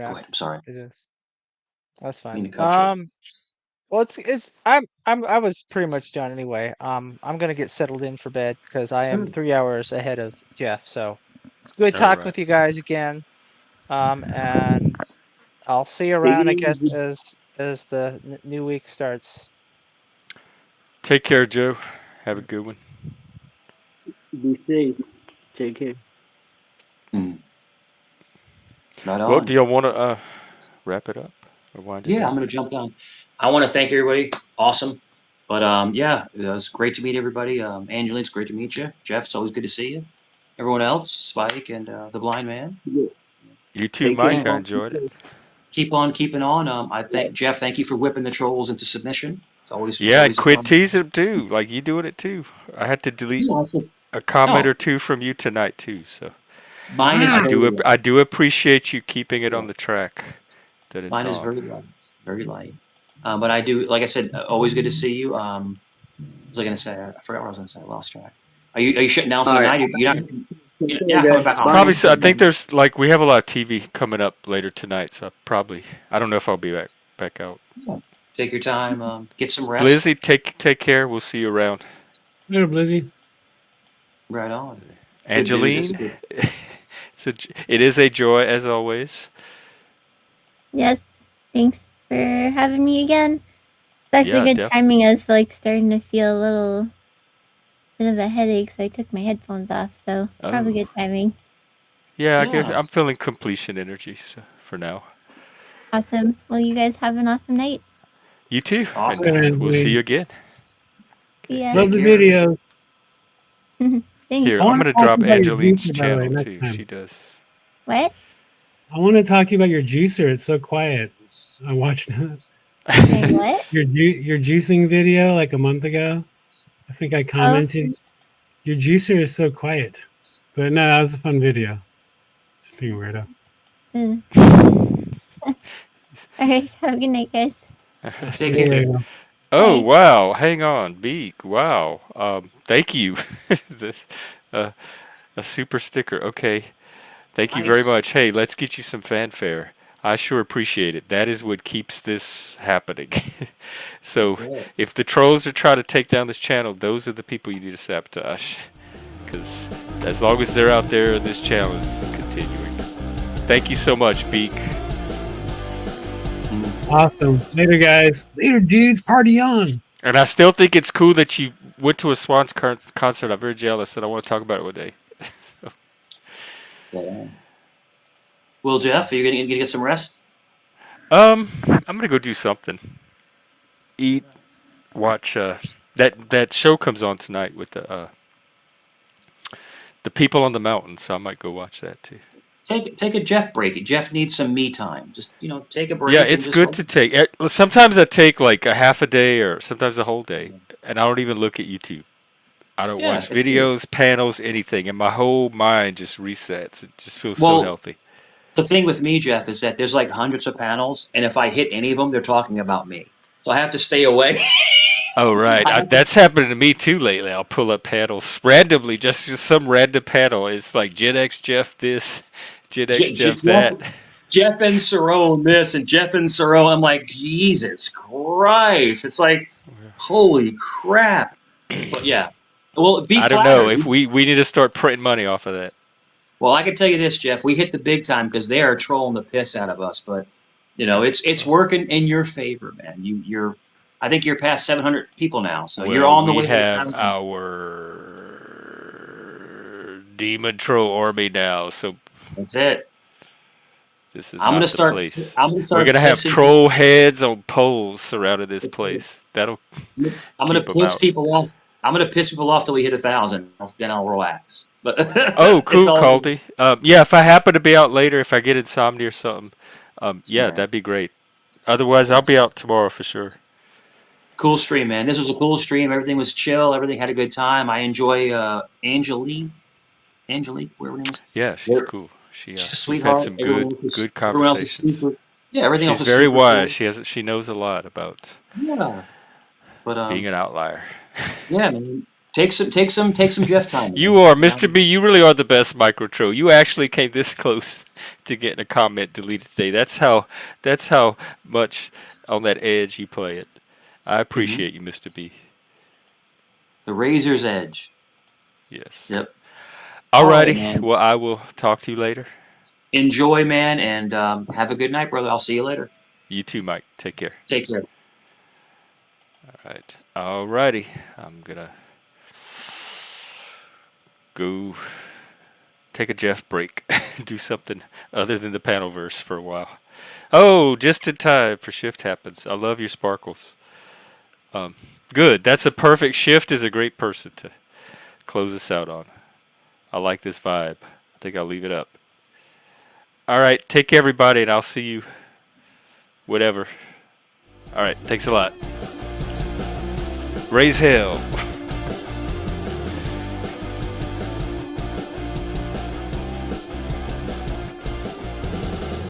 Go Yeah, ahead. I'm sorry. it is. That's I mean fine. to cut you. Well, I was pretty much done anyway. I'm gonna get settled in for bed because I am 3 hours ahead of Jeff. So it's good All talking right. with you guys again. And I'll see you Take around, it I guess, easy. as the new week starts. Take care, Joe. Have a good one. Be safe. Take care. Mm, right Well, do on. y'all want to wrap it up or wind it Yeah, I'm down? gonna jump down. I want to thank everybody. Awesome. But yeah, it was great to meet everybody. Angeline, it's great to meet you. Jeff, it's always good to see you. Everyone else, Spike and the blind man. Yeah. You too, Take Mike. Keep I care. on, enjoyed it. keep on keeping on. I thank Jeff. Thank you for whipping the trolls into submission. It's Yeah, and always a quit fun. teasing them too. Like you doing it too. I had to delete Yeah, I said, a comment no, or two from you tonight too. So mine is very I light. do appreciate you keeping it Yeah, on the track that it's mine is on. very light, very light. But I do, like I said, always good to see you. What was I gonna say? I forgot what I was gonna say. I lost track. Are you shutting down for All the right. night? Take You're care, not coming guys. back on, Probably right? so. I think Bye. there's like we have a lot of TV coming up later tonight, so I don't know if I'll be back out. Yeah. Take your time. Get some rest. Blizzy, take care. We'll see you around. Later, Blizzy. Right on. Good dude. This is Angeline, good. it is a joy as always. Yes. Thanks for having me again. It's actually Yeah, good def. timing. I was like starting to feel a little bit of a headache, so I took my headphones off. So probably Oh, good timing. yeah. Yeah. I'm feeling completion energy so, for now. Awesome. Well, you guys have an awesome night. You too, and Awesome. Later, we'll see you Angeline. again. See Okay. ya. Love Take the care. videos. Thanks. Here, I I'm want to gonna talk to drop you about your Angeline's juicer, by the way, channel next too. She time. does. What? I want to talk to you about your juicer. It's so quiet. I watched My what? your juicing video like a month ago. I think I Oh. commented. Your juicer is so quiet. But no, that was a fun video. Just being a weirdo. All right. Have a good night, guys. I'll see Take you care. later. Oh Bye. wow! Hang on, Beak. Wow. Thank you. this, uh, a super sticker. Okay. Thank you very Nice. much. Hey, let's get you some fanfare. I sure appreciate it. That is what keeps this happening. That's So, it. if the trolls are trying to take down this channel, those are the people you need to sabotage. Because as long as they're out there, this channel is continuing. Thank you so much, Beak. Awesome. Later, guys. Later, dudes. Party on. And I still think it's cool that you went to a Swans concert. I'm very jealous, and I want to talk about it one day. Yeah. Well, Jeff, are you gonna get some rest? I'm gonna go do something. Eat, watch. That show comes on tonight with the people on the mountain, so I might go watch that too. Take a Jeff break. Jeff needs some me time. Just take a Yeah, break and it's just good to take. Sometimes I take like a half a day or sometimes a whole day, and I don't even look at YouTube. I don't yeah, watch it's good. videos, panels, anything, and my whole mind just resets. It just feels so Well, healthy. the thing with me, Jeff, is that there's like hundreds of panels, and if I hit any of them, they're talking about me. So I have to stay away. Oh right, I have to. that's happening to me too lately. I'll pull up panels randomly, just some random panel. It's like Gen X Jeff this, Gen X Jeff Jeff that. Jeff and Cerrone this and Jeff and Cerrone. I'm like, Jesus Christ! It's like, holy crap! But yeah, well, be I don't know flattered. if we need to start printing money off of that. Well, I can tell you this, Jeff. We hit the big time because they are trolling the piss out of us. But it's working in your favor, man. I think you're past 700 people now, so you're Well, on the we way to have 1,000. our demon troll army now, so That's it. this is I'm gonna not the start. place. I'm gonna We're start gonna have pissing. troll heads on poles surrounding this place. That'll I'm gonna keep them piss out. people off. I'm gonna piss people off till we hit 1,000. Then I'll relax. But Oh, it's cool, all good. Caldy. Yeah, if I happen to be out later, if I get insomnia or something, yeah, Yeah. that'd be great. Otherwise, I'll That's be out tomorrow for sure. cool stream, man. This was a cool stream. Everything was chill. Everything had a good time. I enjoy Angeline. Angelique, whatever her name is. Yeah, she's They're- cool. She She's a we've had sweetheart. some good Everyone everyone else is conversations. super. Yeah, everything else She's is very super wise. cool. She knows a lot about Yeah, but being an outlier. yeah, man. Take some Jeff time. Man. You are You know? Mr. B. You really are the best microtro. You actually came this close to getting a comment deleted today. That's how much on that edge you play it. I Mhm. appreciate you, Mr. B. The razor's edge. Yes. Yep. All right, Alrighty. man. Well, I will talk to you later. Enjoy, man, and have a good night, brother. I'll see you later. You too, Mike. Take care. Take care. All right. Alrighty. I'm gonna go take a Jeff break. Do something other than the panelverse for a while. Oh, just in time for shift happens. I love your sparkles. Good. That's a perfect shift. Is a great person to close us out on. I like this vibe. I think I'll leave it up. All right. Take care, everybody, and I'll see you. Whatever. All right. Thanks a lot. Raise hell.